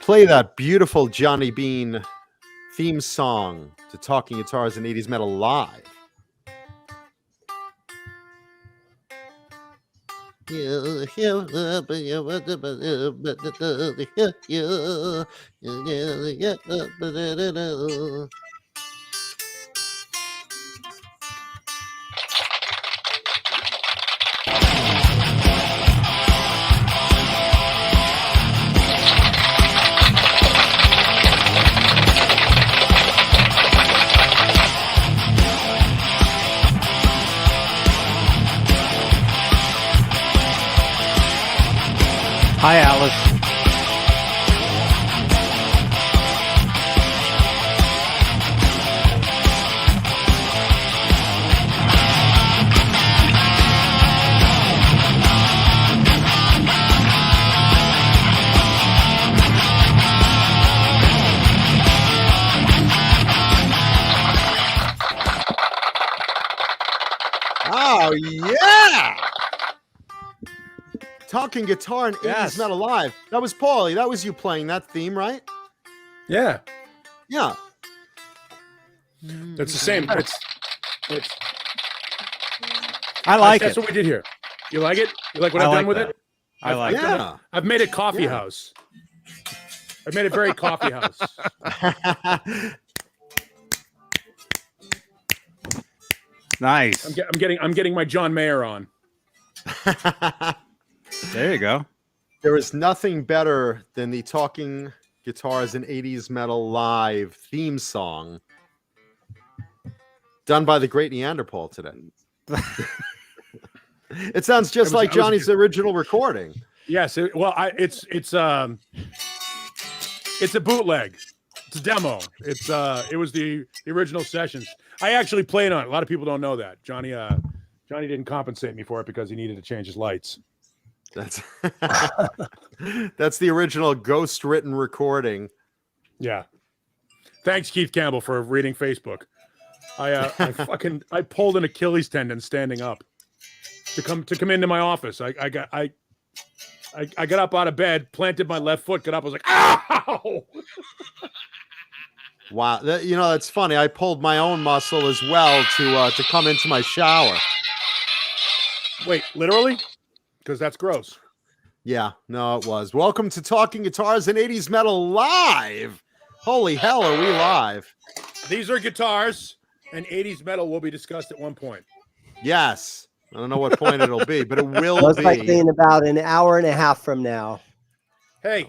Play that beautiful Johnny Beane theme song to Talking Guitars and 80s Metal Live. Hi, Alice. Oh, yeah! Talking Guitar and 80s Yes. Metal Live. That was Paulie. That was you playing that theme, right? Yeah, Yeah. that's the same. It's I like that's it. what we did here. You like it? You like what I I've like done with that. it? I like I've done Yeah. it. I've made it coffee Yeah. house. I've made it very coffee house. Nice. I'm getting my John Mayer on. There you go. There is nothing better than the Talking Guitars and 80s Metal Live theme song done by the great Neanderthal today. It sounds just like Johnny's original recording. Yes. It's a bootleg. It's a demo. It was the original sessions. I actually played on it. A lot of people don't know that. Johnny didn't compensate me for it because he needed to change his lights. That's that's the original ghost written recording. Yeah. Thanks, Keith Campbell, for reading Facebook. I pulled an Achilles tendon standing up to come into my office. I got up out of bed, planted my left foot, got up, I was like, ow! Wow, that's funny. I pulled my own muscle as well to come into my shower. Wait, literally? Because that's gross. Yeah, no, it was. Welcome to Talking Guitars and 80s Metal Live. Holy hell, are we live? These are guitars, and 80s metal will be discussed at one point. Yes. I don't know what point it'll be, but it will Most be. likely in about an hour and a half from now. Hey,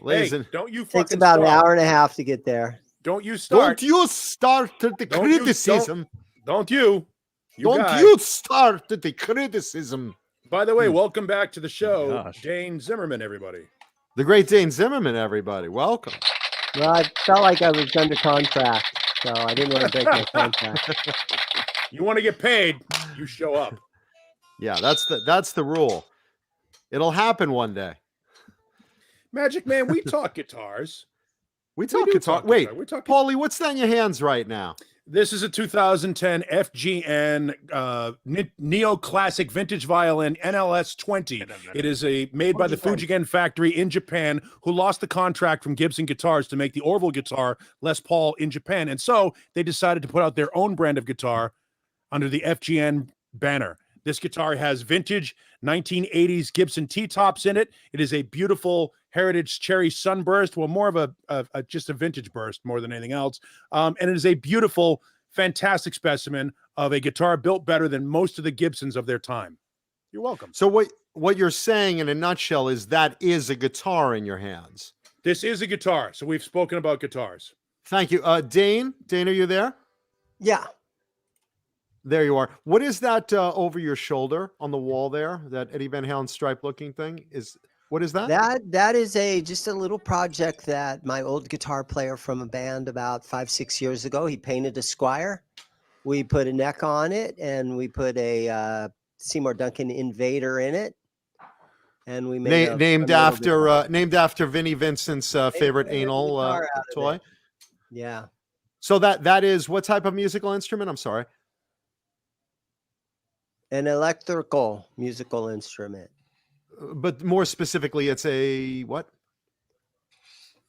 don't you fucking Takes about start. an hour and a half to get there. Don't you start. Don't you start the Don't you- criticism. Don't you? Don't guy. you start the criticism. By the way, welcome back to the show, Gosh. Dane Zimmerman, everybody. The great Dane Zimmerman, everybody. Welcome. Well, I felt like I was under contract, so I didn't want to break my contract. You want to get paid, you show up. Yeah, that's the rule. It'll happen one day. Magic Man, we talk guitars. We talk do guitar. talk Wait, guitar. We talk Paulie, what's that in your hands right now? This is a 2010 FGN neoclassic vintage violin NLS 20. It is made by the Fujigen factory in Japan, who lost the contract from Gibson Guitars to make the Orville guitar Les Paul in Japan. And so they decided to put out their own brand of guitar under the FGN banner. This guitar has vintage 1980s Gibson T-tops in it. It is a beautiful Heritage Cherry Sunburst, well, more of a just a vintage burst more than anything else. And it is a beautiful, fantastic specimen of a guitar built better than most of the Gibsons of their time. You're welcome. So what you're saying in a nutshell is that is a guitar in your hands. This is a guitar. So we've spoken about guitars. Thank you. Dane, are you there? Yeah. There you are. What is that over your shoulder on the wall there? That Eddie Van Halen stripe looking thing what is that? That is just a little project that my old guitar player from a band about 5-6 years ago, he painted a Squire. We put a neck on it and we put a Seymour Duncan Invader in it. And we made named after Vinnie Vincent's favorite anal toy. Yeah. So that is what type of musical instrument? I'm sorry. An electrical musical instrument. But more specifically, it's a what?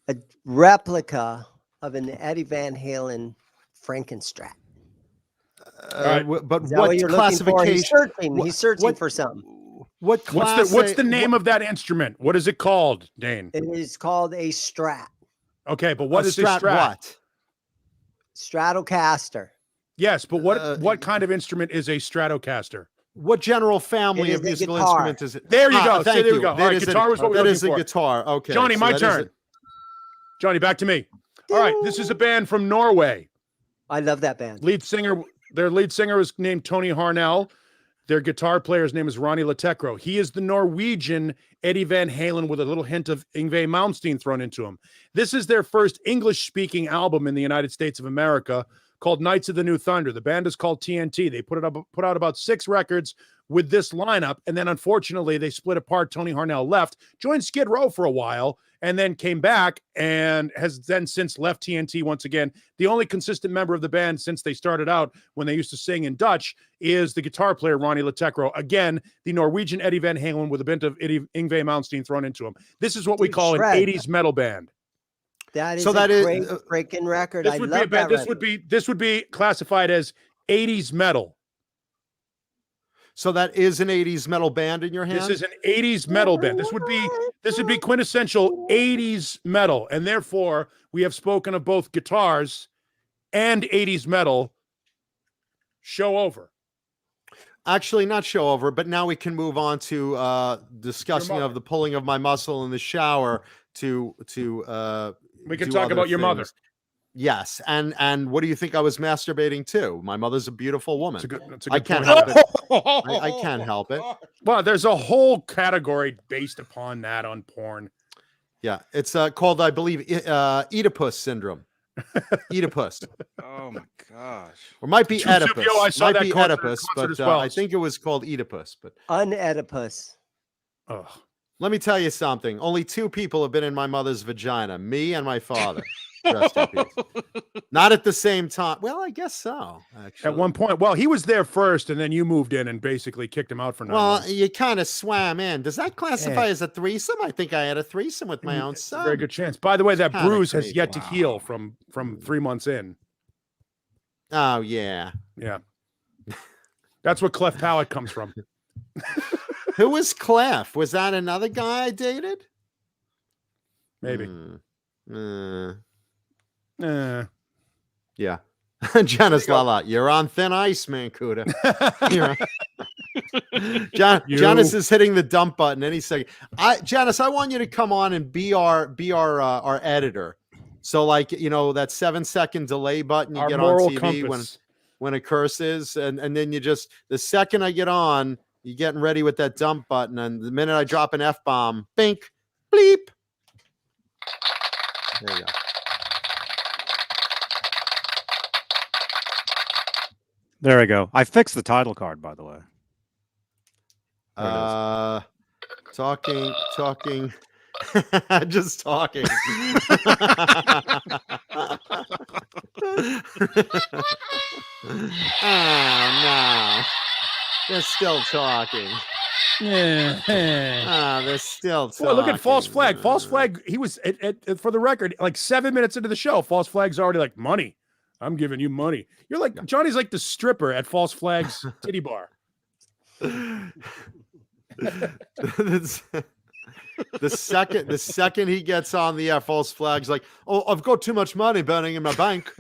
A replica of an Eddie Van Halen Frankenstrat. But Is that what you're looking for? He's classification? searching. He's searching for something. What class? What's the name of that instrument? What is it called, Dane? It is called a Strat. Okay, but what is a Strat? What? Stratocaster. Yes, but what kind of instrument is a Stratocaster? What general family It of is a musical guitar. instruments is it? There you go. Thank There you. we go. All That right, is guitar was what we're that is looking a for. guitar. Okay, Johnny, so my that is turn. Johnny, back to me. All right, this is a band from Norway. I love that band. Their lead singer is named Tony Harnell. Their guitar player's name is Ronnie Latecro. He is the Norwegian Eddie Van Halen with a little hint of Yngwie Malmsteen thrown into him. This is their first English-speaking album in the United States of America called Knights of the New Thunder. The band is called TNT. They put out about 6 records with this lineup, and then unfortunately they split apart. Tony Harnell left, joined Skid Row for a while, and then came back and has then since left TNT once again. The only consistent member of the band since they started out when they used to sing in Dutch is the guitar player Ronnie Latecro. Again, the Norwegian Eddie Van Halen with a bit of Yngwie Malmsteen thrown into him. This is what we call an 80s metal band. That is So that a is- great freaking record. This I would love be a band, that record. this would be classified as 80s metal. So that is an 80s metal band in your hand? This is an 80s metal band. This would be quintessential 80s metal. And therefore, we have spoken of both guitars and 80s metal. Show over. Actually, not show over, but now we can move on to discussing of the pulling of my muscle in the shower to We can do talk other about your mother. things. Yes, and what do you think I was masturbating to? My mother's a beautiful woman. That's a I good can't point. help it. I can't help it. Well, there's a whole category based upon that on porn. Yeah, it's called, I believe, Oedipus syndrome. Oedipus, Oh my gosh. or might be True, Oedipus. Scipio, I saw might that be concert Oedipus, but as well. I think it was called Oedipus. But Un-Oedipus. Ugh. let me tell you something. Only 2 people have been in my mother's vagina: me and my father. Rest in peace. Not at the same time. Well, I guess so. Actually, At one point, well, he was there first, and then you moved in and basically kicked him out for 9 well, months. you kind of swam in. Does that classify as a threesome? I think I had a threesome with my own It's a son. very good chance. By the way, that kinda bruise has crazy. yet to heal from 3 months in. Oh yeah. Yeah. That's where cleft palate comes from. Who was Clef? Was that another guy I dated? Maybe. Yeah. Janice Lala, you're on thin ice, man, Cuda. Janice is hitting the dump button any second. Janice, I want you to come on and be our editor. So, like, you know, that 7-second delay button you Our get on moral TV compass. when a curse is, and then you just, the second I get on, you're getting ready with that dump button, and the minute I drop an F-bomb, bink, bleep. There you go. There we go. I fixed the title card, by the way. Talking, just talking. Oh no, they're still talking. They're still talking. Well, look at False Flag. False Flag, he was, for the record, like 7 minutes into the show, False Flag's already like, money. I'm giving you money. You're like, Johnny's like the stripper at False Flag's titty bar. The second he gets on the air, False Flag's like, oh, I've got too much money burning in my bank.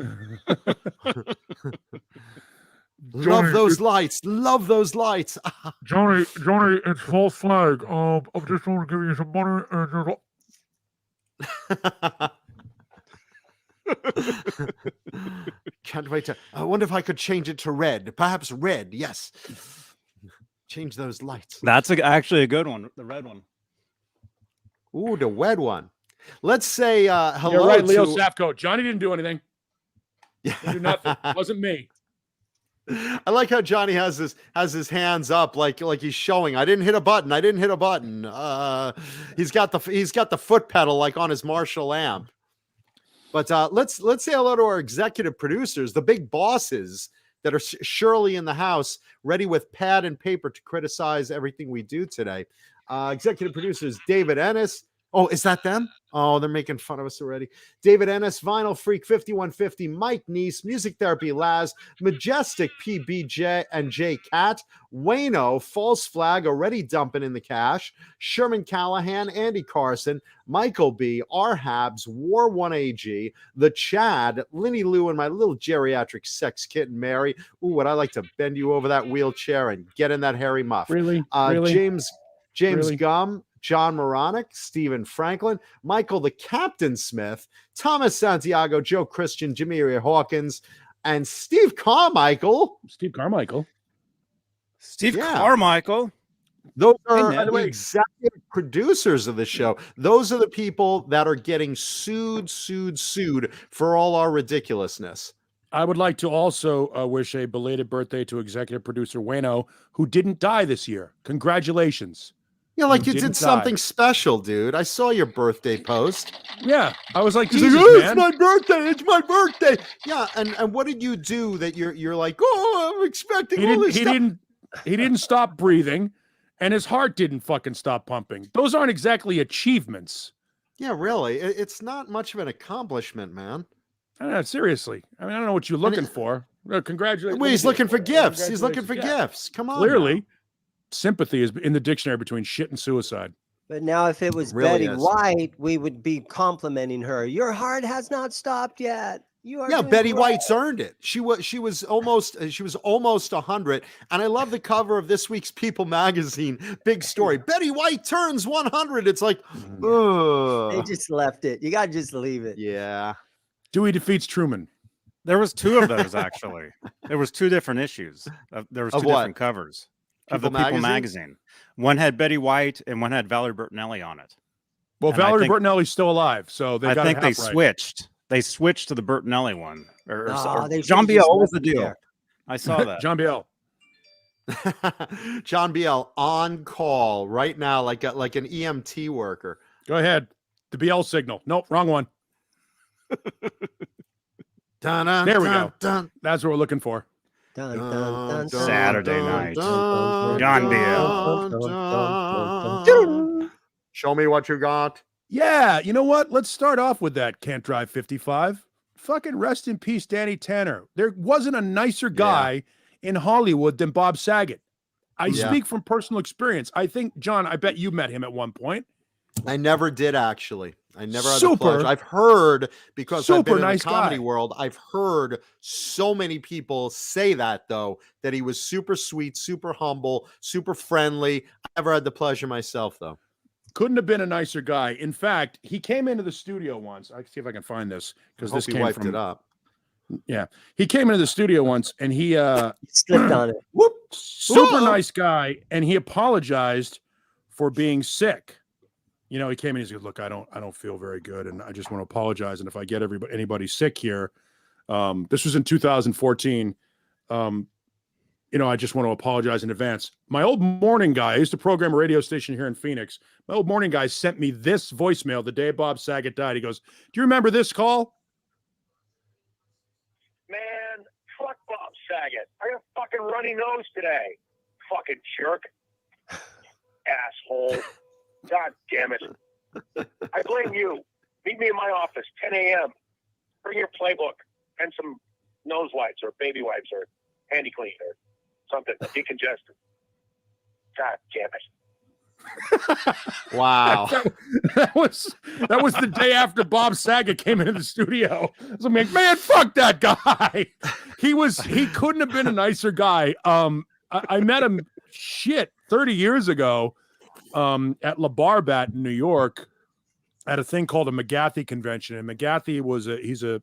Love those lights. Love those lights. Johnny, it's False Flag. I'm just want to give you some money and Can't wait to. I wonder if I could change it to red. Perhaps red. Yes. Change those lights. That's actually a good one. The red one. Ooh, the red one. Let's say hello. You're right, Leo to... Safko. Johnny didn't do anything. He didn't do nothing. It wasn't me. I like how Johnny has his hands up like he's showing. I didn't hit a button. I didn't hit a button. He's got the foot pedal like on his Marshall amp. But let's say hello to our executive producers, the big bosses that are surely in the house, ready with pad and paper to criticize everything we do today. Executive producers David Ennis, Oh, is that them? Oh, they're making fun of us already. David Ennis, Vinyl Freak 5150, Mike Neese, Music Therapy Laz, Majestic PBJ and J Cat, Wayno, False Flag already dumping in the cash, Sherman Callahan, Andy Carson, Michael B, R Habs, War 1AG, The Chad, Linny Lou, and my little geriatric sex kitten Mary. Ooh, would I like to bend you over that wheelchair and get in that hairy muff? Really? James Really? Gum, John Moronic, Stephen Franklin, Michael the Captain Smith, Thomas Santiago, Joe Christian, Jameria Hawkins, and Steve Carmichael. Steve Carmichael. Steve Yeah. Carmichael. Those are Ned. the executive producers of the show. Those are the people that are getting sued for all our ridiculousness. I would like to also wish a belated birthday to executive producer Wayno, who didn't die this year. Congratulations. Yeah, like You you didn't did something die. special, dude. I saw your birthday post. Yeah, I was like, He's Jesus, like, oh, man. it's my birthday. It's my birthday. Yeah, and what did you do that you're like, oh, I'm expecting He all didn't. this He stuff. didn't stop breathing, and his heart didn't fucking stop pumping. Those aren't exactly achievements. Yeah, really. It's not much of an accomplishment, man. I don't know, seriously. I mean, I don't know what you're looking for. Congratulations. Well, he's looking for gifts. He's looking for Congratulations. Yeah. gifts. Come on. Clearly, now. sympathy is in the dictionary between shit and suicide. But now, if it was Really Betty is. White, we would be complimenting her. Your heart has not stopped yet. You are. Yeah, doing Betty great." White's earned it. She was almost 100, and I love the cover of this week's People magazine. Big story. Betty White turns 100. It's like, They ugh. just left it. You gotta just leave it. Yeah. Dewey defeats Truman. There was two of those actually. There was two different issues. There was Of two what? different covers of the People People magazine? magazine. One had Betty White and one had Valerie Bertinelli on it. Well, And I Valerie think- Bertinelli's still alive, so they I got think it they half right. switched. They switched to the Bertinelli one. Or They John should've just Biel, what was the left it deal? there. I saw that. John Biel. John Biel on call right now, like an EMT worker. Go ahead. The BL signal. Nope, wrong one. There we go. That's what we're looking for. Dun, dun, dun, dun, Saturday dun, night. dun, John dun, Biel. dun, dun, dun, dun. Show me what you got. Yeah, you know what? Let's start off with that Can't Drive 55. Fucking rest in peace, Danny Tanner. There wasn't a nicer guy in Hollywood than Bob Saget. I Yeah. speak from personal experience. I think, John, I bet you met him at one point. I never did actually. I never had the Super- pleasure. I've heard because I've been super in nice the comedy guy. world. I've heard so many people say that though, that he was super sweet, super humble, super friendly. I never had the pleasure myself though. Couldn't have been a nicer guy. In fact, he came into the studio once. I can see if I can find this because Hope this he came wiped from. it up. Yeah, he came into the studio once, and he Slipped on it. Whoop. super Whoa. nice guy, and he apologized for being sick. You know, he came in. He said, "Look, I don't feel very good, and I just want to apologize. And if I get anybody sick here, this was in 2014. You know, I just want to apologize in advance." My old morning guy, I used to program a radio station here in Phoenix. My old morning guy sent me this voicemail the day Bob Saget died. He goes, "Do you remember this call?" Man, fuck Bob Saget. I got a fucking runny nose today. Fucking jerk. Asshole. God damn it. I blame you. Meet me in my office, 10 a.m. Bring your playbook and some nose wipes or baby wipes or handy clean or something. Decongestant. God damn it. Wow. that was the day after Bob Saget came into the studio. So I'm like, man, fuck that guy. He couldn't have been a nicer guy. I met him 30 years ago at La Barbat in New York at a thing called a McGathy convention. And McGathy he's a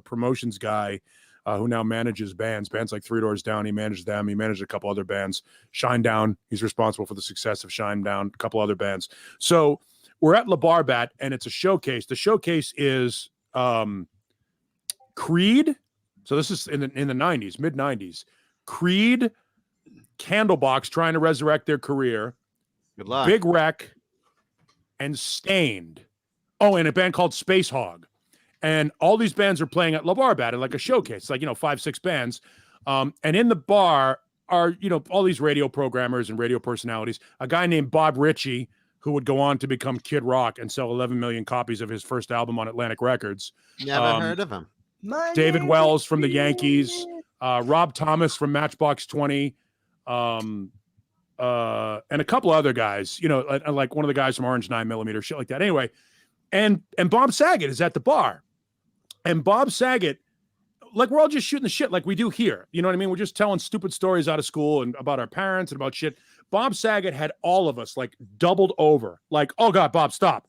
promotions guy who now manages bands like Three Doors Down. He managed them. He managed a couple other bands. Shinedown. He's responsible for the success of Shinedown, a couple other bands. So we're at La Barbat and it's a showcase. The showcase is Creed. So this is in the 90s, mid 90s. Creed, Candlebox trying to resurrect their career. Good luck. Big Wreck, and Stained. Oh, and a band called Space Hog. And all these bands are playing at La Barbat in like a showcase, like, 5-6 bands. And in the bar are, all these radio programmers and radio personalities. A guy named Bob Ritchie, who would go on to become Kid Rock and sell 11 million copies of his first album on Atlantic Records. Never heard of him. David Wells from the Yankees, Rob Thomas from Matchbox 20, and a couple other guys, you know, like one of the guys from Orange 9mm, shit like that. Anyway, and Bob Saget is at the bar, and Bob Saget, like, we're all just shooting the shit like we do here. You know what I mean? We're just telling stupid stories out of school and about our parents and about shit. Bob Saget had all of us like doubled over, like, oh God, Bob, stop.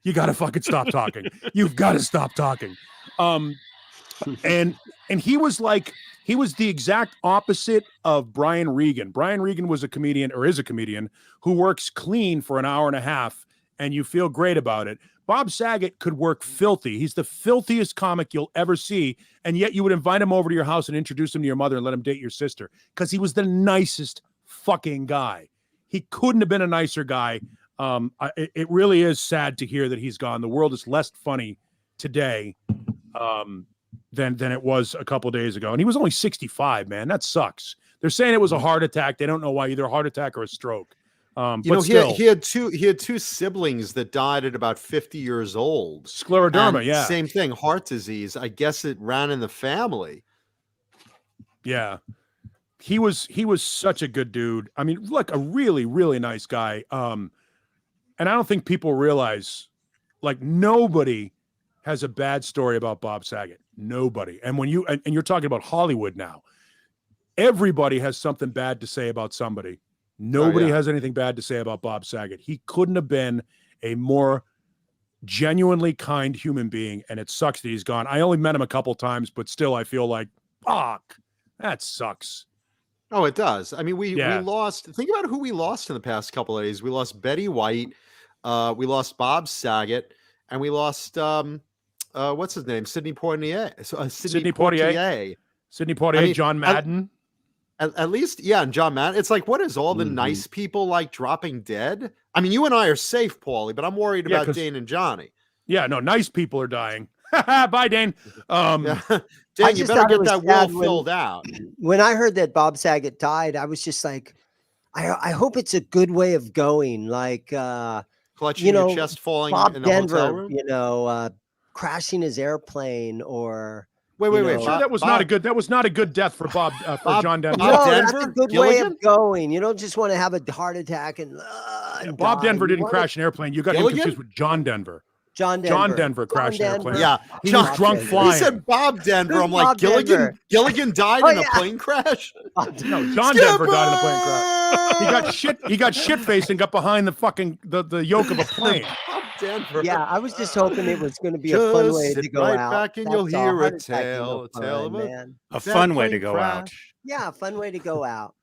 You got to fucking stop talking. You've got to stop talking. And he was the exact opposite of Brian Regan. Brian Regan was a comedian, or is a comedian, who works clean for an hour and a half and you feel great about it. Bob Saget could work filthy. He's the filthiest comic you'll ever see. And yet you would invite him over to your house and introduce him to your mother and let him date your sister, because he was the nicest fucking guy. He couldn't have been a nicer guy. It really is sad to hear that he's gone. The world is less funny today than it was a couple days ago. And he was only 65, man. That sucks. They're saying it was a heart attack. They don't know why, either a heart attack or a stroke. He had two siblings that died at about 50 years old. Scleroderma, and yeah. Same thing, heart disease. I guess it ran in the family. Yeah. He was such a good dude. I mean, like, a really, really nice guy. And I don't think people realize, like, nobody has a bad story about Bob Saget. Nobody. And when and you're talking about Hollywood now, everybody has something bad to say about somebody. Nobody has anything bad to say about Bob Saget. He couldn't have been a more genuinely kind human being, and it sucks that he's gone. I only met him a couple times, but still I feel like, fuck, that sucks. Oh, it does. I mean, we lost. Think about who we lost in the past couple of days. We lost Betty White. We lost Bob Saget, and we lost what's his name? Sidney Poitier. Sidney Poitier. I mean, John Madden. At least, yeah, and John Madden. It's like, what is all the nice people like dropping dead? I mean, you and I are safe, Paulie, but I'm worried about Dane and Johnny. Yeah, no, nice people are dying. Bye, Dane. Dane, you better get that will filled out. When I heard that Bob Saget died, I was just like, I hope it's a good way of going. Like, clutching your chest, falling Bob in the Denver, hotel room? Crashing his airplane, or wait. Sure, that was not a good death for Bob, John Denver. Bob no, Denver? that's a good Gilligan? way of going. You don't just want to have a heart attack and Bob die. Denver didn't You wanna- crash an airplane. You got him Gilligan? confused with John Denver. John Denver crashed an airplane. Yeah, He was drunk Denver. flying. He said Bob Denver. Who's I'm like, Bob Denver? Gilligan died Oh, in a yeah. plane crash. No, John Denver died in a plane crash. He got shit faced and got behind the fucking the yoke of a plane. Bob Denver. Yeah, I was just hoping it was going to be a fun Just way to sit go right out. back and That's you'll all. hear Heart a attack ain't tale, no a tale fun, of a- man. A That fun way to plane go out. crash. Yeah, a fun way to go out.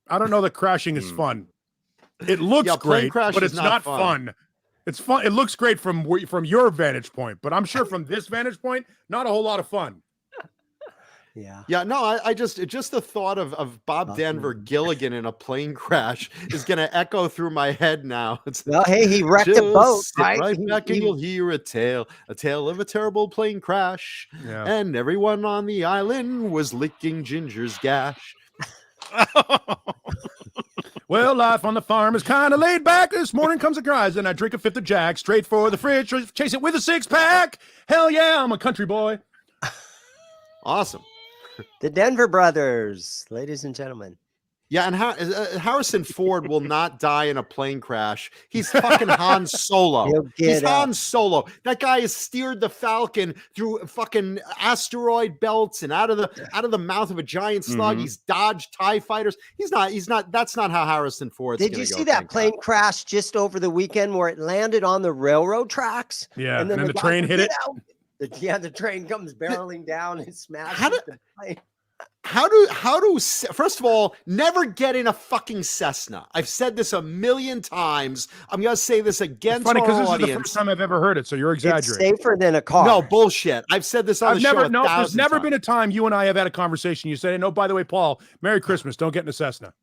I don't know that crashing is fun. It looks Yeah, plane great, crash but is it's not not fun. fun. It's fun. It looks great from your vantage point, but I'm sure from this vantage point, not a whole lot of fun. Yeah. Yeah, no, I just the thought of Bob Denver Gilligan in a plane crash is going to echo through my head now. It's Well, hey, he wrecked a just boat, sit right? back and you'll hear a tale of a terrible plane crash, Yeah. and everyone on the island was licking Ginger's gash. Well, life on the farm is kind of laid back. This morning comes a cries, and I drink a fifth of Jack straight for the fridge, chase it with a 6-pack. Hell yeah, I'm a country boy. Awesome. The Denver brothers, ladies and gentlemen. Yeah, and Harrison Ford will not die in a plane crash. He's fucking Han Solo. He'll He's get up. Han Solo. That guy has steered the Falcon through fucking asteroid belts and out of the mouth of a giant slug. Mhm. He's dodged TIE fighters. He's not. That's not how Harrison Ford's Did gonna you go, see that thank plane God. crash just over the weekend where it landed on the railroad tracks? Yeah, and then the guy train goes, hit it. "Get out." The train comes barreling down and smashes How did- the plane. How do first of all, never get in a fucking Cessna. I've said this a million times. I'm gonna say this again Funny to because our this is the audience. first time I've ever heard it, so you're It's exaggerating. safer than a car. No bullshit. I've said this on the show a there's thousand never times. been a time you and I have had a conversation. You said, "No, by the way, Paul, Merry Christmas. Don't get in a Cessna."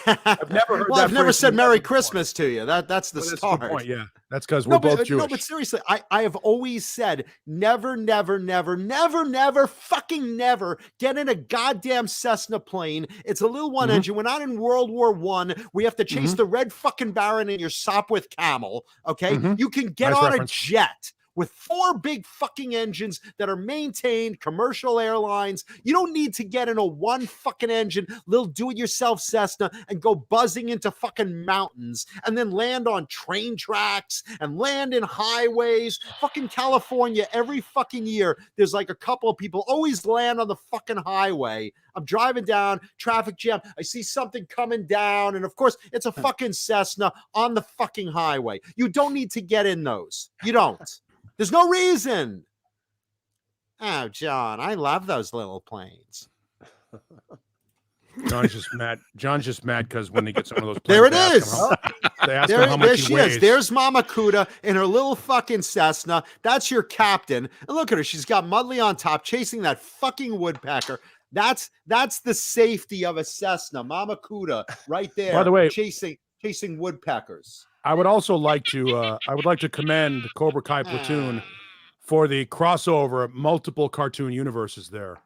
I've never heard well, that I've never phrase said from Merry anyone before. Christmas to you. That's the Well, that's a good start. point. Yeah, that's because we're both Jewish. No, but seriously, I have always said never, never, never, never, never, fucking never get in a goddamn Cessna plane. It's a little one engine. We're not in World War I. We have to chase the Red fucking Baron in your Sopwith Camel. Okay, you can get Nice on reference. a jet with 4 big fucking engines that are maintained, commercial airlines. You don't need to get in a 1 fucking engine, little do-it-yourself Cessna and go buzzing into fucking mountains and then land on train tracks and land in highways. Fucking California, every fucking year, there's like a couple of people always land on the fucking highway. I'm driving down, traffic jam. I see something coming down, and of course, it's a fucking Cessna on the fucking highway. You don't need to get in those. You don't. There's no reason. Oh, John, I love those little planes. John's just mad. John's just mad because when he gets on one of those There planes, it is. They ask him how much he she weighs. is. There's Mama Cuda in her little fucking Cessna. That's your captain. And look at her. She's got Mudley on top chasing that fucking woodpecker. That's the safety of a Cessna. Mama Cuda right there. By the way, chasing woodpeckers. I would also like to commend Cobra Kai Platoon for the crossover multiple cartoon universes there.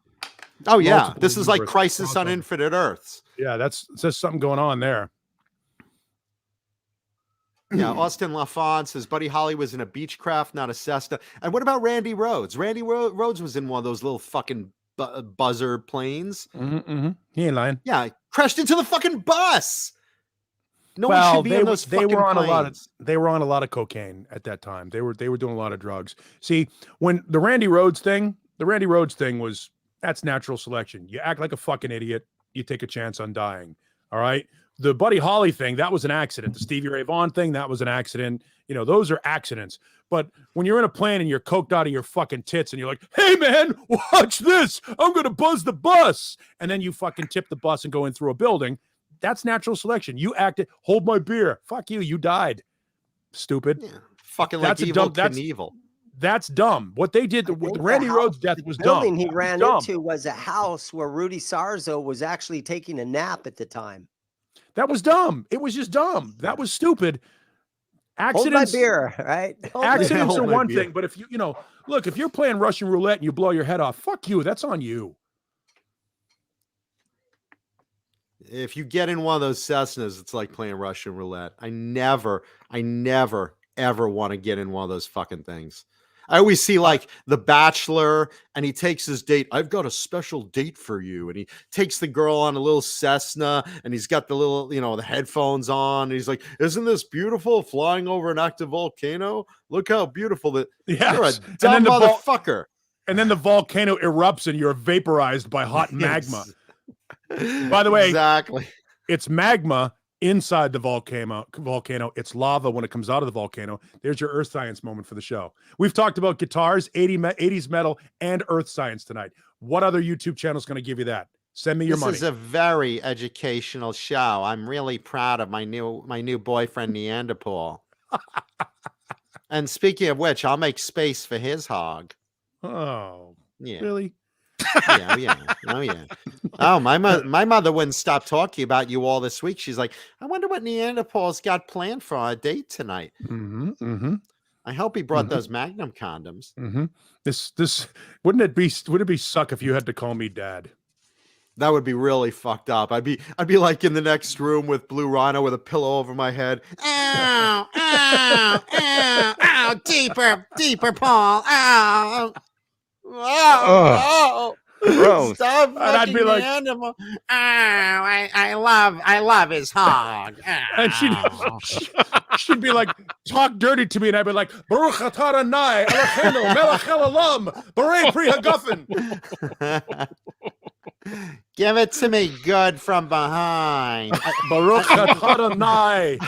Oh yeah, Multiple this is like universe Crisis on crossover. Infinite Earths. Yeah, that's something going on there. Yeah, Austin LaFont says Buddy Holly was in a Beechcraft, not a Cessna. And what about Randy Rhoads? Randy Rhoads was in one of those little fucking buzzer planes. He ain't lying. Yeah, crashed into the fucking bus. No well, one should be they, in those they fucking were on planes. they were on a lot of cocaine at that time. They were doing a lot of drugs. See, when the Randy Rhoads thing was that's natural selection. You act like a fucking idiot, you take a chance on dying. All right. The Buddy Holly thing, that was an accident. The Stevie Ray Vaughan thing, that was an accident. You know, those are accidents. But when you're in a plane and you're coked out of your fucking tits and you're like, hey man, watch this. I'm gonna buzz the bus. And then you fucking tip the bus and go in through a building. That's natural selection. You acted, hold my beer. Fuck you. You died. Stupid. Yeah, fucking like Evil Knievel. That's dumb. What they did, the Randy Rhoads death was The dumb. building he ran Dumb. into was a house where Rudy Sarzo was actually taking a nap at the time. That was dumb. It was just dumb. That was stupid. Hold my Accidents, beer, right? Hold my accidents Hold are my one beer. thing, but if you look, if you're playing Russian roulette and you blow your head off, fuck you. That's on you. If you get in one of those Cessnas, it's like playing Russian roulette. I never, ever want to get in one of those fucking things. I always see like The Bachelor and he takes his date. I've got a special date for you. And he takes the girl on a little Cessna and he's got the little, the headphones on. And he's like, isn't this beautiful flying over an active volcano? Look how beautiful that. Yes. You're a And dumb then the motherfucker. And then the volcano erupts and you're vaporized by hot magma. By the way, exactly. It's magma inside the volcano. It's lava when it comes out of the volcano. There's your earth science moment for the show. We've talked about guitars, 80s metal, and earth science tonight. What other YouTube channel is going to give you that? Send me your money. This is a very educational show. I'm really proud of my new boyfriend Neanderthal. And speaking of which, I'll make space for his hog. Oh, Yeah. really? Yeah. Oh, yeah. Oh, my mother wouldn't stop talking about you all this week. She's like, I wonder what Neanderthals got planned for our date tonight. I hope he brought those Magnum condoms. This wouldn't it be suck if you had to call me dad? That would be really fucked up. I'd be like in the next room with Blue Rhino with a pillow over my head. Ow, ow, ow, ow, deeper, Paul. Ow. Oh, gross. Stop And I'd be like, animal. Oh, I love his hog. and she'd be like, talk dirty to me, and I'd be like, Baruch atah Adonai, Eloheinu, melech haolam, Borei pri hagafen. Give it to me good from behind. Baruch atah Adonai.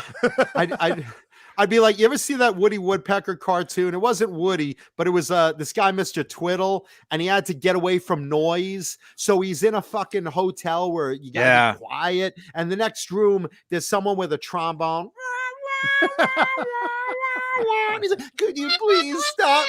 I'd be like, you ever see that Woody Woodpecker cartoon? It wasn't Woody, but it was this guy, Mr. Twiddle, and he had to get away from noise. So he's in a fucking hotel where you gotta be quiet. And the next room, there's someone with a trombone. He's like, could you please stop?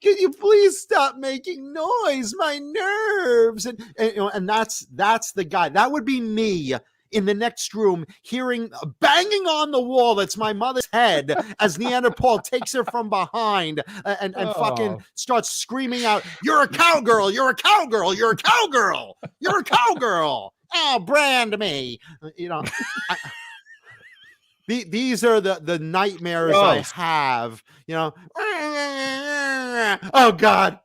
Could you please stop making noise? My nerves. And that's the guy. That would be me in the next room, hearing banging on the wall. That's my mother's head as Neanderthal takes her from behind and fucking starts screaming out, "You're a cowgirl! You're a cowgirl! You're a cowgirl! You're a cowgirl! Oh, brand me!" You know. These are the nightmares I have, you know. Oh God,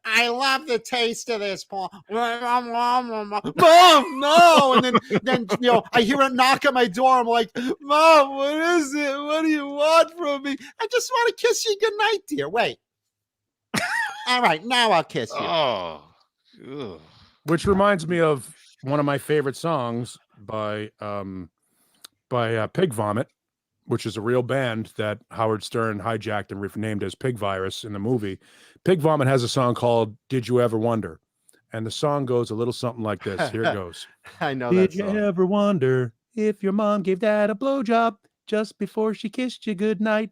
I love the taste of this, Paul. Mom, no. And then you know, I hear a knock at my door. I'm like, Mom, what is it? What do you want from me? I just want to kiss you goodnight, dear. Wait. All right, now I'll kiss you. Oh. Ugh. Which reminds me of one of my favorite songs by Pig Vomit, which is a real band that Howard Stern hijacked and renamed as Pig Virus in the movie. Pig Vomit has a song called "Did You Ever Wonder?" And the song goes a little something like this. Here it goes. I know Did that you song. ever wonder if your mom gave dad a blowjob just before she kissed you goodnight?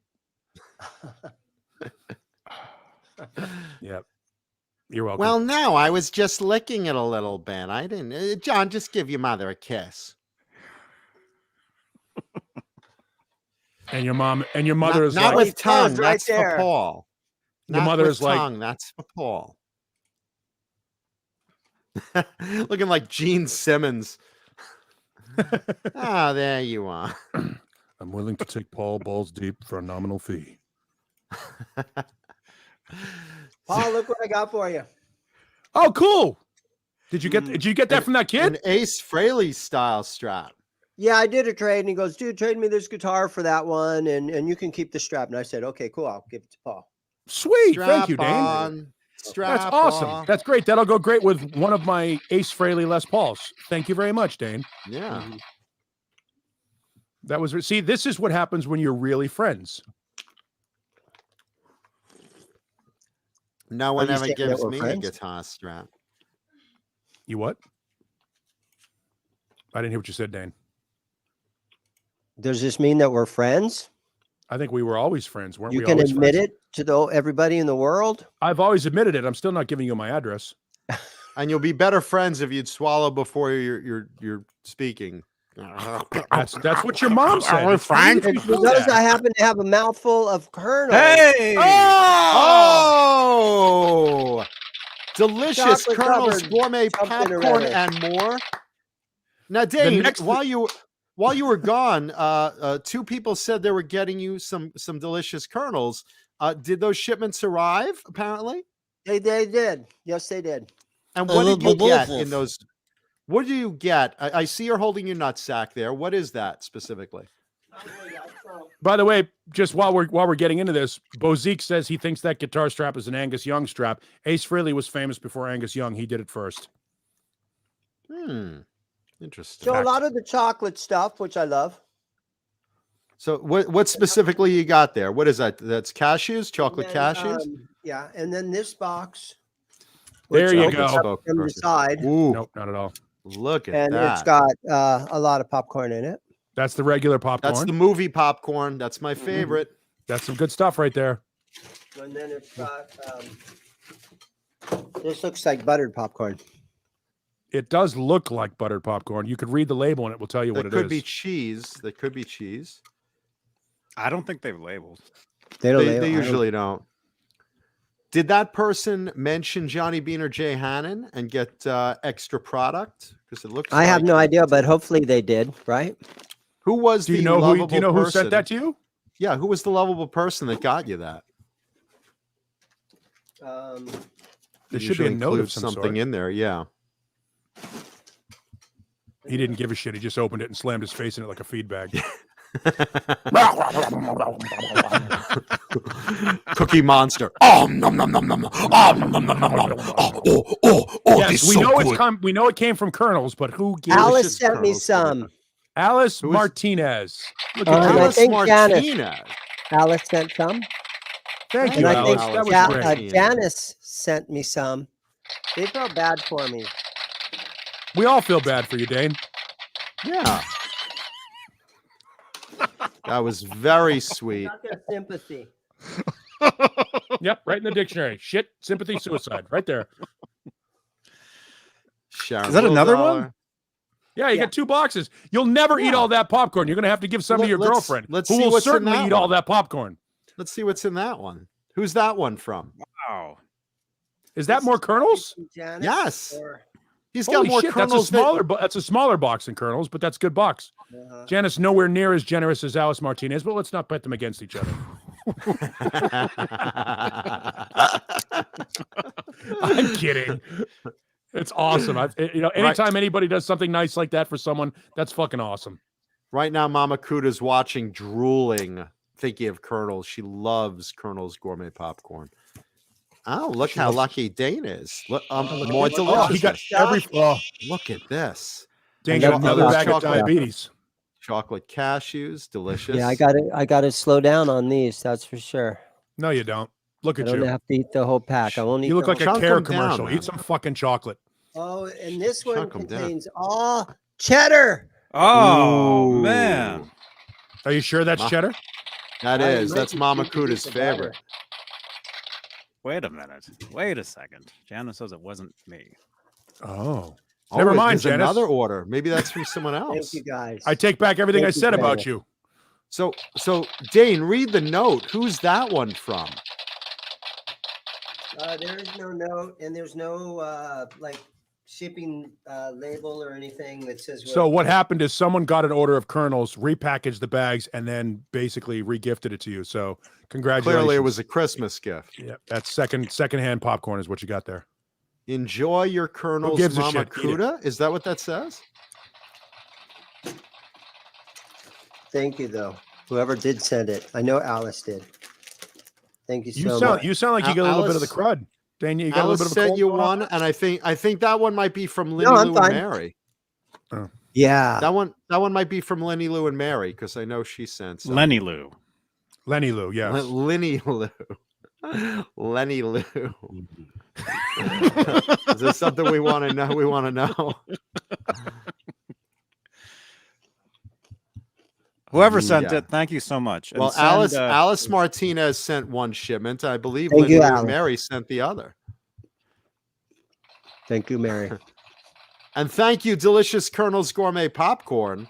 Yep. You're welcome. Well, no, I was just licking it a little bit. I didn't. John, just give your mother a kiss. and your mother is not like, with tongue. Right That's there. for Paul. Your Not mother with is like- tongue. That's for Paul. Looking like Gene Simmons. Ah, there you are. I'm willing to take Paul balls deep for a nominal fee. Paul, look what I got for you. Oh, cool. Did you get that from that kid? An Ace Frehley style strap. Yeah, I did a trade, and he goes, "Dude, trade me this guitar for that one, and you can keep the strap." And I said, "Okay, cool. I'll give it to Paul." Sweet. Strap Thank you, Dane. on. Strap That's awesome. on. That's great. That'll go great with one of my Ace Frehley Les Pauls. Thank you very much, Dane. Yeah. That was see. This is what happens when you're really friends. No one you ever saying that gives we're me friends? a guitar strap. You what? I didn't hear what you said, Dane. Does this mean that we're friends? I think we were always friends, weren't You we? can always admit friends? it to everybody in the world. I've always admitted it. I'm still not giving you my address. And you'll be better friends if you'd swallow before you're speaking. That's what your mom said. we It's funny friends? that you For do those, that. I happen to have a mouthful of kernels. Hey! Oh! Delicious Chocolate Colonel's covered gourmet something or popcorn other. and more. Now, Dane, next- while you were gone, two people said they were getting you some delicious kernels. Did those shipments arrive? Apparently. They did. Yes, they did. And what did you get in those? What do you get? I see you're holding your nutsack there. What is that specifically? By the way, just while we're getting into this, Bozique says he thinks that guitar strap is an Angus Young strap. Ace Frehley was famous before Angus Young. He did it first. Interesting. So a lot of the chocolate stuff, which I love. So what specifically you got there? What is that? That's cashews, chocolate And then, cashews. Yeah, and then this box. There which you opens go. up from the side, Ooh, Nope, not at all. look at and that. it's got a lot of popcorn in it. That's the regular popcorn. That's the movie popcorn. That's my favorite. That's some good stuff right there. And then it's got this looks like buttered popcorn. It does look like buttered popcorn. You could read the label and it will tell you what That it could be is. cheese. That could be cheese. I don't think they've labeled. They don't. They usually don't. Did that person mention Johnny Beane or Jay Hannon and get extra product? Because it looks. I have like no it. idea, but hopefully they did. Right? Who was Do the you know lovable who person? sent that to you? Yeah, who was the lovable person that got you that? There should be a Usually note of includes some something sort. in there. Yeah. He didn't give a shit. He just opened it and slammed his face in it like a feed bag. Cookie Monster. Oh, nom nom nom nom. Oh, nom nom nom nom. Oh, Yes, this we so know good. we know it came from Colonels, but who gave Alice just sent me kernels, some. Alice Who is- Martinez. Look And at I Alice. Alice think Janice- Martinez. Alice sent some. Thank And you, And I Alice. think That was Ja- great. Janice sent me some. They felt bad for me. We all feel bad for you, Dane. Yeah. That was very sweet. Got their sympathy. Yep, right in the dictionary. Shit, sympathy, suicide, right there. Sharon Is that another Willdollar. one? Yeah, you get 2 boxes. You'll never eat all that popcorn. You're going to have to give some to your girlfriend, let's who see will what's in certainly that eat all one. that popcorn. Let's see what's in that one. Who's that one from? Wow. Is that more kernels? Janice, Yes. or- He's got Holy more shit, kernels. that's a smaller box than kernels, but that's a good box. Janice nowhere near as generous as Alice Martinez, but let's not pit them against each other. I'm kidding. It's awesome. Anytime anybody does something nice like that for someone, that's fucking awesome. Right now, Mama Kuda's watching, drooling, thinking of kernels. She loves Kernel's gourmet popcorn. Oh, look how lucky Dane is. Look, more delicious. He got every. Oh, look at this. Dane got another bag of diabetes. Chocolate cashews, delicious. Yeah, I gotta slow down on these. That's for sure. No, you don't. Look I at don't you. have to eat the whole pack. I won't eat. You look the like a whole- Chunk Care them down, commercial. man. Eat some fucking chocolate. Oh, and this one Chunk 'em down. contains all cheddar. Oh Ooh. man. Are you sure that's cheddar? That I is. like That's it. Mama You can Kuda's eat the butter. favorite. Wait a minute. Wait a second. Janice says it wasn't me. Oh. Oh, Never wait, mind, there's Janice. another order. Maybe that's from someone Thank else. you guys. I take back everything I Thank you, said about Janice. you. So Dane, read the note. Who's that one from? There is no note, and there's no like shipping label or anything that says. So what happened is someone got an order of kernels, repackaged the bags, and then basically regifted it to you. So congratulations. Clearly, it was a Christmas gift. Yeah, that's secondhand popcorn is what you got there. Enjoy your kernels, gives a Mama shit? Eat it. Kuda. Is that what that says? Thank you, though. Whoever did send it, I know Alice did. Thank you so much. You sound like you got a little bit of the Alice- crud. Dan, you got a Alice little bit of a sent cold you going on? one, and I think that one might be from Lenny I'm Lou fine. and Mary. Yeah. That one might be from Lenny Lou and Mary because I know she sent some. Lenny Lou. Lenny Lou, yes. Lenny Lou. Lenny Lou. Is there something we want to know? We want to know. Whoever sent Yeah. it, thank you so much. And Well, send, Alice Martinez sent one shipment. I believe Thank Lenny you, Lou and Alice. Mary sent the other. Thank you, Mary. And thank you, Delicious Kernels Gourmet Popcorn,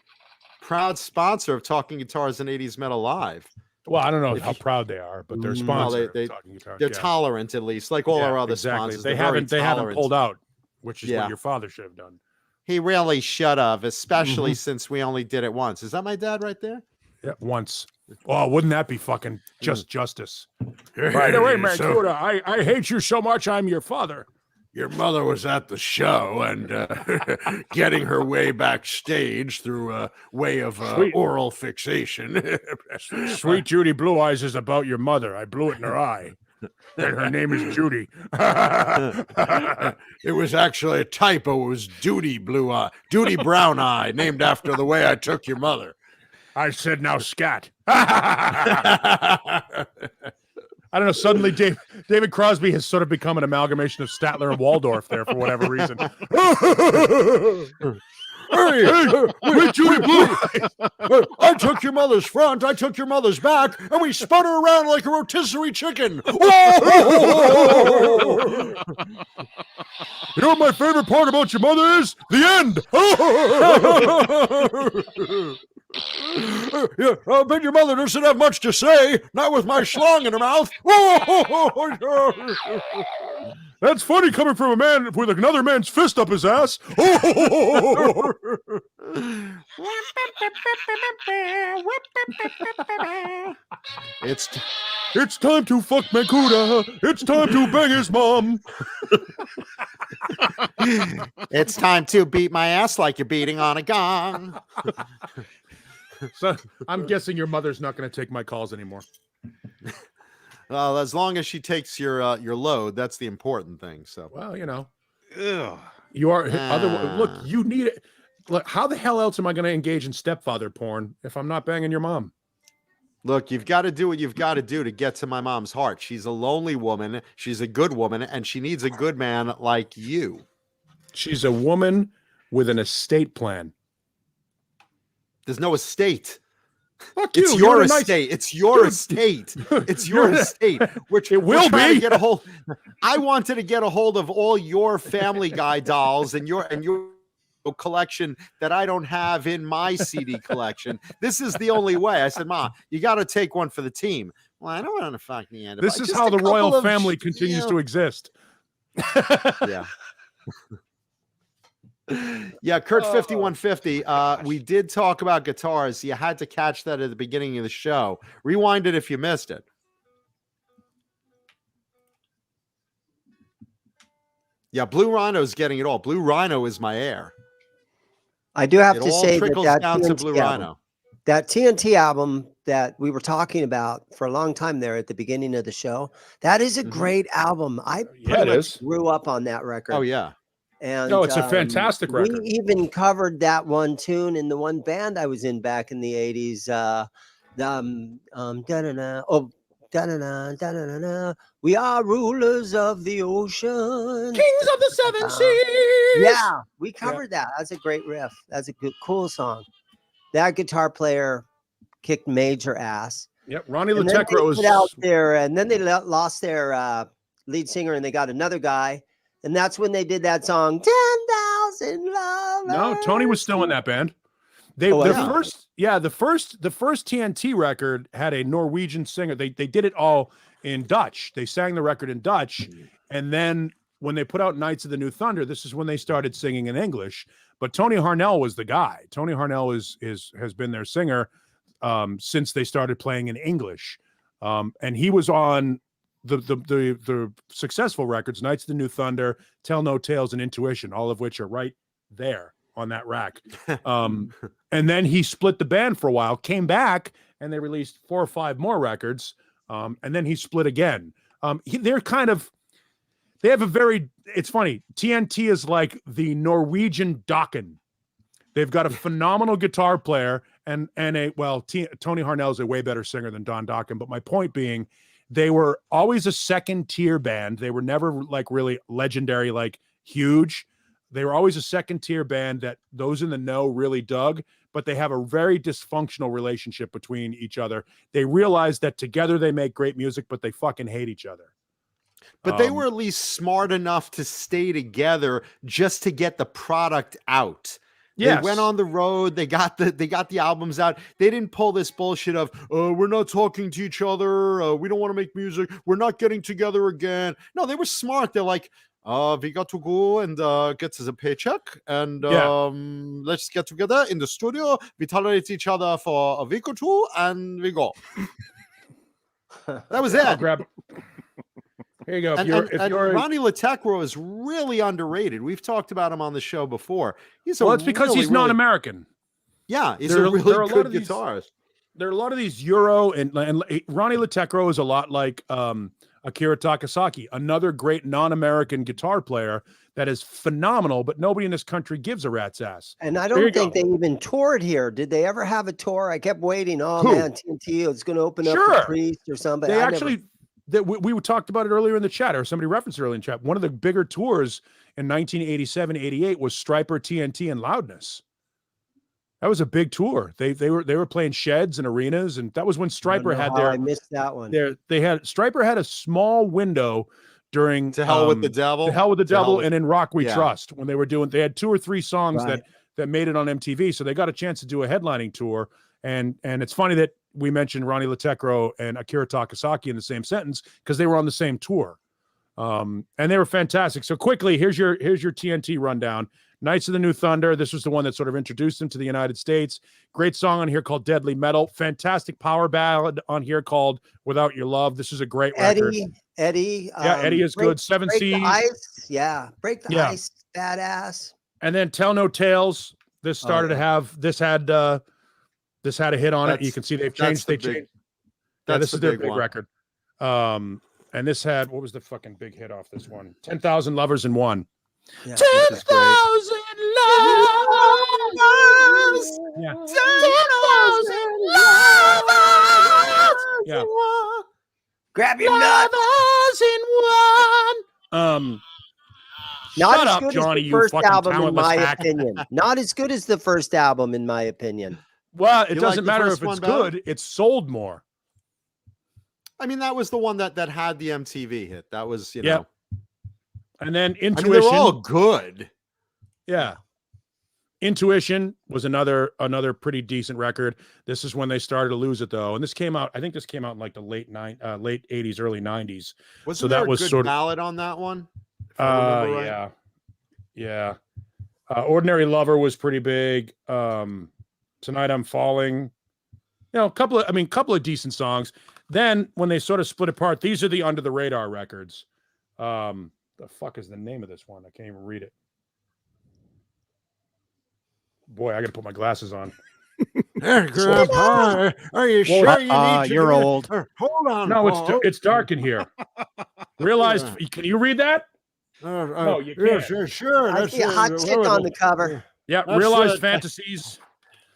proud sponsor of Talking Guitars and 80s Metal Live. Well, I don't know If how you- proud they are, but they're No, sponsors. they- They're tolerant, at least, like all our other sponsors. They They're very haven't tolerant. pulled out, which is Yeah. what your father should have done. He really should have, especially Mm-hmm. since we only did it once. Is that my dad right there? Yeah, once. Oh, wouldn't that be fucking just justice? Hey, By the way, so Mancuda, I hate you so much. I'm your father. your mother was at the show and getting her way backstage through a way of Sweet. oral fixation. Sweet Judy Blue Eyes is about your mother. I blew it in her eye. And her name is Judy. It was actually a typo. It was Duty Brown Eye, named after the way I took your mother. I said now scat. I don't know. Suddenly, David Crosby has sort of become an amalgamation of Statler and Waldorf there for whatever reason. Hey, Judy Blue! I took your mother's front, I took your mother's back, and we spun her around like a rotisserie chicken. You know what my favorite part about your mother is? The end. Yeah, I bet your mother doesn't have much to say, not with my schlong in her mouth. That's funny coming from a man with another man's fist up his ass. It's time to fuck Mancuda. It's time to bang his mom. It's time to beat my ass like you're beating on a gong. So I'm guessing your mother's not going to take my calls anymore. Well, as long as she takes your load, that's the important thing. So, Well, you know, Ugh. you are look, you need it. Look, how the hell else am I going to engage in stepfather porn if I'm not banging your mom? look, you've got to do what you've got to do to get to my mom's heart. She's a lonely woman. She's a good woman, and she needs a good man like you. She's a woman with an estate plan. There's no estate. Fuck you. It's You're your a nice- estate. It's your Dude. estate. It's your You're a- estate. Which It will be. Get a hold. I wanted to get a hold of all your Family Guy dolls and your collection that I don't have in my CD collection. This is the only way. I said, Ma, you got to take one for the team. Well, I don't want to fucking end. This is how the royal family continues to exist. Yeah. Yeah, Kurt 5150. We did talk about guitars. You had to catch that at the beginning of the show. Rewind it if you missed it. Yeah, Blue Rhino's getting it all. Blue Rhino is my heir. I do have It to all say trickles that down to TNT Blue album, Rhino. that TNT album that we were talking about for a long time there at the beginning of the show, that is a great album. I pretty much grew up on that record. Oh, yeah. And no, it's a fantastic record. We even covered that one tune in the one band I was in back in the 80s. We are rulers of the ocean. Kings of the Seven Seas. Yeah, we covered that. That's a great riff. That's a good, cool song. That guitar player kicked major ass. Yep, Ronnie And then they Latecro was put out there, and then they lost their lead singer, and they got another guy. And that's when they did that song, 10,000 Lovers. No, Tony was still in that band. The first TNT record had a Norwegian singer. They did it all in Dutch. They sang the record in Dutch, and then when they put out Knights of the New Thunder, this is when they started singing in English. But Tony Harnell was the guy. Tony Harnell has been their singer since they started playing in English, and he was on the successful records, Knights of the New Thunder, Tell No Tales, and Intuition, all of which are right there on that rack. And then he split the band for a while, came back, and they released 4 or 5 more records. And then he split again. It's funny. TNT is like the Norwegian Dokken. They've got a phenomenal guitar player Tony Harnell is a way better singer than Don Dokken. But my point being, they were always a second tier band. They were never like really legendary, like huge. They were always a second tier band that those in the know really dug, but they have a very dysfunctional relationship between each other. They realize that together they make great music, but they fucking hate each other. But they were at least smart enough to stay together just to get the product out. Yes. They went on the road. They got the albums out. They didn't pull this bullshit of, we're not talking to each other. We don't want to make music. We're not getting together again. No, they were smart. They're like, we got to go and get a paycheck, and let's get together in the studio. We tolerate each other for a week or two, and we go. That was it. Here you go. And Ronnie Latecro is really underrated. We've talked about him on the show before. It's because he's non-American. Yeah, he's a really good guitarist. There are a lot of these Euro and Ronnie Latecro is a lot like Akira Takasaki, another great non-American guitar player that is phenomenal, but nobody in this country gives a rat's ass. And I don't think they even toured here. Did they ever have a tour? I kept waiting. Man, TNT is going to open up the Priest or something. They we talked about it earlier in the chat, or somebody referenced it earlier in the chat. One of the bigger tours in 1987, 88 was Stryper, TNT, and Loudness. That was a big tour. They were playing sheds and arenas, and that was when Stryper had their. I missed that one. Stryper had a small window during To Hell with the Devil, and in Rock We Trust, when they had 2 or 3 songs that made it on MTV, so they got a chance to do a headlining tour. And it's funny that we mentioned Ronnie Latecro and Akira Takasaki in the same sentence because they were on the same tour, and they were fantastic. So quickly, here's your TNT rundown. Knights of the New Thunder. This was the one that sort of introduced them to the United States. Great song on here called Deadly Metal. Fantastic power ballad on here called Without Your Love. This is a great record. Eddie. Eddie is good. Seven Seas. Break the Ice. Badass. And then Tell No Tales. This started to have this had a hit on it. You can see they've changed. This is their big record. And this had, what was the fucking big hit off this one? 10,000 Lovers in One. Yeah. 10,000 lovers. Yeah. 10,000 lovers. Yeah. Grab your nuts. In one. Not shut as up, good Johnny, as the you first fucking album, in talentless my hack. opinion. Not as good as the first album, in my opinion. Well, it You doesn't like the matter first if it's one better? good. It's sold more. I mean, that was the one that had the MTV hit. That was, you know. And then I Intuition. mean, they're all good. Yeah. Intuition was another pretty decent record. This is when they started to lose it though, and this came out. I think this came out in like the late 80s, early 90s. Wasn't So there that a was good sort of ballad on that one? If I remember right? yeah. Ordinary Lover was pretty big. Tonight I'm Falling. You know, a couple of decent songs. Then when they sort of split apart, these are the under the radar records. The fuck is the name of this one? I can't even read it. Boy, I got to put my glasses on. Hey, Grandpa, are you sure you need to you're do that? old. Hold on. No, Paul. it's dark in here. Realized? Can you read that? No, you yeah, can't. sure. I see a hot chick on the cover. Yeah, That's Realized it. Fantasies.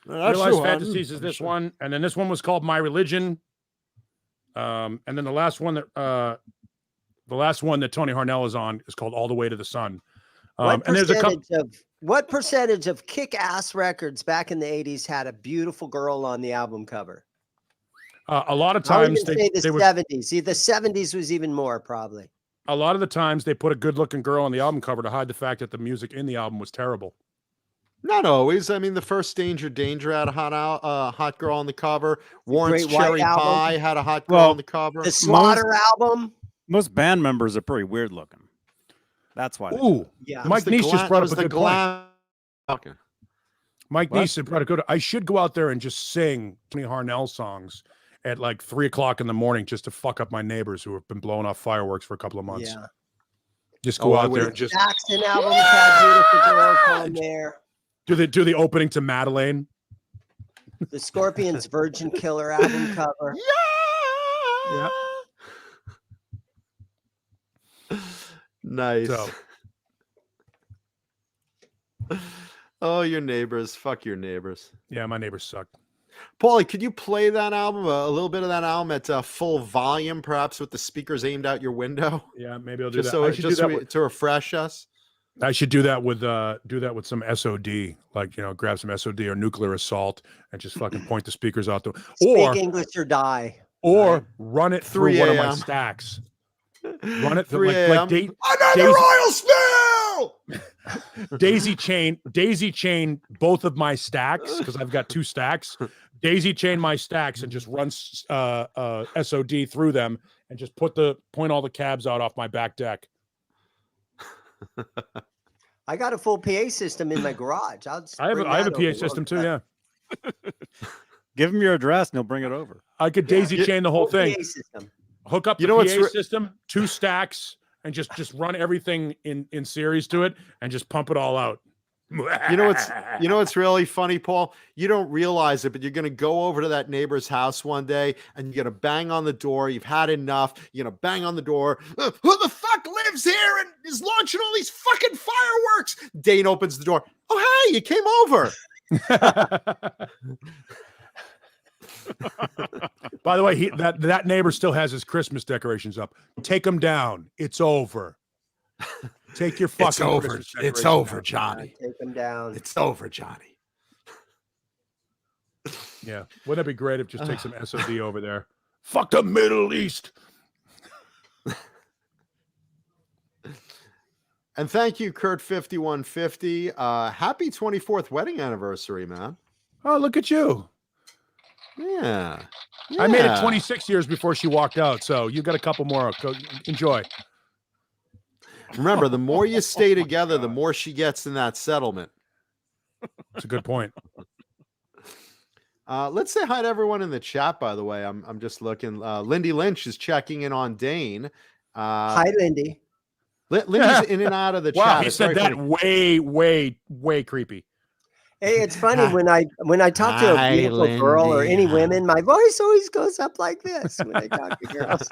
That's Realized the one. Fantasies is this one, and then this one was called My Religion. And then the last one that Tony Harnell is on is called All the Way to the Sun. And there's a couple. What percentage of kick-ass records back in the 80s had a beautiful girl on the album cover? A lot of I would times even say the they would. 70s. See, the 70s was even more probably. A lot of the times they put a good-looking girl on the album cover to hide the fact that the music in the album was terrible. Not always. I mean, the first Danger had a hot girl on the cover. Warrant's Great White Cherry album. Pie had a hot girl Well, on the cover. The Slaughter album. Most band members are pretty weird looking. That's why. Ooh, Yeah. Mike Neese just brought up a good point. Okay. Mike What? Neese brought a good. I should go out there and just sing Tony Harnell songs at like 3:00 in the morning just to fuck up my neighbors who have been blowing off fireworks for a couple of months. Yeah. Just go I out there would- and just Saxon album had beautiful girls on there. do the opening to Madeleine. The Scorpions' Virgin Killer album cover. Yeah. Nice. So Oh, your neighbors. Fuck your neighbors. yeah, my neighbors suck. Paulie, could you play that album, a little bit of that album at full volume, perhaps with the speakers aimed out your window? Yeah, maybe I'll do Just that. so, I should do that. to refresh us. I should do that with some SOD, like grab some SOD or Nuclear Assault and just fucking point the speakers out the Speak English or die. or run it through 3 one of my a.m. stacks. Run it through 3 a.m. Another oil spill! Daisy chain both of my stacks because I've got 2 stacks. Daisy chain my stacks and just run SOD through them and just point all the cabs out off my back deck. I got a full PA system in my garage. I have a PA system too. Yeah, Give him your address and he'll bring it over. I could daisy chain the whole thing. PA system. Hook up the PA system, 2 stacks, and just run everything in series to it and just pump it all out. You know what's really funny, Paul? You don't realize it, but you're gonna go over to that neighbor's house one day and you're gonna bang on the door. You've had enough. You're gonna bang on the door. Who the fuck lives here and is launching all these fucking fireworks? Dane opens the door. Oh, hey, you came over. By the way, that neighbor still has his Christmas decorations up. Take them down. It's over. Take your fucking. It's over. Christmas It's decorations over, down. Johnny. Take them down. It's over, Johnny. Yeah, wouldn't that be great if just take some SOD over there? Fuck the Middle East. And thank you, Kurt5150. Happy 24th wedding anniversary, man. Oh, look at you. Yeah. I made it Yeah. 26 years before she walked out, so you got a couple more. Go, enjoy. Remember, the more you stay together, the more she gets in that settlement. That's a good point. Let's say hi to everyone in the chat, by the way. I'm just looking. Lindy Lynch is checking in on Dane. Hi, Lindy. Lindy's in and out of the chat. Wow, he It's said very that funny. way creepy. Hey, it's funny when I talk to a Hi, beautiful girl or Lindy. any women, my voice always goes up like this when I talk to girls.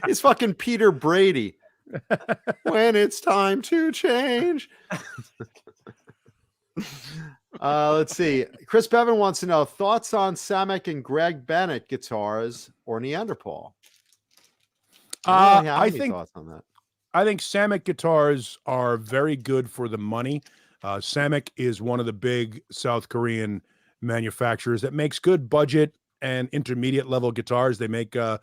He's fucking Peter Brady. When it's time to change. Let's see. Chris Bevan wants to know thoughts on Samek and Greg Bennett guitars or Neanderthal. I think thoughts on that. I think Samek guitars are very good for the money. Samek is one of the big South Korean manufacturers that makes good budget and intermediate level guitars. They made a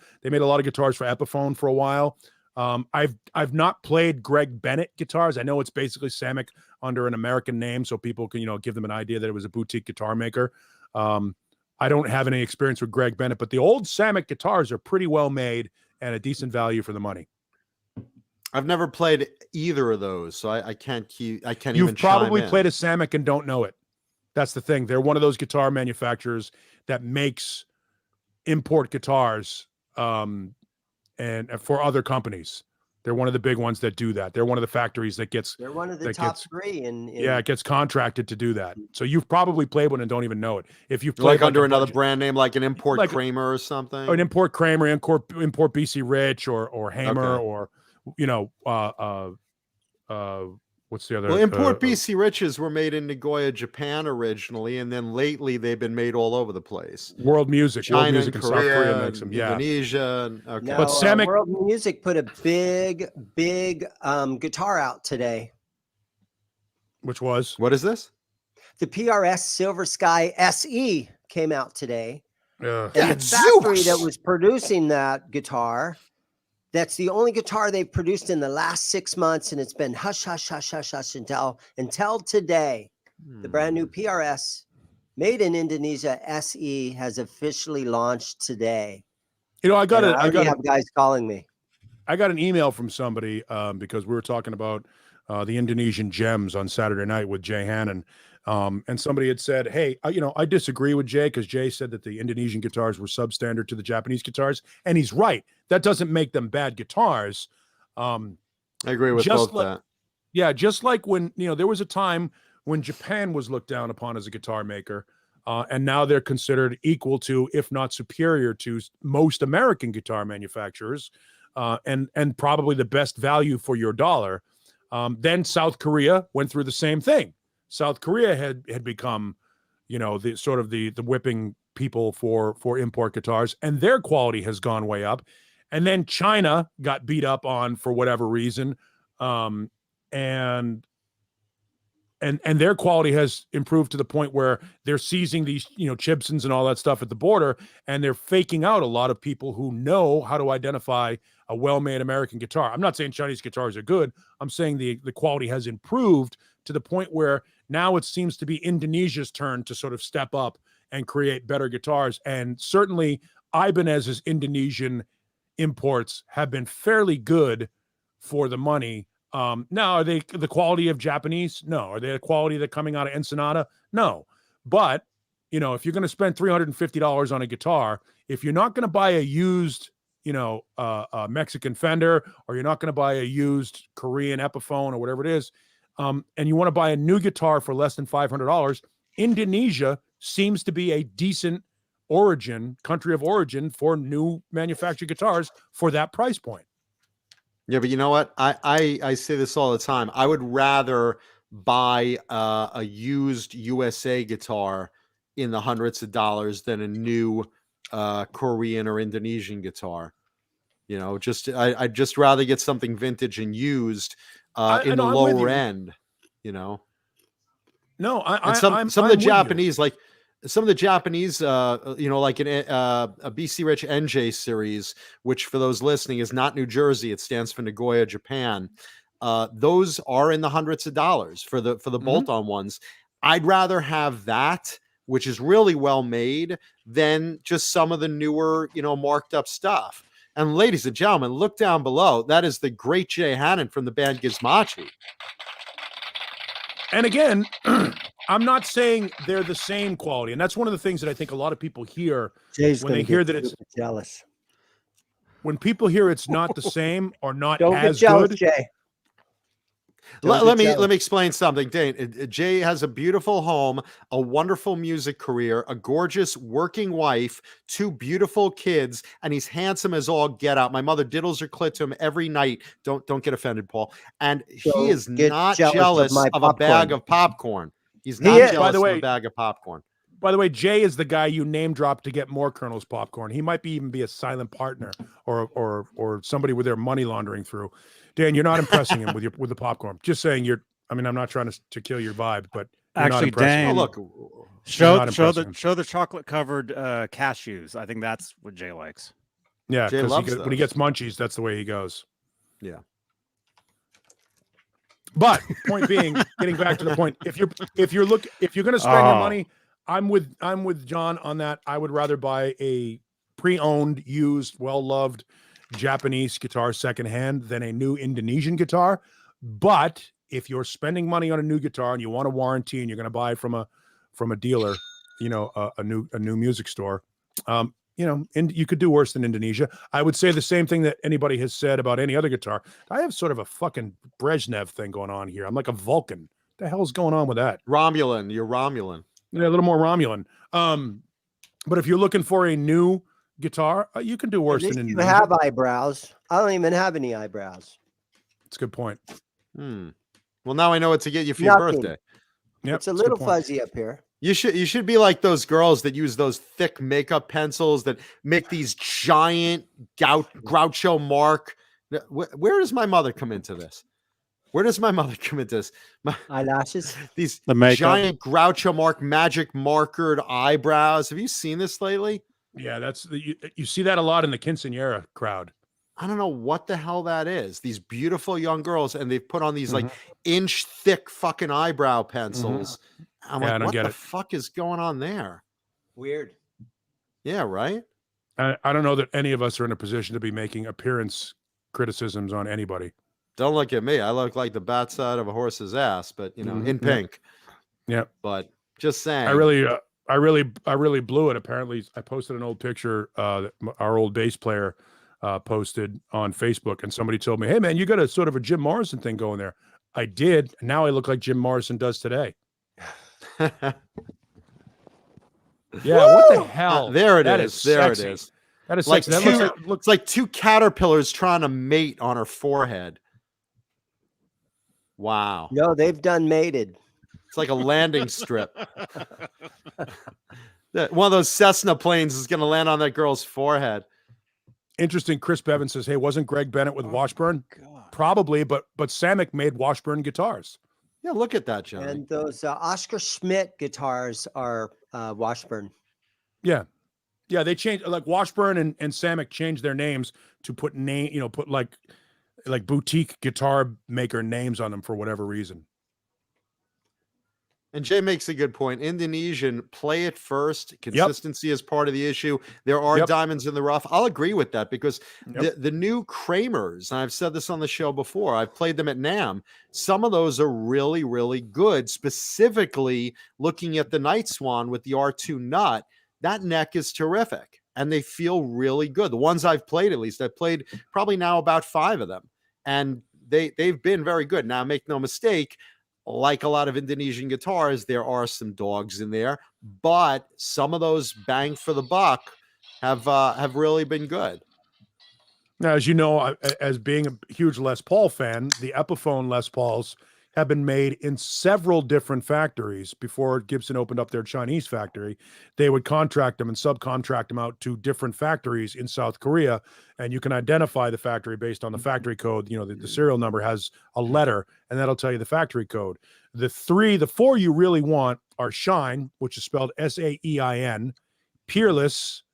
lot of guitars for Epiphone for a while. I've not played Greg Bennett guitars. I know it's basically Samick under an American name, so people can give them an idea that it was a boutique guitar maker. I don't have any experience with Greg Bennett, but the old Samick guitars are pretty well made and a decent value for the money. I've never played either of those, so I can't keep. I can't You've even. probably chime in. played a Samick and don't know it. That's the thing. They're one of those guitar manufacturers that makes import guitars, and for other companies. They're one of the big ones that do that. They're one of the factories that gets. They're one of the that top gets- 3 in Yeah, it gets contracted to do that. So you've probably played one and don't even know it. If you've played like under a another budget- brand name, like an import Like- Kramer or something. an import Kramer, import BC Rich or Hamer, Okay. or what's the other? Well, import BC Riches were made in Nagoya, Japan originally, and then lately they've been made all over the place. World Music. World China Music and in South Korea Korea, makes them. and Yeah. Indonesia. Okay. No, But Samick- World Music put a big guitar out today. Which was? What is this? The PRS Silver Sky SE came out today. Yeah. And Yeah, the factory Zeus! that was producing that guitar, that's the only guitar they've produced in the last 6 months, and it's been hush, hush, hush, hush, hush until today. The brand new PRS, made in Indonesia SE, has officially launched today. I got And it. I already have guys calling me. I got an email from somebody because we were talking about the Indonesian gems on Saturday night with Jay Hannon. And somebody had said, hey, I disagree with Jay because Jay said that the Indonesian guitars were substandard to the Japanese guitars. And he's right. That doesn't make them bad guitars. I agree with just both like- that. Yeah, just like when, there was a time when Japan was looked down upon as a guitar maker. And now they're considered equal to, if not superior to, most American guitar manufacturers, and probably the best value for your dollar. Then South Korea went through the same thing. South Korea had become, the sort of the whipping people for import guitars, and their quality has gone way up. And then China got beat up on for whatever reason, and their quality has improved to the point where they're seizing these, Chibsons and all that stuff at the border, and they're faking out a lot of people who know how to identify a well-made American guitar. I'm not saying Chinese guitars are good. I'm saying the quality has improved to the point where now it seems to be Indonesia's turn to sort of step up and create better guitars. And certainly Ibanez's Indonesian imports have been fairly good for the money. Now, are they the quality of Japanese? No. Are they the quality that coming out of Ensenada? No. But, if you're going to spend $350 on a guitar, if you're not going to buy a used, a Mexican Fender, or you're not going to buy a used Korean Epiphone or whatever it is, and you want to buy a new guitar for less than $500, Indonesia seems to be a decent country of origin for new manufactured guitars for that price point. Yeah, but you know what? I say this all the time. I would rather buy a used USA guitar in the hundreds of dollars than a new Korean or Indonesian guitar. I'd just rather get something vintage and used in the I'm with lower you. end. No, And some of the I'm with you. Japanese, like like an a BC Rich NJ series, which for those listening is not New Jersey. It stands for Nagoya, Japan. Those are in the hundreds of dollars for the bolt-on ones. I'd rather have that, which is really well made, than just some of the newer, marked up stuff. And ladies and gentlemen, look down below. That is the great Jay Hannon from the band Gizmachi. And again, I'm not saying they're the same quality. And that's one of the things that I think a lot of people hear Jay's when gonna they hear get that it's super jealous. when people hear it's not the same or not Don't get as jealous, good. Jay. Let me explain something, Dane. Jay has a beautiful home, a wonderful music career, a gorgeous working wife, 2 beautiful kids, and he's handsome as all get out. My mother diddles her clit to him every night. Don't get offended, Paul. And he Don't is get not jealous of jealous my of a bag popcorn. of popcorn. He's He not is. jealous By the of way- a bag of popcorn. By the way, Jay is the guy you name drop to get more Colonel's popcorn. He might even be a silent partner or somebody with their money laundering through. Dan, you're not impressing him with the popcorn. Just saying I'm not trying to kill your vibe, but you're not Actually, impressing Oh, him. Dan, look. show not impressing him. show the chocolate covered cashews. I think that's what Jay likes. Yeah, Jay because loves when he those. gets munchies, that's the way he goes. Yeah. But point being, getting back to the point, if you're going to spend your money, I'm with John on that. I would rather buy a pre-owned, used, well-loved Japanese guitar secondhand than a new Indonesian guitar. But if you're spending money on a new guitar and you want a warranty and you're going to buy from a dealer, a new music store, and you could do worse than Indonesia. I would say the same thing that anybody has said about any other guitar. I have sort of a fucking Brezhnev thing going on here. I'm like a Vulcan. What the hell's going on with that? Romulan. You're Romulan. Yeah, a little more Romulan. But if you're looking for a new guitar, you can do worse than Indonesia. You have eyebrows. I don't even have any eyebrows. That's a good point. Well, now I know what to get you for your birthday. Yep, It's a little fuzzy up here. You should be like those girls that use those thick makeup pencils that make these giant Groucho Mark. Where does my mother come into this? Where does my mother come into this? Eyelashes. These The makeup. giant Groucho Mark magic markered eyebrows. Have you seen this lately? Yeah, you see that a lot in the quinceañera crowd. I don't know what the hell that is. These beautiful young girls, and they've put on these like inch thick fucking eyebrow pencils. I'm Yeah, I like, don't what get the it. fuck is going on there? Weird. Yeah, right. I don't know that any of us are in a position to be making appearance criticisms on anybody. Don't look at me. I look like the backside of a horse's ass, but in pink. Yeah. But just saying. I really blew it. Apparently, I posted an old picture that our old bass player posted on Facebook, and somebody told me, "Hey, man, you got a sort of a Jim Morrison thing going there." I did. And now I look like Jim Morrison does today. Yeah, what the hell? There it That is. is There sexy. it is. That is Like sexy. That looks like two caterpillars trying to mate on her forehead. Wow. No, they've done mated. It's like a landing strip. One of those Cessna planes is going to land on that girl's forehead. Interesting. Chris Bevan says, "Hey, wasn't Greg Bennett with Washburn?" Probably, but Samick made Washburn guitars. Yeah, look at that, Johnny. And those Oscar Schmidt guitars are Washburn. Yeah. Yeah, they changed, like Washburn and Samick changed their names to put like boutique guitar maker names on them for whatever reason. And Jay makes a good point. Indonesian, play it first. Consistency is part of the issue. There are diamonds in the rough. I'll agree with that because the new Kramers, and I've said this on the show before, I've played them at NAMM. Some of those are really, really good, specifically looking at the Night Swan with the R2 nut. That neck is terrific, and they feel really good. The ones I've played, at least, I've played probably now about 5 of them, and they've been very good. Now, make no mistake, like a lot of Indonesian guitars, there are some dogs in there, but some of those bang for the buck have really been good. Now, as you know, as being a huge Les Paul fan, the Epiphone Les Pauls have been made in several different factories. Before Gibson opened up their Chinese factory, they would contract them and subcontract them out to different factories in South Korea. And you can identify the factory based on the factory code. You know, the serial number has a letter, and that'll tell you the factory code. The 4 you really want are Shine, which is spelled S-A-E-I-N, Peerless,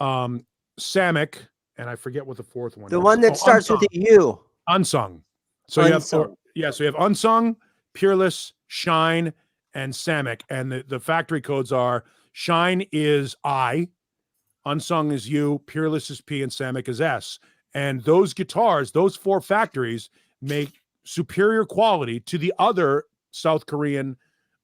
Samick, and I forget what the fourth one is. The one that starts Unsung. with a U. Unsung. So Unsung. you have Unsung, Peerless, Shine, and Samick. And the factory codes are Shine is I, Unsung is U, Peerless is P, and Samick is S. And those guitars, those 4 factories make superior quality to the other South Korean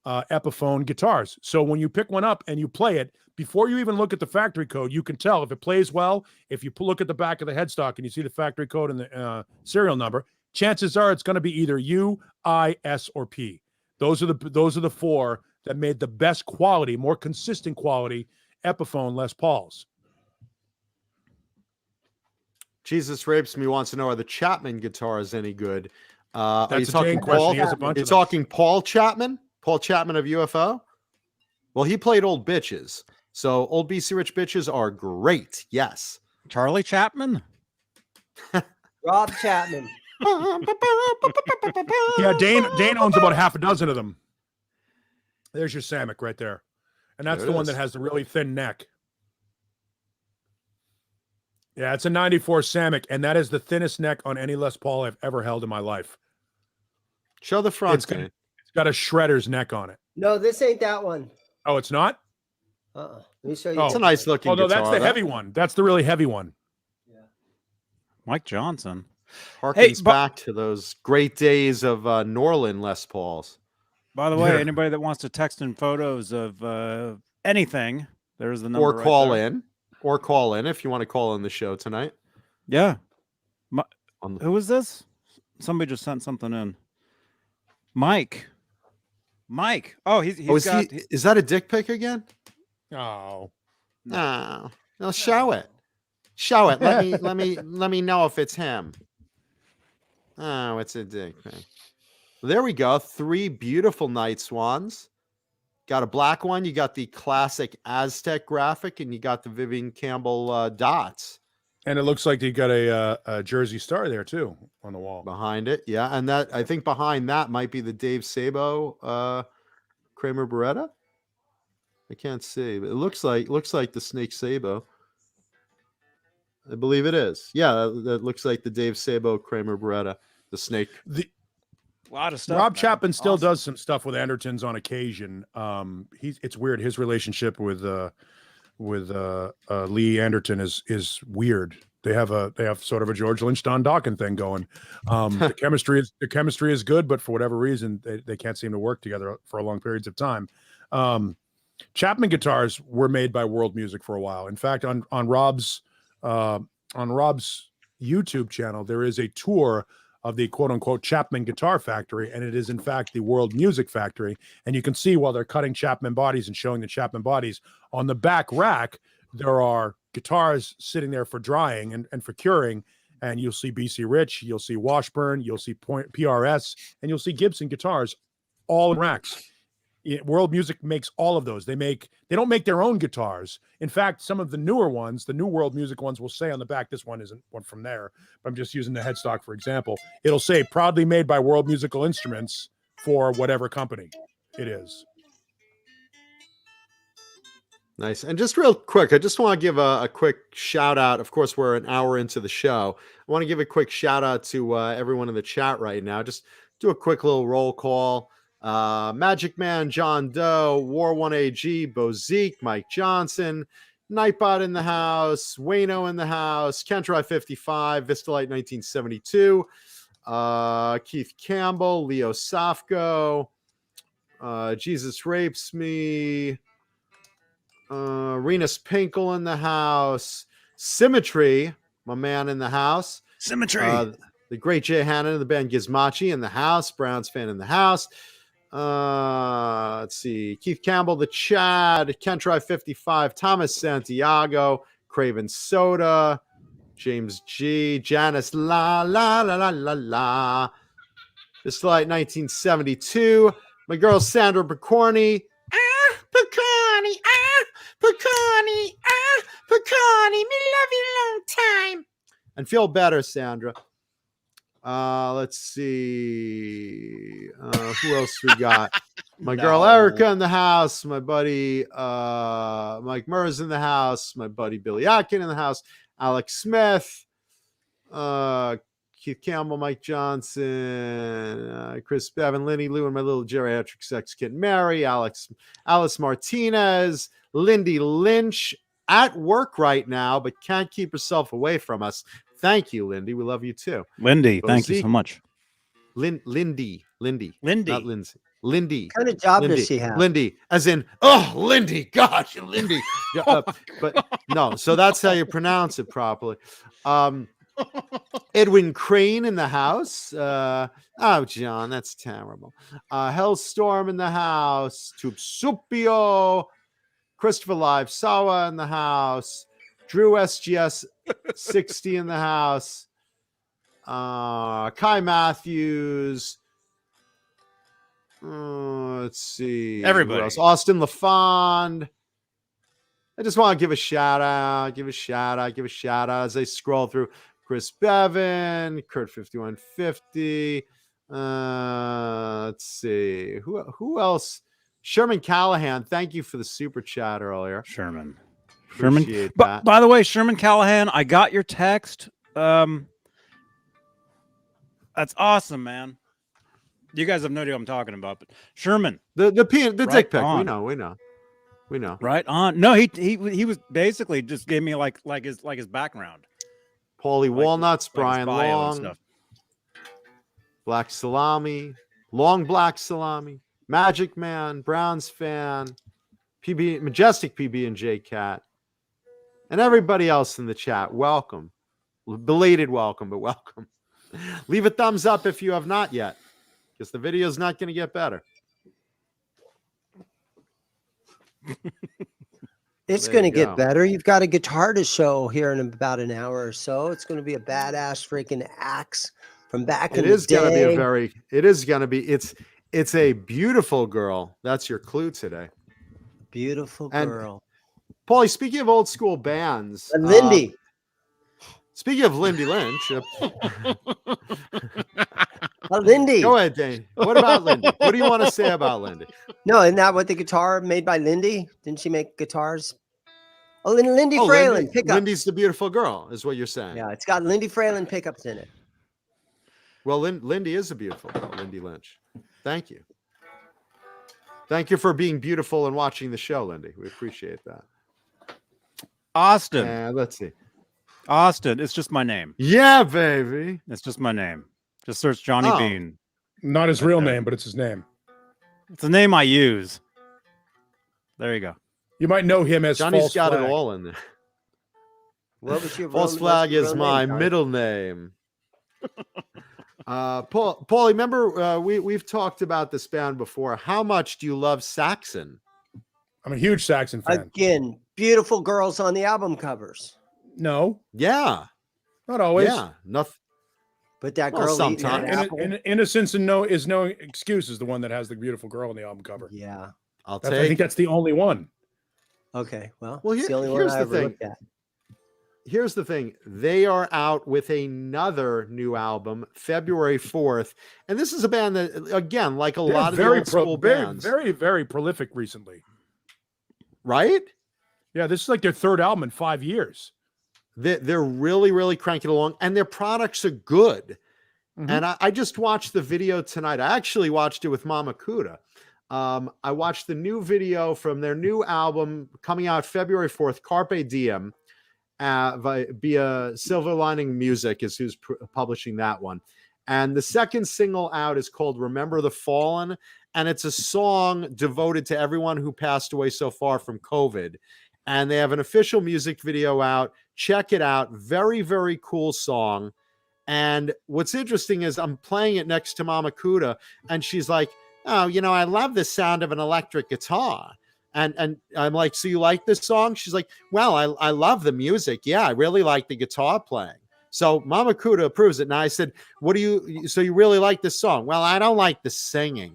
Epiphone guitars. So when you pick one up and you play it, before you even look at the factory code, you can tell if it plays well. If you look at the back of the headstock and you see the factory code and the serial number, chances are it's going to be either U, I, S, or P. Those are the 4 that made the best quality, more consistent quality Epiphone Les Pauls. Jesus Rapes Me wants to know, are the Chapman guitars any good? Are you That's a talking Jane question. Paul? He has a bunch You're of them. talking Paul Chapman? Paul Chapman of UFO? Well, he played Old Bitches. So Old BC Rich Bitches are great. Yes. Charlie Chapman? Rob Chapman. Yeah, Dane owns about half a dozen of them. There's your Samick right there. And that's There the it one is. that has the really thin neck. Yeah, it's a 94 Samick, and that is the thinnest neck on any Les Paul I've ever held in my life. Show the front. It's got a shredder's neck on it. No, this ain't that one. Oh, it's not? Let me show you. Oh. It's a nice looking. Oh, no, that's guitar, the heavy one. That's the really heavy one. Mike Johnson. Harkens back to those great days of Norland Les Pauls. By the way, anybody that wants to text in photos of anything, there's the number. Or call in. Or call in if you want to call in the show tonight. Yeah. Who is this? Somebody just sent something in. Mike. Oh, he's got. Is that a dick pic again? Oh. No. No, show it. Show it. Let me know if it's him. Oh, it's a dick pic. There we go. 3 beautiful night swans. Got a black one. You got the classic Aztec graphic, and you got the Vivian Campbell dots. And it looks like you got a Jersey Star there too on the wall behind it. Yeah, and that I think behind that might be the Dave Sabo Kramer Beretta. I can't see, but it looks like the Snake Sabo. I believe it is. Yeah, that looks like the Dave Sabo Kramer Beretta, the Snake. A lot of stuff. Rob Chapman still does some stuff with Andertons on occasion. It's weird. His relationship with Lee Anderton is weird. They have sort of a George Lynch Don Dokken thing going. The chemistry is good, but for whatever reason they can't seem to work together for long periods of time. Chapman guitars were made by World Music for a while. In fact, on Rob's YouTube channel, there is a tour of the quote unquote Chapman Guitar Factory, and it is in fact the World Music Factory. And you can see while they're cutting Chapman bodies and showing the Chapman bodies on the back rack, there are guitars sitting there for drying and for curing. And you'll see BC Rich, you'll see Washburn, you'll see PRS, and you'll see Gibson guitars all in racks. World Music makes all of those. They don't make their own guitars. In fact, some of the newer ones, the new World Music ones, will say on the back, this one isn't one from there, but I'm just using the headstock for example. It'll say proudly made by World Musical Instruments for whatever company it is. Nice. And just real quick, I just want to give a quick shout out. Of course, we're an hour into the show. I want to give a quick shout out to everyone in the chat right now. Just do a quick little roll call. Magic Man, John Doe, War 1 AG, Bozique, Mike Johnson, Nightbot in the house, Wayno in the house, Kentry 55, Vistalite 1972, Keith Campbell, Leo Safko, Jesus Rapes Me, Renus Pinkle in the house, Symmetry, my man in the house, Symmetry, the great Jay Hannon of the band Gizmachi in the house, Browns fan in the house. Let's see, Keith Campbell, the Chad, Kentry 55, Thomas Santiago, Craven Soda, James G, Janice la la la la la la, this light 1972, my girl Sandra Picorni, Picorni, Picorni, me love you long time, and feel better, Sandra. Let's see. Who else we got? My girl Erica in the house. My buddy Mike Murs in the house. My buddy Billy Atkin in the house. Alex Smith. Keith Campbell, Mike Johnson, Chris Bevan, Lenny Lou, and my little geriatric sex kid Mary. Alice Martinez. Lindy Lynch at work right now, but can't keep herself away from us. Thank you, Lindy. We love you too. Lindy, thank you so much. Lindy, not Lindsay. Lindy. What kind of job Lindy. does she have? Lindy, as in, oh, Lindy, gosh, Lindy. But no, so that's how you pronounce it properly. Edwin Crane in the house. Oh, John, that's terrible. Hellstorm in the house. Tupsupio. Christopher Live Sawa in the house. Drew SGS 60 in the house. Kai Matthews. Let's see. Everybody. Who else? Austin LaFond. I just want to give a shout out as I scroll through. Chris Bevan, Kurt 5150. Let's see. Who else? Sherman Callahan. Thank you for the super chat earlier. Sherman. Sherman. Appreciate But that. by the way, Sherman Callahan, I got your text. That's awesome, man. You guys have no idea what I'm talking about, but Sherman, The Right dick pic. on. We know. right on. No, he was basically just gave me like his background, Paulie like- Walnuts, like his Brian bio and Long, stuff. Black Salami, Long Black Salami, Magic Man, Browns fan, Majestic PB and J Cat, and everybody else in the chat. Welcome, belated welcome, but welcome. Leave a thumbs up if you have not yet, because the video is not going to get better. It's There going to you get go. better. You've got a guitar to show here in about an hour or so. It's going to be a badass freaking axe from back in It the is going to be day. a very. It is going to be. It's a beautiful girl. That's your clue today. Beautiful And- girl. Paulie, speaking of old school bands, Lindy. Speaking of Lindy Lynch, Lindy. go ahead, Dane. What about Lindy? What do you want to say about Lindy? No, isn't that what the guitar made by Lindy? Didn't she make guitars? Oh, Lindy Oh, Fralin pickups. Lindy's the beautiful girl, is what you're saying. Yeah, it's got Lindy Fralin pickups in it. Well, Lindy is a beautiful girl, Lindy Lynch. Thank you. Thank you for being beautiful and watching the show, Lindy. We appreciate that. Austin, And let's see. Austin. It's just my name. Yeah, baby. It's just my name. Just search Johnny Oh. Beane. Not his real name, but it's his name. It's the name I use. There you go. You might know him as Johnny's False got Flag. it all in there. What was your False what's Flag your is real my name, Johnny? middle name. Paulie, remember we've talked about this band before. How much do you love Saxon? I'm a huge Saxon fan. Again, beautiful girls on the album covers. No, Yeah, not always. yeah, nothing. But that Well, girl eating that sometimes. apple. Innocence and no excuse is the one that has the beautiful girl on the album cover. Yeah. I'll I think take. that's the only one. Okay. Well, Well, it's the only one here's I the ever thing. looked at. Here's the thing. They are out with another new album, February 4th, and this is a band that, again, like a They're lot of the old school bands, very, very prolific recently. right? Yeah, this is like their third album in 5 years. They're really, really cranking along, and their products are good. Mhm. And I just watched the video tonight. I actually watched it with Mama Kuda. I watched the new video from their new album coming out February 4th, Carpe Diem, via Silver Lining Music is who's publishing that one. And the second single out is called Remember the Fallen. And it's a song devoted to everyone who passed away so far from COVID. And they have an official music video out. Check it out. Very, very cool song. And what's interesting is I'm playing it next to Mama Kuda, and she's like, "Oh, I love the sound of an electric guitar." And I'm like, "So you like this song?" She's like, "Well, I love the music. Yeah, I really like the guitar playing." So Mama Kuda approves it. And I said, so you really like this song? Well, I don't like the singing.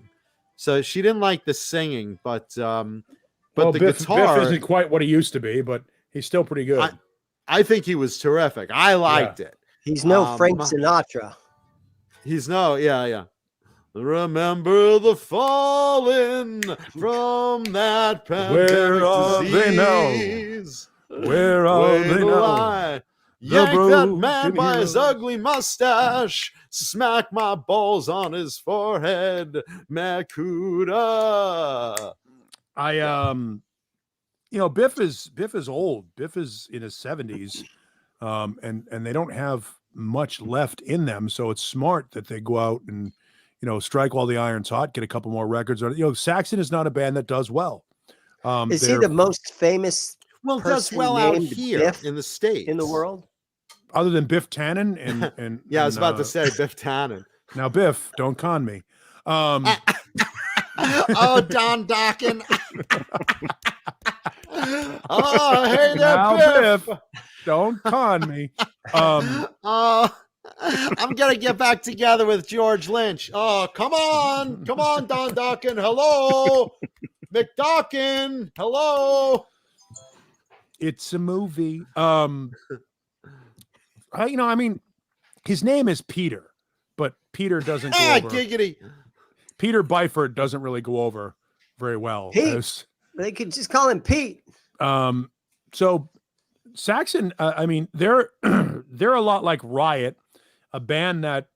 So she didn't like the singing, but Well, the Biff guitar isn't quite what he used to be, but he's still pretty good. I think he was terrific. I liked it. He's no Frank my- Sinatra. He's yeah. Remember the fallen from that pandemic Where are they now? disease. Where are Wait they till now? I yank that man broken by his heroes. ugly mustache, smack my balls on his forehead, Makuda. Biff is old. Biff is in his 70s, and they don't have much left in them. So it's smart that they go out and strike while the iron's hot, get a couple more records. Saxon is not a band that does well. Is he the most famous Well, does person well out named here Biff in the States. in the world? other than Biff Tannen and Yeah, I was about to and, say Biff Tannen. now Biff, don't con me. Oh, Don Dockin. Oh, hey there, Now, Biff. Don't con me. Oh, I'm gonna get back together with George Lynch. Oh, come on, Don Dockin. Hello, McDockin. Hello. It's a movie. His name is Peter, but Peter doesn't go over. Giggity. Peter Byford doesn't really go over very well. Pete. as- They could just call him Pete. So Saxon, I mean, they're they're a lot like Riot, a band that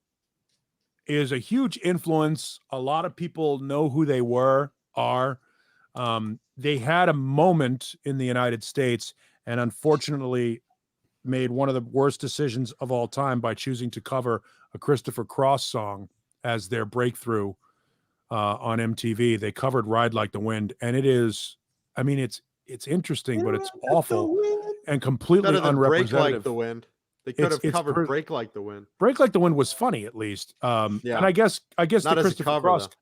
is a huge influence. A lot of people know who they are. They had a moment in the United States, and unfortunately made one of the worst decisions of all time by choosing to cover a Christopher Cross song as their breakthrough on MTV. They covered Ride Like the Wind, and it is, I mean, it's interesting, but it's awful and completely Better than Break unrepresentative. Like the Wind. They could have covered Break Like the Wind. Break Like the Wind was funny, at least. Yeah. And I guess Not the as a Christopher cover, Cross, though.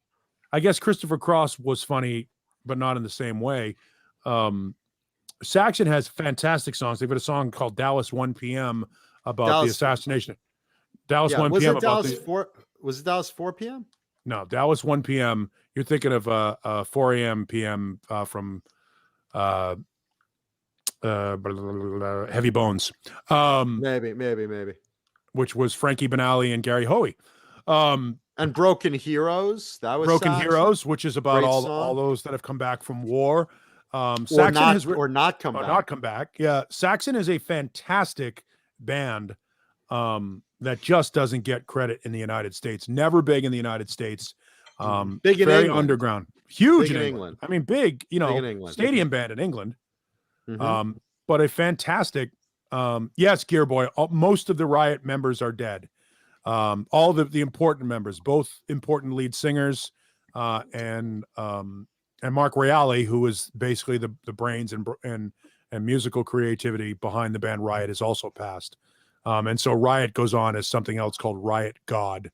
I guess Christopher Cross was funny, but not in the same way. Saxon has fantastic songs. They've got a song called Dallas 1 p.m. about the assassination. Dallas 1 was p.m. it about Dallas 4? Was it Dallas 4 p.m.? No, Dallas 1 p.m. You're thinking of 4 a.m. p.m. From Heavy Bones. Maybe. Which was Frankie Banali and Gary Hoey. And Broken Heroes. That was Broken Saxon. Heroes, which is about Great all song. those that have come back from war. Saxon or not come back. Not come back. Yeah, Saxon is a fantastic band that just doesn't get credit in the United States. Never big in the United States. Big in very England. Underground. Huge Big in in England. I mean, big, Big in England. stadium band in England. Mhm. But a fantastic, yes, Gearboy, most of the Riot members are dead. All the important members, both important lead singers, and Mark Reale, who was basically the brains and musical creativity behind the band Riot, is also passed. And so Riot goes on as something else called Riot God,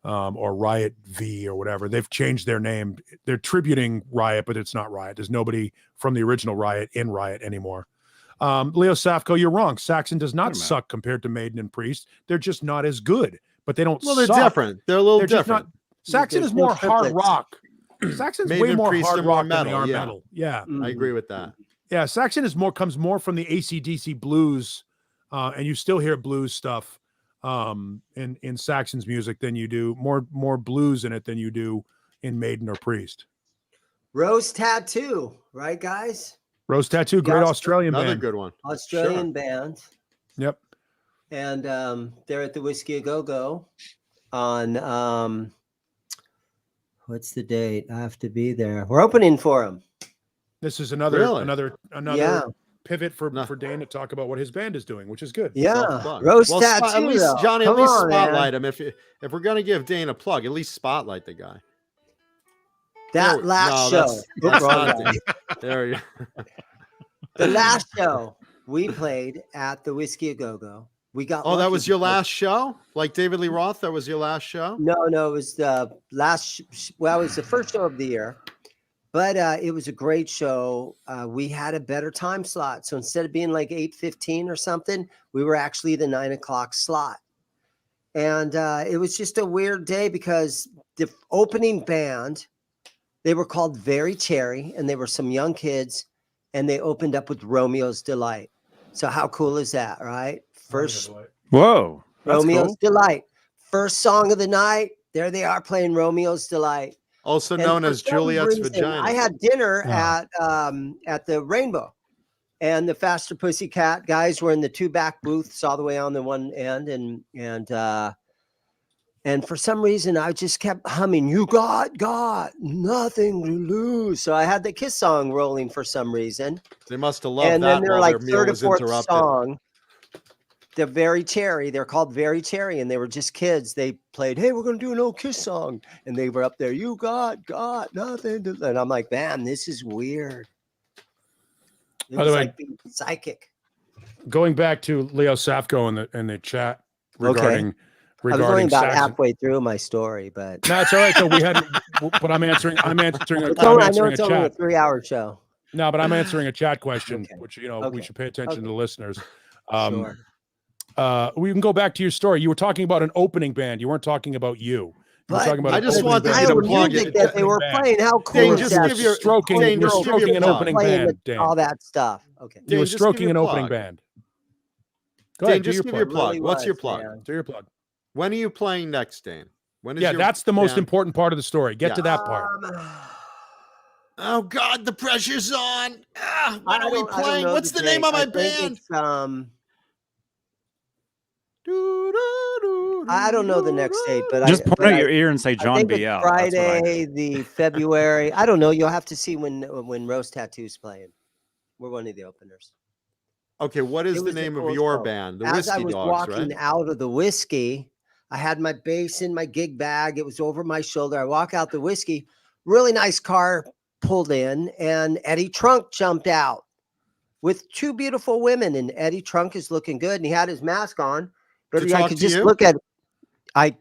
or Riot V or whatever. They've changed their name. They're tributing Riot, but it's not Riot. There's nobody from the original Riot in Riot anymore. Leo Safko, you're wrong. Saxon does not suck compared to Maiden and Priest. They're just not as good, but they don't Well, they're suck. different. They're a little They're just different. not. Saxon There's is no more hard triplets. rock. Saxon's Maiden way and more Priest hard are more rock than they metal, are yeah. metal. Yeah. I agree with that. Yeah. Saxon comes more from the AC/DC blues, and you still hear blues stuff in Saxon's music than you do, more blues in it than you do in Maiden or Priest. Rose Tattoo, right, guys? Rose Tattoo, great Yes. Australian Another band. good one. Australian band. Yep. And they're at the Whiskey A Go Go on what's the date? I have to be there. We're opening for them. This is another Yeah. pivot for Dane to talk about what his band is doing, which is good. Yeah. Self-plug. Rose Well, Tattoo. at least though. Johnny, at Come least on, man. spotlight him. If we're gonna give Dane a plug, at least spotlight the guy. That No, last that's- show. that's Wrong not guy. There you go. The last show we played at the Whiskey A Go Go. We got. Oh, that lucky was your because- last show? Like David Lee Roth, that was your last show? No, it was the last. Well, it was the first show of the year, but it was a great show. We had a better time slot, so instead of being like 8:15 or something, we were actually the 9 o'clock slot. And it was just a weird day because the opening band, they were called Very Cherry, and they were some young kids, and they opened up with Romeo's Delight. So how cool is that, right? First. Whoa. That's Romeo's cool. Delight. First song of the night. There they are playing Romeo's Delight. Also And known for as some Juliet's reason, vagina. I had dinner at the Rainbow, and the Faster Pussycat guys were in the two back booths all the way on the one end, and for some reason I just kept humming, "You got nothing to lose." So I had the Kiss song rolling for some reason. They must have loved And that then they're while like their meal third or was fourth interrupted. song. The Very Cherry, they're called Very Cherry, and they were just kids. They played, "Hey, we're gonna do an old Kiss song," and they were up there. "You got nothing to," and I'm like, "Man, this is weird." It By was the way- like being psychic. Going back to Leo Safko in the chat regarding I was only about Saxon. halfway through my story, but No, it's all right. So we had, but I'm answering I know a it's only a chat. 3-hour show. No, but I'm answering a chat question, Okay. which we Okay. should pay attention to Okay. the listeners. Sure. We can go back to your story. You were talking about an opening band. You weren't talking about you. You were But talking about I an just opening want band. you Iowa to plug music it. that they were Band. playing. How cool Dane, is just that? give your stroking. Dane, You're just give stroking your an plug. opening Playing band. it, Dan. all that stuff. Okay. You were Dane, just give stroking your an opening plug. band. Go Dane, ahead. Do just your give your plug. plug. Really What's your was, plug? man. Do your plug. When are you playing next, Dane? When is Yeah, your that's the most band? important part of the story. Get Yeah. to that part. Oh God, the pressure's on. Ah, I when are we don't playing? know What's the name date. of my I think band? it's, I don't know the next date, but Just point but out your ear and say I John think BL. it's That's what I do. Friday, the February. I don't know. You'll have to see when Rose Tattoo's playing. We're one of the openers. Okay, what is It the was a name of cool your show. band? The As I Whiskey was Dogs, walking right? out of the whiskey, I had my bass in my gig bag. It was over my shoulder. I walk out the whiskey. Really nice car pulled in, and Eddie Trunk jumped out with two beautiful women. And Eddie Trunk is looking good, and he had his mask on, but To I talk could to just you? look at. I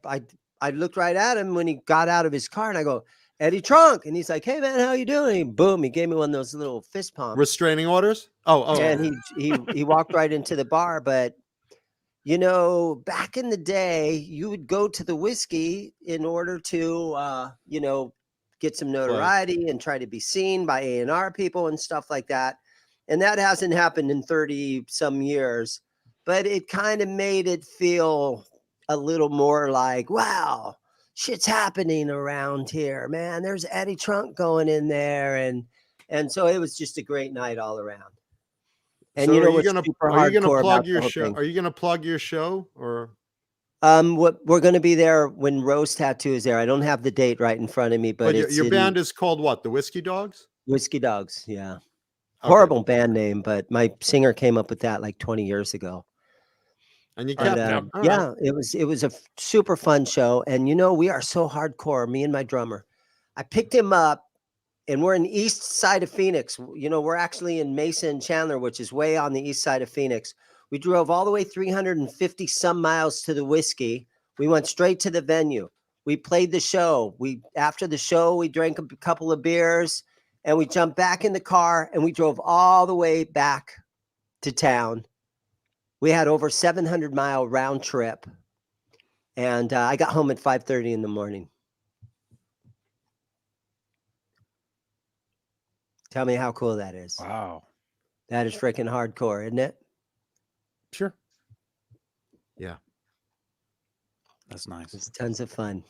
looked right at him when he got out of his car, and I go, Eddie Trunk, and he's like, "Hey man, how you doing?" And boom, he gave me one of those little fist pumps. Restraining orders? Oh. And he walked right into the bar. But you know, back in the day, you would go to the whiskey in order to you know, get some notoriety and try to be seen by A&R people and stuff like that. And that hasn't happened in 30 some years, but it kind of made it feel a little more like, wow, shit's happening around here, man. There's Eddie Trunk going in there, and so it was just a great night all around. And So you know are you what's gonna super are you gonna hardcore plug about your the whole show? thing? Are you gonna plug your show or? What we're going to be there when Rose Tattoo is there. I don't have the date right in front of me, but But it's your in band is called what? The Whiskey Dogs? Whiskey Dogs. Yeah, Okay. horrible band name, but my singer came up with that like 20 years ago. And you All right, kept now- it. All right. Yeah, it was a super fun show, and you know we are so hardcore. Me and my drummer, I picked him up, and we're in the east side of Phoenix. You know, we're actually in Mesa and Chandler, which is way on the east side of Phoenix. We drove all the way 350 some miles to the whiskey. We went straight to the venue. We played the show. After the show, we drank a couple of beers, and we jumped back in the car, and we drove all the way back to town. We had over 700-mile round trip, and I got home at 5:30 in the morning. Tell me how cool that is. Wow. That is freaking hardcore, isn't it? Sure. That's nice. It's tons of fun.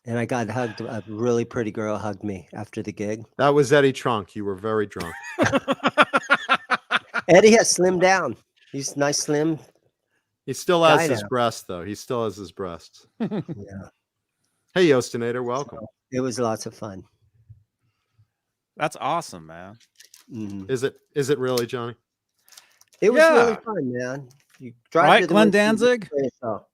And I got hugged. A really pretty girl hugged me after the gig. That was Eddie Trunk. You were very drunk. Eddie has slimmed down. He's nice, slim. He still has Guy his now. breasts, though. He still has his breasts. Yeah, Hey, Yostinator, welcome. it was lots of fun. That's awesome, man. Mhm. Is it really, Johnny? It was really Yeah. fun, man. You drive Right, to the Glenn whiskey, Danzig? play a show.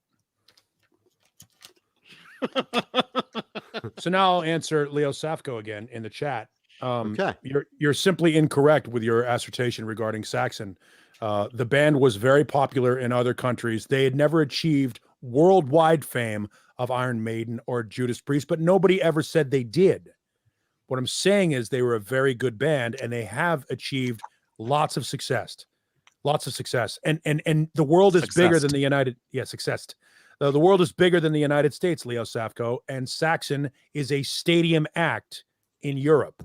So now I'll answer Leo Safko again in the chat. Okay. You're simply incorrect with your assertion regarding Saxon. The band was very popular in other countries. They had never achieved worldwide fame of Iron Maiden or Judas Priest, but nobody ever said they did. What I'm saying is they were a very good band, and they have achieved lots of success. Lots of success. And the world is bigger than Successed. the United. Yeah, success. The world is bigger than the United States, Leo Safko, and Saxon is a stadium act in Europe.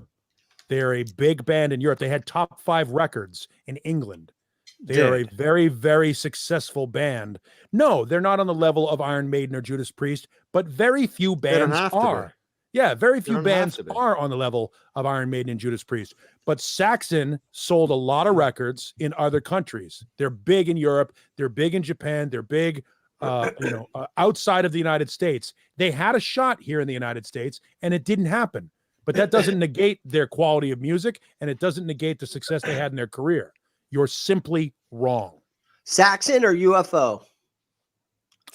They're a big band in Europe. They had top 5 records in England. They are a very, very successful band. No, they're not on the level of Iron Maiden or Judas Priest, but very few They don't bands have to are. be. Yeah, very They few don't have bands to be. are on the level of Iron Maiden and Judas Priest. But Saxon sold a lot of records in other countries. They're big in Europe. They're big in Japan. They're big, outside of the United States. They had a shot here in the United States, and it didn't happen. But that doesn't negate their quality of music, and it doesn't negate the success they had in their career. You're simply wrong. Saxon or UFO?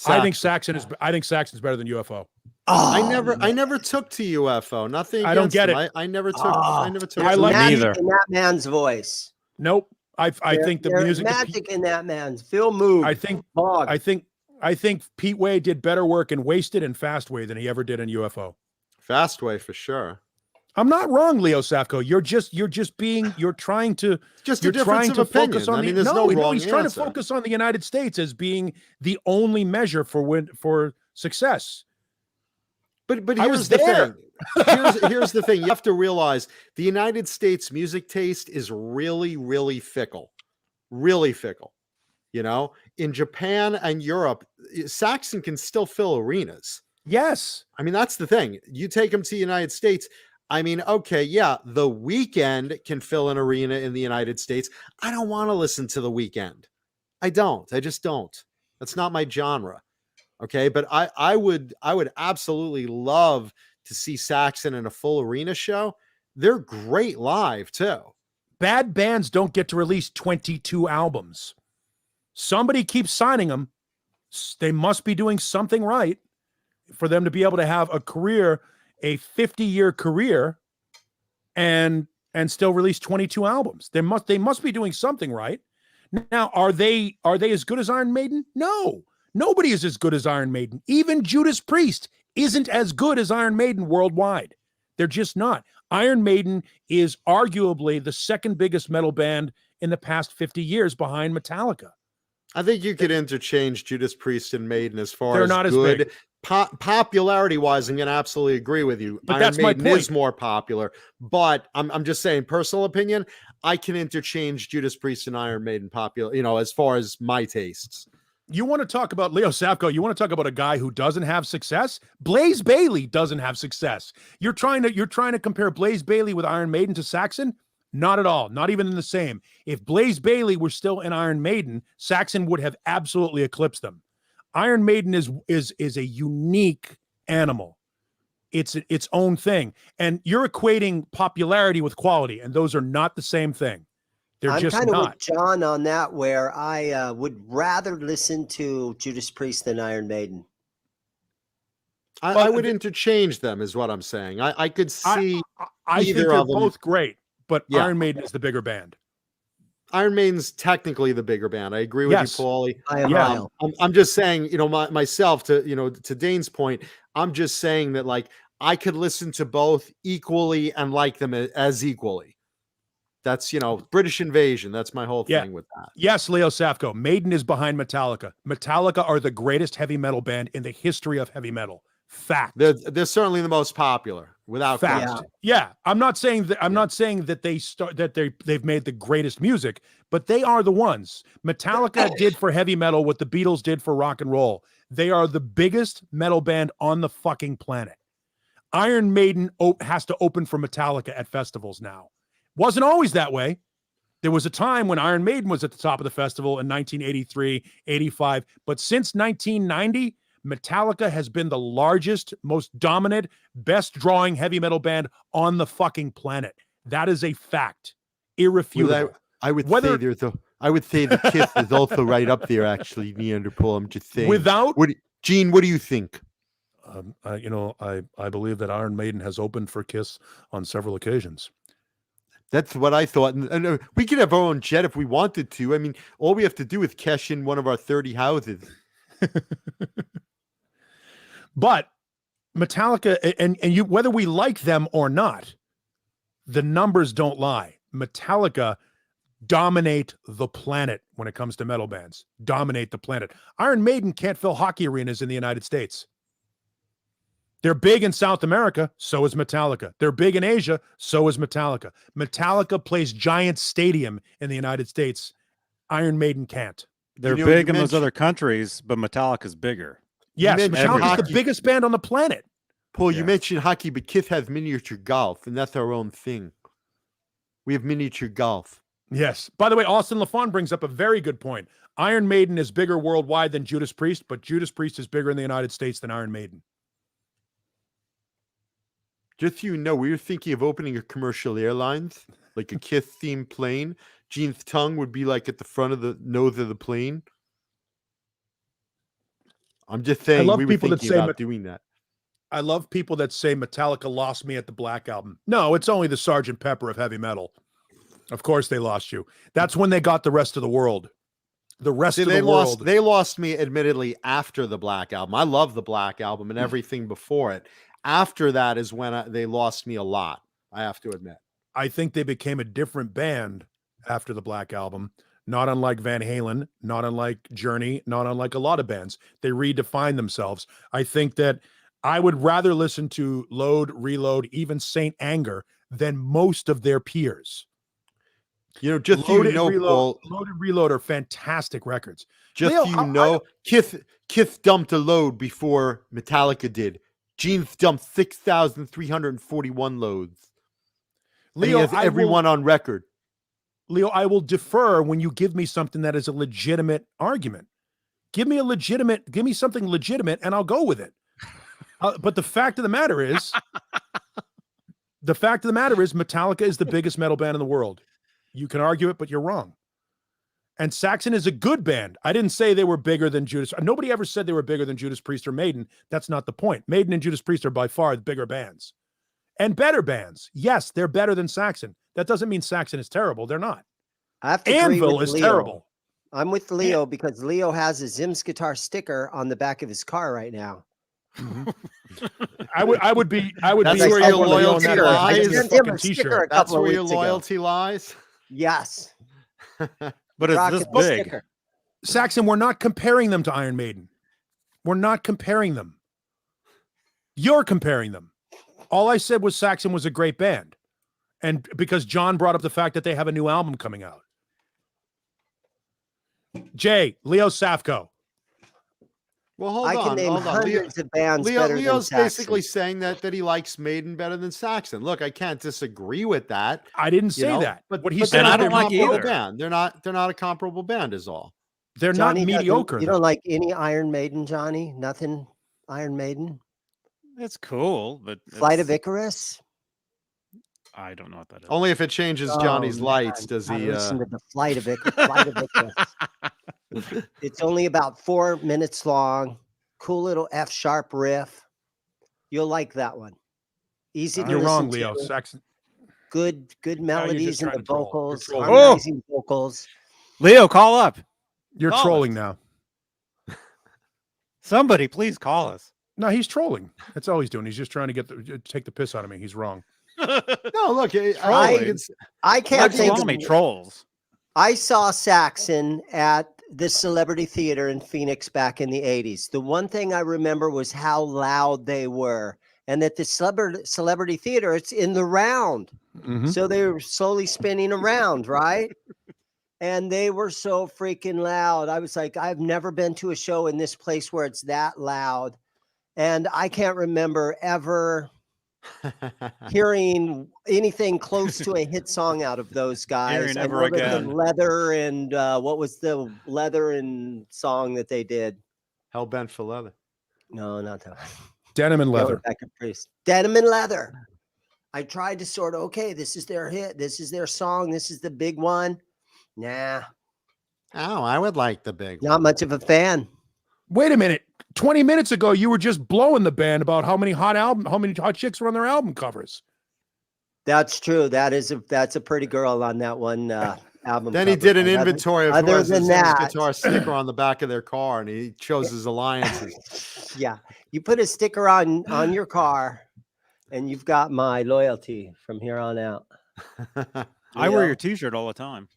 I think Saxon's better than UFO. Oh, I never took to UFO. Nothing. I don't against get them. it. I never took. Oh, I never took. I there's to like it. magic neither. in that man's voice. Nope. I think the There's music. magic in that man's. Phil Moog. I think Bog. I think Pete Way did better work in Wasted and Fastway than he ever did in UFO. Fastway for sure. I'm not wrong, Leo Safko. You're trying to Just a you're difference trying of to opinion. focus on I mean, the there's no wrong he's trying to answer. focus on the United States as being the only measure for success. But I here's was the there. thing. Here's the thing. You have to realize the United States music taste is really, really fickle. Really fickle. You know, in Japan and Europe, Saxon can still fill arenas. Yes. I mean, that's the thing. You take them to the United States. I mean, okay, yeah, The Weeknd can fill an arena in the United States. I don't want to listen to The Weeknd. I don't. I just don't. That's not my genre. Okay, but I would absolutely love to see Saxon in a full arena show. They're great live too. Bad bands don't get to release 22 albums. Somebody keeps signing them. They must be doing something right for them to be able to have a career, a 50-year career, and still release 22 albums. They must be doing something right. Now, are they as good as Iron Maiden? No. Nobody is as good as Iron Maiden. Even Judas Priest isn't as good as Iron Maiden worldwide. They're just not. Iron Maiden is arguably the second biggest metal band in the past 50 years behind Metallica. I think you could interchange Judas Priest and Maiden as far They're as not as good. big. Popularity wise, I'm going to absolutely agree with you. But Iron that's my Maiden point. is more popular, but I'm just saying, personal opinion, I can interchange Judas Priest and Iron Maiden popular, as far as my tastes. You want to talk about Leo Sapko? You want to talk about a guy who doesn't have success? Blaze Bayley doesn't have success. You're trying to compare Blaze Bayley with Iron Maiden to Saxon? Not at all. Not even in the same. If Blaze Bayley were still in Iron Maiden, Saxon would have absolutely eclipsed them. Iron Maiden is a unique animal. It's its own thing, and you're equating popularity with quality, and those are not the same thing. They're I'm just kind of not. with John on that, where I would rather listen to Judas Priest than Iron Maiden. I would interchange them, is what I'm saying. I could see I think either they're of them. both great, but Yeah. Iron Maiden is the bigger band. Iron Maiden's technically the bigger band. I agree with Yes. you, Paulie. I am Yeah. Lyle. I'm just saying, myself to Dane's point, I'm just saying that like I could listen to both equally and like them as equally. That's, British Invasion. That's my whole Yeah. thing with that. Yes, Leo Safko. Maiden is behind Metallica. Metallica are the greatest heavy metal band in the history of heavy metal. Fact. They're certainly the most popular, without Fact. question. Yeah. I'm not saying that they've made the greatest music, but they are the ones. Metallica did for heavy metal what the Beatles did for rock and roll. They are the biggest metal band on the fucking planet. Iron Maiden has to open for Metallica at festivals now. Wasn't always that way. There was a time when Iron Maiden was at the top of the festival in 1983, 85. But since 1990, Metallica has been the largest, most dominant, best drawing heavy metal band on the fucking planet. That is a fact. Irrefutable. I would say the Kiss is also right up there, actually, Neanderthal. I'm just saying. Gene, what do you think? I believe that Iron Maiden has opened for Kiss on several occasions. That's what I thought. And we could have our own jet if we wanted to. I mean, all we have to do is cash in one of our 30 houses. But Metallica, and you, whether we like them or not, the numbers don't lie. Metallica dominate the planet when it comes to metal bands. Dominate the planet. Iron Maiden can't fill hockey arenas in the United States. They're big in South America, so is Metallica. They're big in Asia, so is Metallica. Metallica plays Giant Stadium in the United States. Iron Maiden can't. They're big in those other countries, but Metallica's bigger. Yes, mentioned Metallica's the hockey. biggest band on the planet. Paul, Yeah. you mentioned hockey, but Kiss has miniature golf, and that's our own thing. We have miniature golf. Yes. By the way, Austin LaFon brings up a very good point. Iron Maiden is bigger worldwide than Judas Priest, but Judas Priest is bigger in the United States than Iron Maiden. Just so you know, we were thinking of opening a commercial airlines, like a Kiss-themed plane. Gene's tongue would be like at the front of the nose of the plane. I'm just saying love we were people that thinking say about doing that. I love people that say Metallica lost me at the Black Album. No, it's only the Sgt. Pepper of heavy metal. Of course they lost you. That's when they got the rest of the world. The rest See, of the world. They lost me, admittedly, after the Black Album. I love the Black Album and everything before it. After that is when they lost me a lot, I have to admit. I think they became a different band after the Black Album, not unlike Van Halen, not unlike Journey, not unlike a lot of bands. They redefined themselves. I think that I would rather listen to Load, Reload, even Saint Anger than most of their peers. You know, just so you know, Paul, Load and Reload are fantastic records. just Leo, so you know, Kith dumped a load before Metallica did. Gene dumped 6,341 loads. And he Leo, has everyone on record. Leo, I will defer when you give me something that is a legitimate argument. Give me something legitimate, and I'll go with it. But the fact of the matter is, Metallica is the biggest metal band in the world. You can argue it, but you're wrong. And Saxon is a good band. I didn't say they were bigger than Judas. Nobody ever said they were bigger than Judas Priest or Maiden. That's not the point. Maiden and Judas Priest are by far the bigger bands. And better bands. Yes, they're better than Saxon. That doesn't mean Saxon is terrible. They're not. I have to agree Anvil with is Leo. terrible. I'm with Leo because Leo has a Zim's guitar sticker on the back of his car right now. I would be That's be where your someone to be on loyalty that lies. fucking I sent him fucking a sticker t-shirt. a That's couple of where your weeks ago. loyalty lies. Yes. But it's this Rocket big. sticker. Saxon, we're not comparing them to Iron Maiden. We're not comparing them. You're comparing them. All I said was Saxon was a great band. And because John brought up the fact that they have a new album coming out. Jay, Leo Safko. Well, hold I on. can name hold on. hundreds of bands better Leo's than Saxon. basically saying that he likes Maiden better than Saxon. Look, I can't disagree with that. I didn't say you know, that. But what he but said they're And I not a don't like comparable either. band. They're not a comparable band, is all. they're Johnny not doesn't- mediocre. You though. don't like any Iron Maiden, Johnny? Nothing Iron Maiden? It's cool, but Flight of it's- Icarus? I don't know what that is. Only if it changes Johnny's Oh, lights man. does I he. listened to the Flight of Icarus. It's only about 4 minutes long. Cool little F sharp riff. You'll like that one. Easy to You're listen wrong, Leo. to. Saxon. Good just melodies in trying the to troll. You're vocals, trolling. harmonizing vocals. Leo, call up. You're Call trolling us. now. Somebody, please call us. No, he's trolling. That's all he's doing. He's just trying to take the piss out of me. He's wrong. No, look, I Trolling. think it's I can't Stop think calling of me trolls. I saw Saxon at the Celebrity Theater in Phoenix back in the 80s. The one thing I remember was how loud they were. And at the Celebrity Theater, it's in the round. Mhm. So they were slowly spinning around, right? And they were so freaking loud. I was like, I've never been to a show in this place where it's that loud. And I can't remember ever hearing anything close to a hit song out of those guys. Hearing I Ever know that Again. the Leather and what was the Leather and song that they did? hell bent for leather. No, not that. Denim and That was leather. Rebecca Priest. Denim and Leather. I tried to sort of, okay, this is their hit. This is their song. This is the big one. Nah, Oh, I would like the big one. not much of a fan. Wait a minute. 20 minutes ago, you were just blowing the band about how many hot chicks were on their album covers. That's true. That's a pretty girl on that one album. Then he cover. did an But inventory of who other has than his that- guitar sticker on the back of their car, and he chose his alliances. Yeah, you put a sticker on your car, and you've got my loyalty from here on out. I wear Leo? your T-shirt all the time.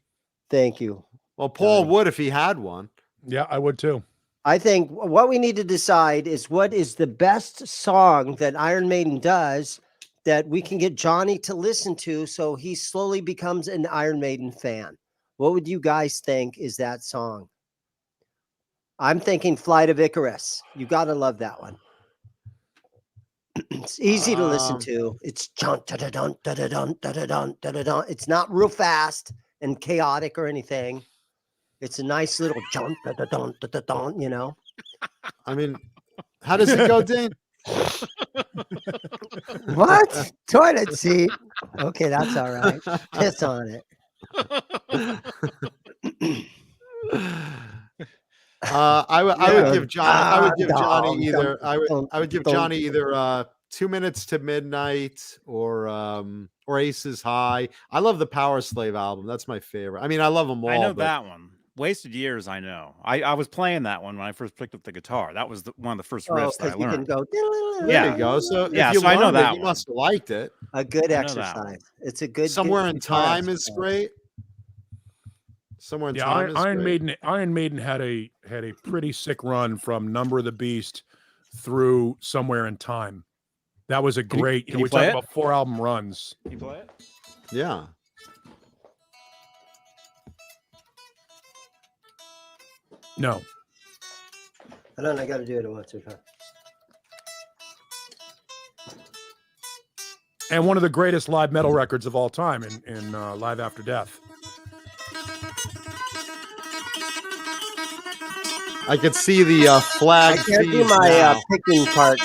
Thank you. Well, Paul Johnny. would if he had one. Yeah, I would too. I think what we need to decide is what is the best song that Iron Maiden does that we can get Johnny to listen to so he slowly becomes an Iron Maiden fan. What would you guys think is that song? I'm thinking Flight of Icarus. You got to love that one. It's easy to listen to. It's dun, dun, dun, dun, dun, dun, dun, dun, dun, dun. It's not real fast and chaotic or anything. It's a nice little jump, dun, dun, dun, dun, dun, dun, you know. I mean, how does it go, Dane? What? Toilet seat. Okay, that's all right. Piss on it. I would give Johnny either. Dun, I would give dun. Johnny either 2 Minutes to Midnight or Aces High. I love the Power Slave album. That's my favorite. I mean, I love them all. I know but that one. Wasted Years, I know. I was playing that one when I first picked up the guitar. That was one of the first Oh, riffs that I because you can learned. go. There Yeah. you go. So Yeah, if you so I know learned it, that you one. must have liked it. A good I know that one. exercise. It's a good. Somewhere in guitar Time is exercise. great. Somewhere in Yeah, Time is Iron great. Maiden had a pretty sick run from Number of the Beast through Somewhere in Time. That was a Can you- great. can you we play talk it? about 4 album runs. You play it? Yeah. No. I don't know. I got to do it once or time. And one of the greatest live metal records of all time in Live After Death. I could see the flag. I can't do tees my now. picking part.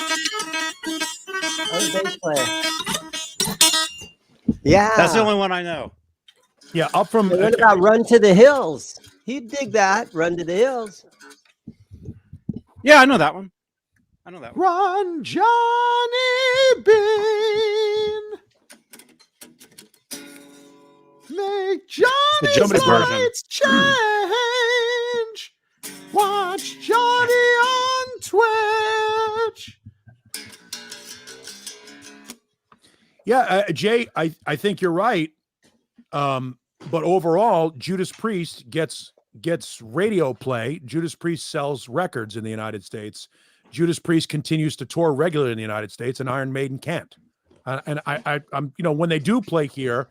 Oh, bass player. Yeah. That's the only one I know. Yeah, up from. What about Run to the Hills? He'd dig that. Run to the Hills. Yeah, I know that one. I know that one. Run, Johnny Bean. Make Johnny's Jumping version. lights change. Watch Johnny on Twitch. Yeah, Jay, I think you're right. But overall, Judas Priest gets radio play. Judas Priest sells records in the United States. Judas Priest continues to tour regularly in the United States, and Iron Maiden can't. And I'm when they do play here,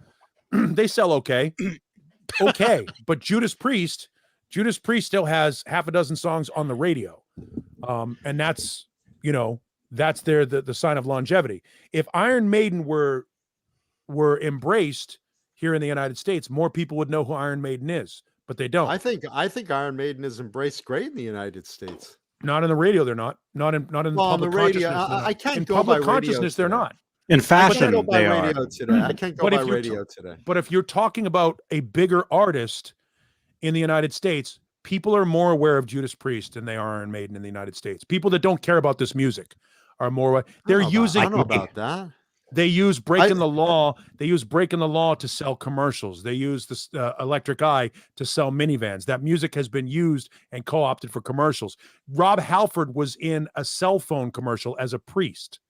they sell okay. But Judas Priest still has half a dozen songs on the radio, and that's the sign of longevity. If Iron Maiden were embraced here in the United States, more people would know who Iron Maiden is, but they don't. I think Iron Maiden is embraced great in the United States. Not in the radio, they're not. Not in Well, on public the radio, consciousness. they're not. I can't in go public by radio consciousness, they're today. not. In I fashion, can't go by they are. radio today. I can't go But by if you're radio today. But if you're talking about a bigger artist in the United States, people are more aware of Judas Priest than they are Iron Maiden in the United States. People that don't care about this music are more. They're using. I don't know about that. They use breaking the law. They use breaking the law to sell commercials. They use this Electric Eye to sell minivans. That music has been used and co-opted for commercials. Rob Halford was in a cell phone commercial as a priest.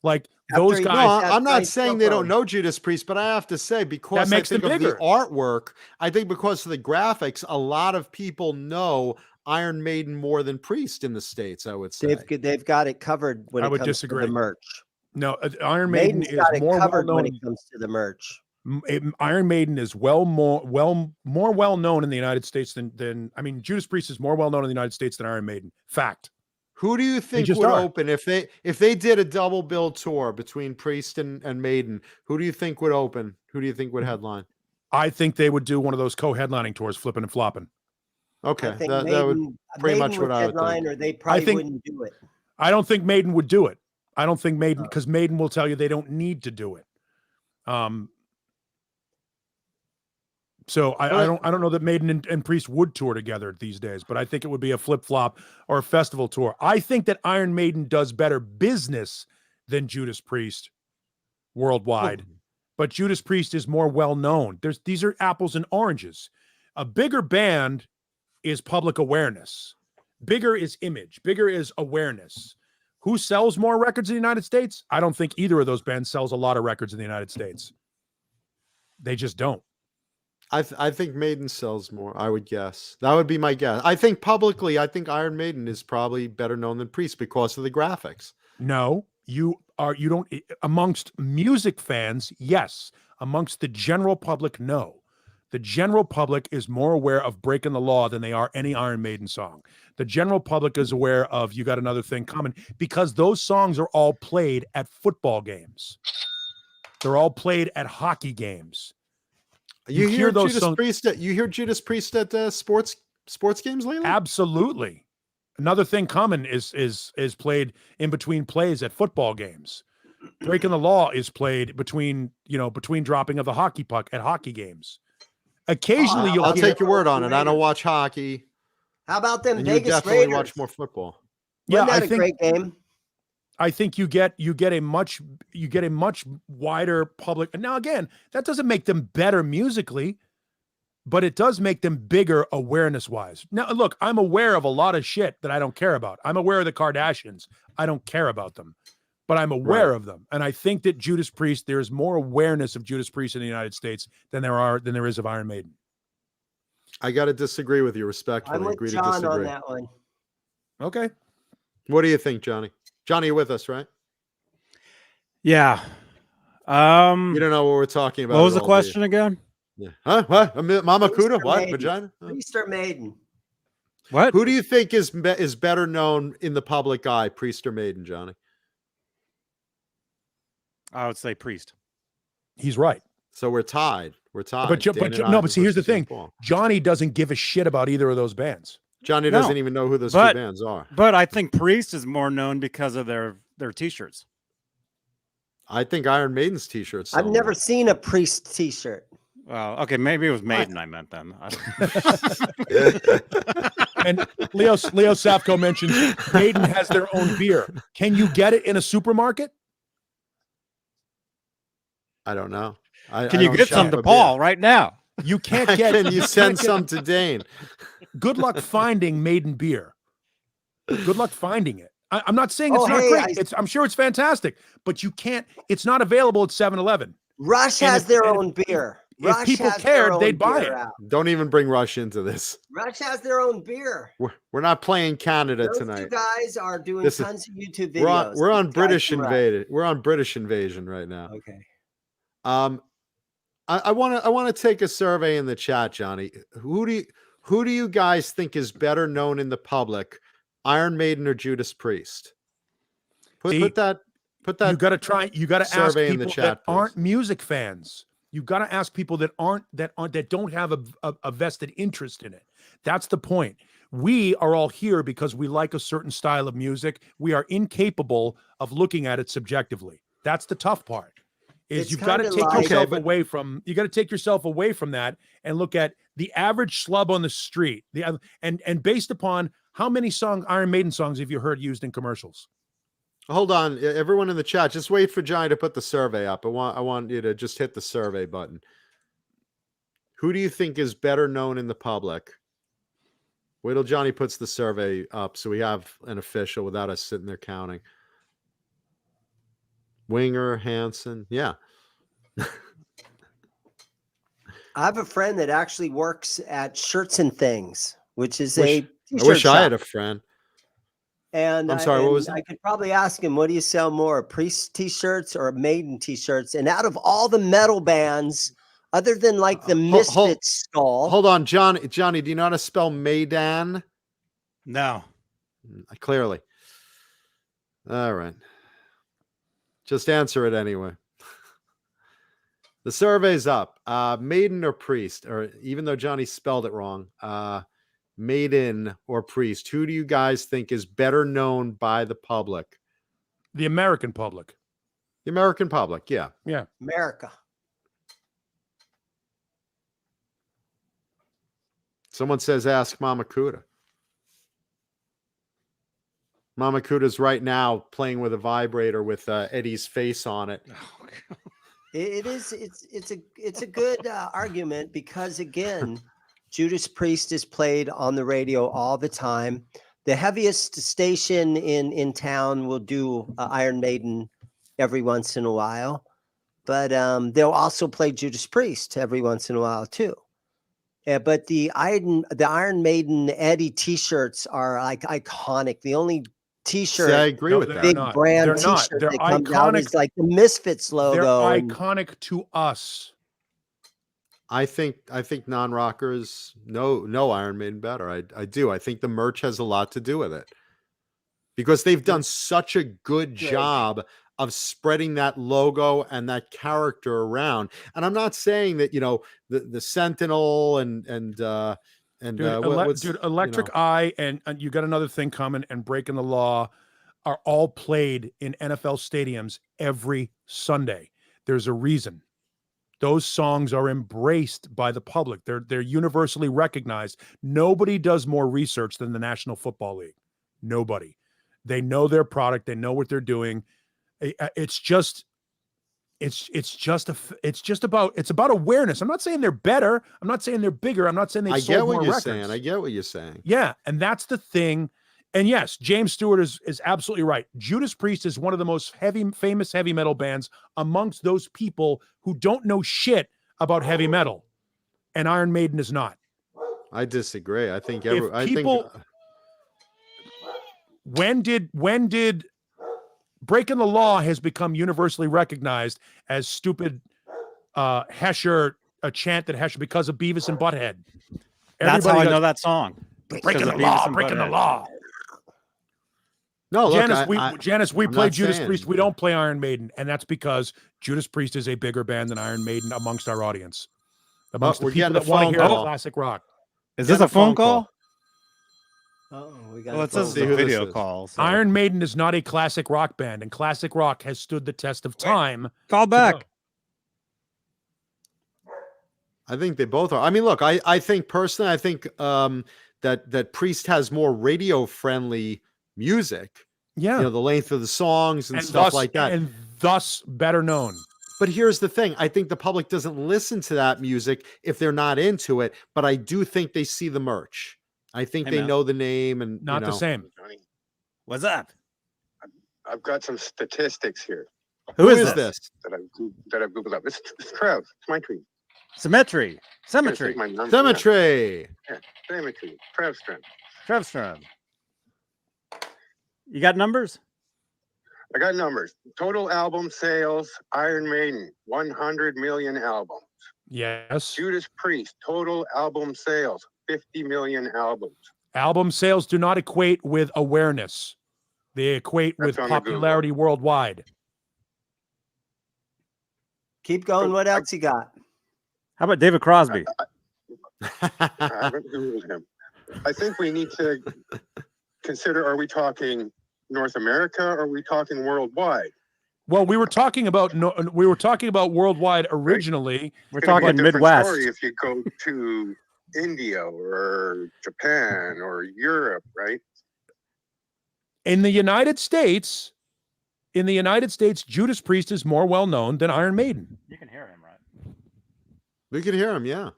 Like those he guys. No, That's I'm not right, saying so they far. don't know Judas Priest, but I have to say, because That makes I think them of bigger. the artwork, I think because of the graphics, a lot of people know Iron Maiden more than Priest in the States, I would say. They've got it covered when I it would comes disagree. to the merch. No, Iron Maiden Maiden's is got it more well covered when known. it comes to the merch. Iron Maiden is more well known in the United States than Judas Priest is more well known in the United States than Iron Maiden. Fact. Who do you think just would are. open if they did a double bill tour between Priest and Maiden? Who do you think would open? Who do you think would headline? I think they would do one of those co-headlining tours, flipping and flopping. Okay, I think that would pretty Maiden much what I would headline, think. or they probably think- wouldn't do it. I don't think Maiden would do it. I don't think Maiden, because Maiden will tell you they don't need to do it. So I don't know that Maiden and Priest would tour together these days, but I think it would be a flip flop or a festival tour. I think that Iron Maiden does better business than Judas Priest worldwide, but Judas Priest is more well known. These are apples and oranges. A bigger band is public awareness. Bigger is image. Bigger is awareness. Who sells more records in the United States? I don't think either of those bands sells a lot of records in the United States. They just don't. I think Maiden sells more, I would guess. That would be my guess. I think publicly, I think Iron Maiden is probably better known than Priest because of the graphics. No, you don't. Amongst music fans, yes. Amongst the general public, no. The general public is more aware of Breaking the Law than they are any Iron Maiden song. The general public is aware of You Got Another Thing Coming because those songs are all played at football games. They're all played at hockey games. You hear those Judas songs- Priest at sports games lately? Absolutely. Another Thing Coming is played in between plays at football games. Breaking the Law is played between dropping of the hockey puck at hockey games. Occasionally, you'll I'll hear. take your word on it. I don't watch hockey. How about them And you Vegas definitely Raiders? watch more football. Yeah, Wasn't that I a think great game? I think you get a much wider public. And now again, that doesn't make them better musically, but it does make them bigger awareness wise. Now, look, I'm aware of a lot of shit that I don't care about. I'm aware of the Kardashians. I don't care about them, but I'm aware of them. And I think that Judas Priest, there's more awareness of Judas Priest in the United States than there is of Iron Maiden. I got to disagree with you respectfully. I'm with Agree to John on disagree. that one. Okay. What do you think, Johnny? Johnny, you're with us, right? Yeah. You don't know what we're talking about. What was at the all, do you? question again? Yeah. Huh? What? Mama Priest Kuda? or What? Maiden? Vagina? Huh? Priest or Maiden? What? Who do you think is better known in the public eye, Priest or Maiden, Johnny? I would say Priest. He's right. So we're tied. We're tied. But Dan and no, I but see, here's the versus St. thing. Paul. Johnny doesn't give a shit about either of those bands. Johnny No, doesn't even know who those two but- bands are. But I think Priest is more known because of their T-shirts. I think Iron Maiden's t-shirts. I've never seen a Priest T-shirt. Well, okay, maybe it was Maiden I meant then. And Leo Safko mentions Maiden has their own beer. Can you get it in a supermarket? I don't know. Can you get some to Paul right now? You can't get. Can you send can't get- some to Dane? Good luck finding Maiden beer. Good luck finding it. I'm not saying it's Oh, not hey, great. I'm sure it's fantastic, but you can't. It's not available at 7-Eleven. Rush And has if- their and own beer. if Rush people has their cared, own they'd buy beer it. out. Don't even bring Rush into this. Rush has their own beer. We're not playing Canada Those tonight. two guys are doing This is- tons of YouTube videos. We're on These guys British from Rush. invaded. We're on British invasion right now. Okay. I want to take a survey in the chat, Johnny. Who do you guys think is better known in the public, Iron Maiden or Judas Priest? Put that. You got to try. You got to ask survey in the people chat, that please. aren't music fans. You got to ask people that don't have a vested interest in it. That's the point. We are all here because we like a certain style of music. We are incapable of looking at it subjectively. That's the tough part. Is It's you've got to kinda take like- yourself Okay, but- away from. You got to take yourself away from that and look at the average schlub on the street. And based upon how many Iron Maiden songs have you heard used in commercials? Hold on, everyone in the chat. Just wait for Johnny to put the survey up. I want you to just hit the survey button. Who do you think is better known in the public? Wait till Johnny puts the survey up so we have an official without us sitting there counting. Winger, Hansen, yeah. I have a friend that actually works at Shirts and Things, which is I t-shirt wish I had shop. a friend. And I'm sorry, what was I could probably ask him, what do you sell more, Priest T-shirts or Maiden T-shirts? And out of all the metal bands, other than like the Misfits skull, Hold on, Johnny, do you know how to spell Maiden? No. Clearly. All right. Just answer it anyway. The survey's up. Maiden or Priest, or even though Johnny spelled it wrong, Maiden or Priest, who do you guys think is better known by the public? The American public. The American public, yeah. Yeah. America. Someone says ask Mama Kuda. Mama Kuda's right now playing with a vibrator with Eddie's face on it. It's a good argument because again, Judas Priest is played on the radio all the time. The heaviest station in town will do Iron Maiden every once in a while, but they'll also play Judas Priest every once in a while too. But the Iron Maiden Eddie T-shirts are like iconic. The only T-shirt, See, I agree with that. big not. brand They're not. T-shirt They're that comes out iconic. is like the Misfits logo. They're and- iconic to us. I think non-rockers know Iron Maiden better. I do. I think the merch has a lot to do with it because they've done such a good job of spreading that logo and that character around. And I'm not saying that, the Sentinel and Dude, what's, Electric Eye and you got another thing coming and Breaking the Law are all played in NFL stadiums every Sunday. There's a reason. Those songs are embraced by the public. They're universally recognized. Nobody does more research than the National Football League. Nobody. They know their product. They know what they're doing. It's about awareness. I'm not saying they're better. I'm not saying they're bigger. I'm not saying they I sold get what more you're records. saying. I get what you're saying. Yeah, and that's the thing. And yes, James Stewart is absolutely right. Judas Priest is one of the most famous heavy metal bands amongst those people who don't know shit about heavy metal, and Iron Maiden is not. I disagree. I think when did Breaking the Law has become universally recognized as stupid Hesher, a chant that Hesher because of Beavis and Butthead. That's how Everybody I goes, know that song. breaking the Beavis law, and breaking the Butthead. law. No, look, Janice, we I'm play not Judas saying- Priest. We don't play Iron Maiden, and that's because Judas Priest is a bigger band than Iron Maiden amongst our audience, amongst we're the people getting a that want to phone hear call. classic rock. Is Get this a a phone phone call. call? Oh, we got Well, a it says phone see the who this video is. call. So. Iron Maiden is not a classic rock band, and classic rock has stood the test of time. Call back. I think they both are. I mean, look, I think personally, I think that Priest has more radio friendly music. Yeah, You know, the length of the songs and and stuff thus, like that. and thus better known. But here's the thing. I think the public doesn't listen to that music if they're not into it. But I do think they see the merch. I think Hey, they man. know the name and Not the same. Johnny, What's up? I've got some statistics here Who is this? this? that I've googled up. It's Trev. It's my tweet. Symmetry. I'm gonna Symmetry. take my number. Symmetry. Yeah, Symmetry. Trev strength. Trevstrom. You got numbers? I got numbers. Total album sales, Iron Maiden, 100 million albums. Yes, Judas Priest, total album sales, 50 million albums. album sales do not equate with awareness; they equate That's with on the Google. popularity worldwide. Keep going. What else you got? How about David Crosby? I haven't Googled him. I think we need to consider, are we talking North America or are we talking worldwide? Well, we were talking about worldwide originally. We're It's gonna be a talking different Midwest. story if you go to India or Japan or Europe, right? In the United States, Judas Priest is more well known than Iron Maiden. You can hear him, right? We can hear him. Yeah.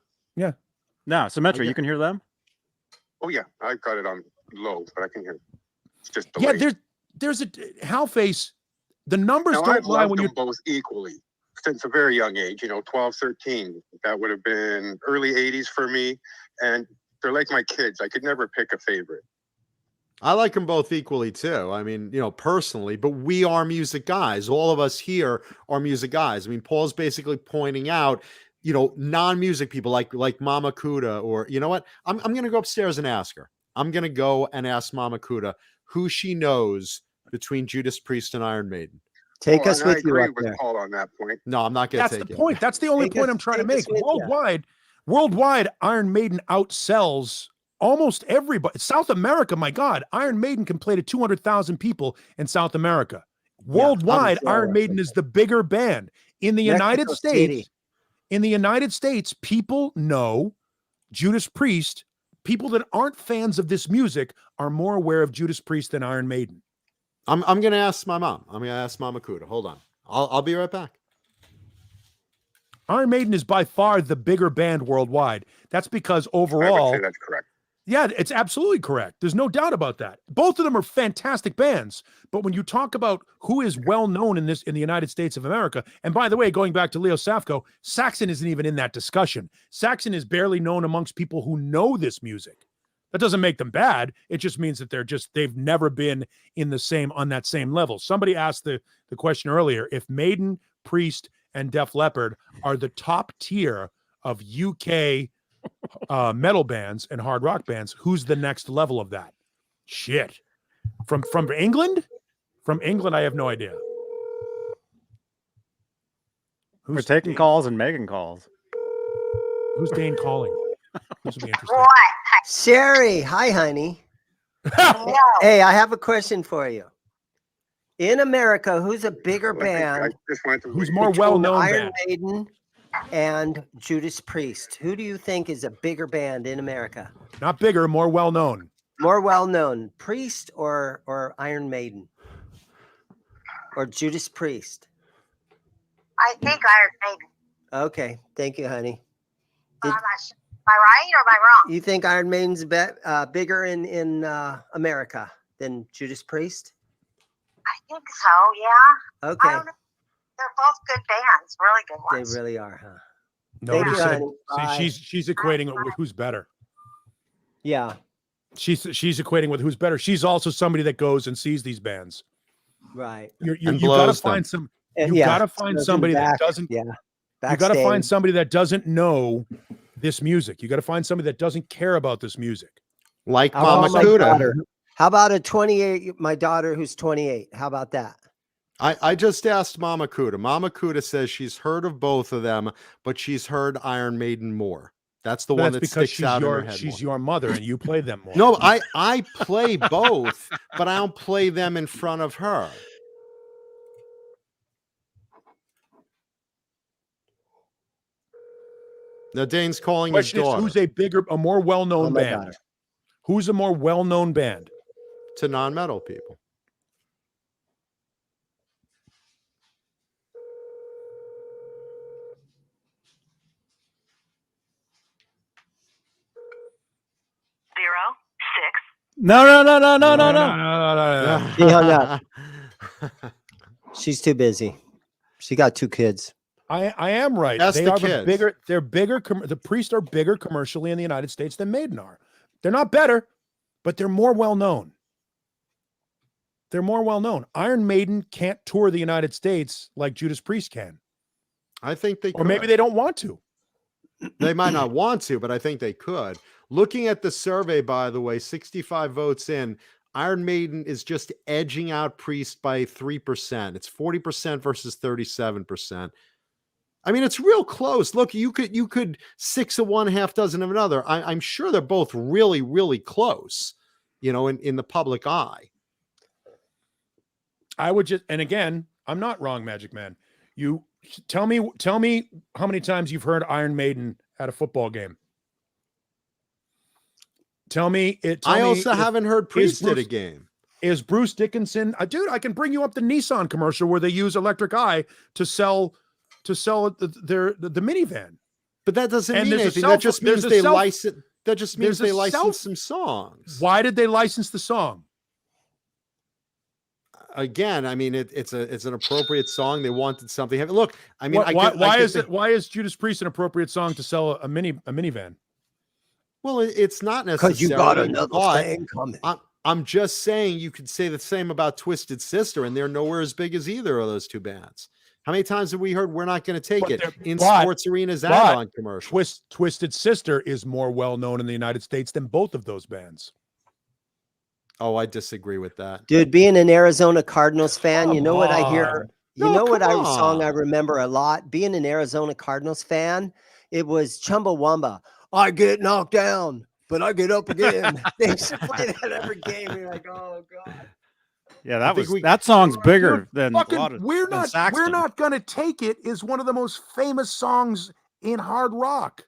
No, Symmetry. You can hear them? Oh yeah, I've got it on low, but I can hear. It's just Yeah, delayed. there's a Hellface. The numbers Now, don't I've lie loved when them you. both equally since a very young age, 12, 13. That would have been early 80s for me. And they're like my kids. I could never pick a favorite. I like them both equally too. I mean, personally, but we are music guys. All of us here are music guys. I mean, Paul's basically pointing out, non-music people like Mama Kuda, or you know what? I'm going to go upstairs and ask her. I'm going to go and ask Mama Kuda who she knows between Judas Priest and Iron Maiden. Take Oh, us and I with you agree up with there. Paul on that point. No, I'm not going to That's take the it. point. That's the only Take point us- I'm trying to take us make. with ya. Worldwide, Iron Maiden outsells almost everybody. South America, my God, Iron Maiden can play to 200,000 people in South America. Worldwide, obviously, Iron Maiden is the bigger band. In the United Mexico States, people know Judas Priest. People that aren't fans of this music are more aware of Judas Priest than Iron Maiden. I'm going to ask my mom. I'm going to ask Mama Kuda. Hold on. I'll be right back. Iron Maiden is by far the bigger band worldwide. That's because I overall, would say that's correct. yeah, it's absolutely correct. There's no doubt about that. Both of them are fantastic bands. But when you talk about who is well known in the United States of America, and by the way, going back to Leo Safko, Saxon isn't even in that discussion. Saxon is barely known amongst people who know this music. That doesn't make them bad. It just means that they've never been on that same level. Somebody asked the question earlier, if Maiden, Priest, and Def Leppard are the top tier of UK metal bands and hard rock bands, who's the next level of that? Shit. From England? From England, I have no idea. We're taking calls and making calls. Who's Dane calling? This will be interesting. Sherry, hi, honey. Hey, I have a question for you. In America, who's a bigger I band just wanted to Who's wait. more between well-known Iron band? Maiden and Judas Priest? Who do you think is a bigger band in America? Not bigger, more well-known. More well-known, Priest or Iron Maiden? Or Judas Priest? I think Iron Maiden. Okay, thank you, honey. I'm not sure. Am I right or am I wrong? You think Iron Maiden's bigger in America than Judas Priest? I think so, yeah. Okay, I don't know. They're both good bands, really good they ones. really are, huh? Nobody you, said. honey. Bye. See, she's equating it with who's better. Yeah, She's equating with who's better. She's also somebody that goes and sees these bands. right. You And gotta blows find them. some. And You gotta find goes in somebody that back, doesn't- Yeah, You got to find backstage. somebody that doesn't know this music. You got to find somebody that doesn't care about this music. Like How about Mama my Cuda. daughter? How about a 28? My daughter who's 28. How about that? I just asked Mama Cuda. Mama Cuda says she's heard of both of them, but she's heard Iron Maiden more. That's the But one that's that because sticks out in her head she's more. your mother and you play them more. No, I play both, but I don't play them in front of her. Now Dane's calling his Question is, daughter. who's a more well-known Oh, my band? daughter. Who's a more well-known band? To non-metal people. No. She hung up. She's too busy. She got 2 kids. I am right. That's They the are kids. bigger. They're bigger. The Priests are bigger commercially in the United States than Maiden are. They're not better, but they're more well known. They're more well known. Iron Maiden can't tour the United States like Judas Priest can, I think they or maybe could. they don't want to. They might not want to, but I think they could. Looking at the survey, by the way, 65 votes in, Iron Maiden is just edging out Priest by 3%. It's 40% versus 37%. I mean, it's real close. Look, you could 6 of one, half dozen of another. I'm sure they're both really, really close, in the public eye. I would just, and again, I'm not wrong, Magic Man. You tell me how many times you've heard Iron Maiden at a football game. Tell me it. I also haven't heard Priest at a game. Is Bruce Dickinson, dude? I can bring you up the Nissan commercial where they use Electric Eye to sell the minivan. But that doesn't And mean there's a anything. cell That just phone- there's means a they cell- license. That just means there's they a license cell- some songs. Why did they license the song? Again, I mean, it's an appropriate song. They wanted something heavy. Look, I mean, Why is Judas Priest an appropriate song to sell a minivan? Well, it's not necessarily. Because you got another but thing coming. I'm just saying you could say the same about Twisted Sister, and they're nowhere as big as either of those two bands. How many times have we heard "We're not going to take it" in sports arenas and on commercials? Twisted Sister is more well known in the United States than both of those bands. Oh, I disagree with that. Dude, being an Arizona Cardinals fan, you know what I hear? on. You No, know what come song I on. remember a lot? Being an Arizona Cardinals fan, it was Chumbawamba. I get knocked down, but I get up again. They used to play that every game. You're like, oh god. Yeah, I think that song's bigger than a lot Fucking, of we're than not Saxon. gonna take it is one of the most famous songs in hard rock.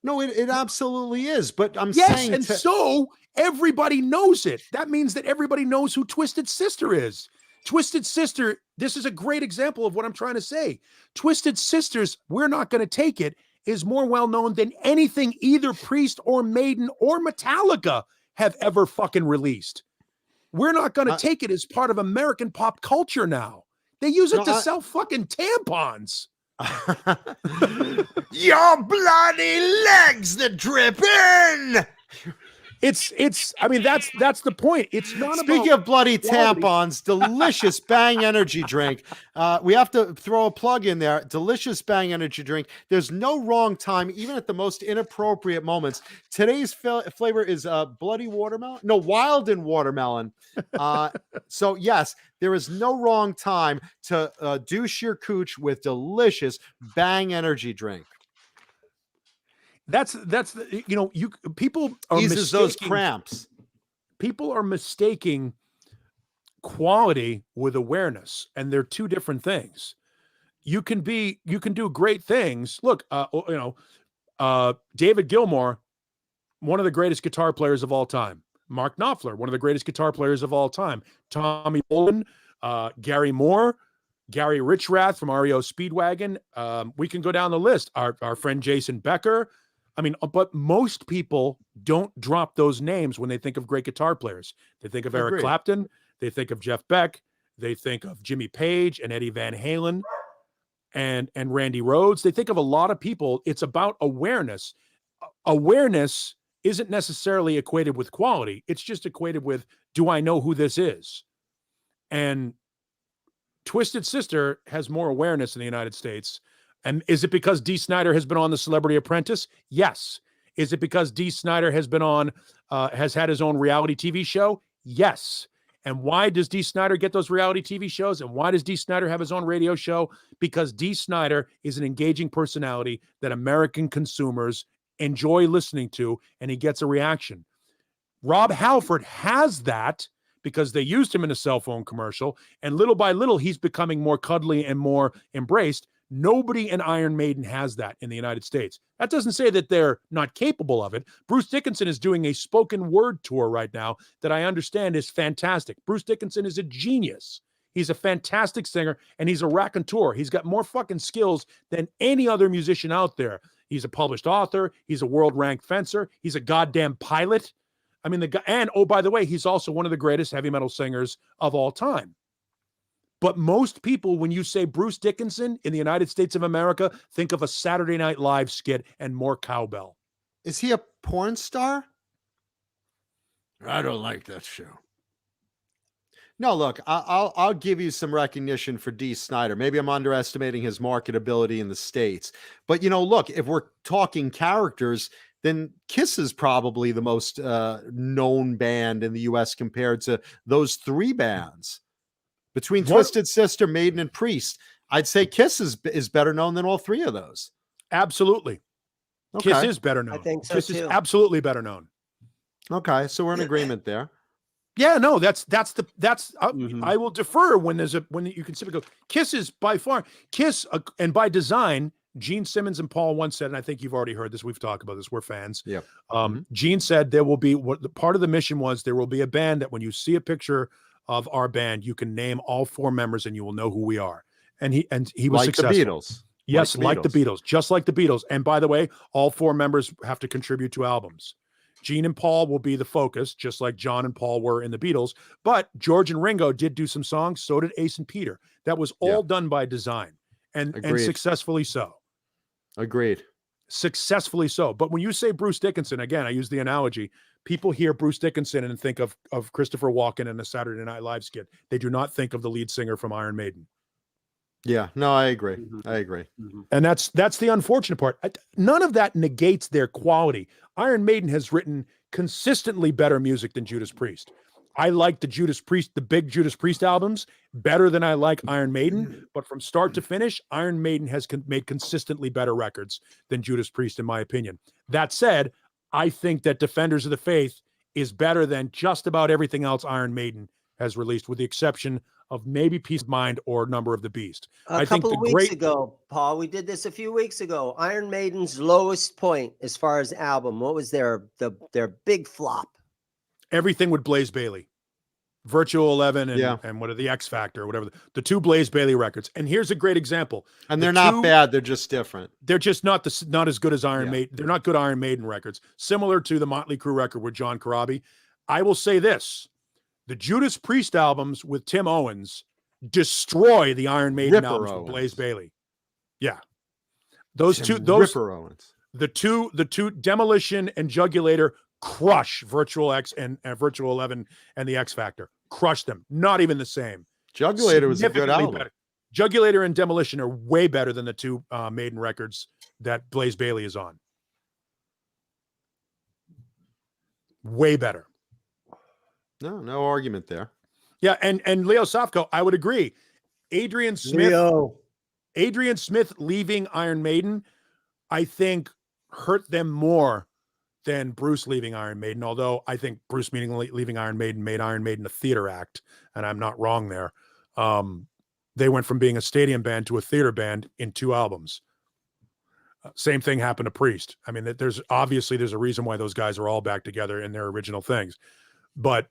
No, it absolutely is. But I'm Yes, saying and so everybody knows it. That means that everybody knows who Twisted Sister is. Twisted Sister, this is a great example of what I'm trying to say. Twisted Sisters, We're Not Gonna Take It, is more well known than anything either Priest or Maiden or Metallica have ever fucking released. We're Not Gonna Take It is part of American pop culture now. They use it to sell fucking tampons. Your bloody legs that dripping. I mean, that's the point. It's not Speaking about of bloody quality. tampons, delicious Bang energy drink. We have to throw a plug in there. Delicious Bang energy drink. There's no wrong time, even at the most inappropriate moments. Today's flavor is bloody watermelon. No, wild and watermelon. So yes, there is no wrong time to douche your cooch with delicious Bang energy drink. That's people are Eases those mistaking- cramps. People are mistaking quality with awareness, and they're two different things. You can do great things. Look, David Gilmour, one of the greatest guitar players of all time. Mark Knopfler, one of the greatest guitar players of all time. Tommy Bolin, Gary Moore, Gary Richrath from REO Speedwagon. We can go down the list. Our friend Jason Becker. I mean, but most people don't drop those names when they think of great guitar players. They think of Eric Agreed. Clapton. They think of Jeff Beck. They think of Jimmy Page and Eddie Van Halen and Randy Rhoads. They think of a lot of people. It's about awareness. Awareness isn't necessarily equated with quality. It's just equated with, do I know who this is? And Twisted Sister has more awareness in the United States. And is it because Dee Snider has been on The Celebrity Apprentice? Yes. Is it because Dee Snider has been on, has had his own reality TV show? Yes. And why does Dee Snider get those reality TV shows? And why does Dee Snider have his own radio show? Because Dee Snider is an engaging personality that American consumers enjoy listening to, and he gets a reaction. Rob Halford has that because they used him in a cell phone commercial, and little by little, he's becoming more cuddly and more embraced. Nobody in Iron Maiden has that in the United States. That doesn't say that they're not capable of it. Bruce Dickinson is doing a spoken word tour right now that I understand is fantastic. Bruce Dickinson is a genius. He's a fantastic singer, and he's a raconteur. He's got more fucking skills than any other musician out there. He's a published author. He's a world-ranked fencer. He's a goddamn pilot. I mean, the guy, and oh, by the way, he's also one of the greatest heavy metal singers of all time. But most people, when you say Bruce Dickinson in the United States of America, think of a Saturday Night Live skit and more cowbell. Is he a porn star? I don't like that show. No, look, I'll give you some recognition for Dee Snider. Maybe I'm underestimating his marketability in the States. But, you know, look, if we're talking characters, then Kiss is probably the most known band in the U.S. compared to those three bands. Between Twisted Sister, Maiden, and Priest, I'd say Kiss is better known than all three of those. Absolutely. Okay. Kiss is better known. I think so, Kiss too. is absolutely better known. Okay, so we're in agreement there. Yeah, no, I will defer when you consider go. Kiss is by far and by design. Gene Simmons and Paul once said, and I think you've already heard this. We've talked about this. We're fans. Yeah. Gene said there will be part of the mission was there will be a band that when you see a picture of our band, you can name all four members and you will know who we are. And he was like successful. The Beatles. Yes, like the Beatles, just like the Beatles. And by the way, all four members have to contribute to albums. Gene and Paul will be the focus, just like John and Paul were in the Beatles. But George and Ringo did do some songs. So did Ace and Peter. That was all done by design and successfully so. Agreed. Successfully so. But when you say Bruce Dickinson, again, I use the analogy. People hear Bruce Dickinson and think of Christopher Walken in the Saturday Night Live skit. They do not think of the lead singer from Iron Maiden. Yeah, no, I agree. I agree. And that's the unfortunate part. None of that negates their quality. Iron Maiden has written consistently better music than Judas Priest. I like the big Judas Priest albums better than I like Iron Maiden, but from start to finish, Iron Maiden has made consistently better records than Judas Priest, in my opinion. That said, I think that Defenders of the Faith is better than just about everything else Iron Maiden has released, with the exception of maybe Peace of Mind or Number of the Beast. A couple of weeks ago, Paul, we did this a few weeks ago. Iron Maiden's lowest point as far as album. What was their big flop? Everything with Blaze Bayley. Virtual 11 and what are the X Factor or whatever. The two Blaze Bayley records. And here's a great example. And they're not bad. They're just different. They're just not as good as Iron Maiden. They're not good Iron Maiden records. Similar to the Motley Crue record with John Corabi. I will say this. The Judas Priest albums with Tim Owens destroy the Iron Maiden albums with Blaze Bayley. Yeah. Ripper Owens. The two Demolition and Jugulator crush Virtual X and Virtual 11 and the X Factor. Crush them. Not even the same. Jugulator was a good album. Better. Jugulator and Demolition are way better than the two Maiden records that Blaze Bayley is on. Way better. No argument there. Yeah, and Leo Safko, I would agree. Adrian Smith leaving Iron Maiden, I think, hurt them more than Bruce leaving Iron Maiden, although I think Bruce leaving Iron Maiden made Iron Maiden a theater act, and I'm not wrong there. They went from being a stadium band to a theater band in 2 albums. Same thing happened to Priest. I mean, there's a reason why those guys are all back together in their original things. But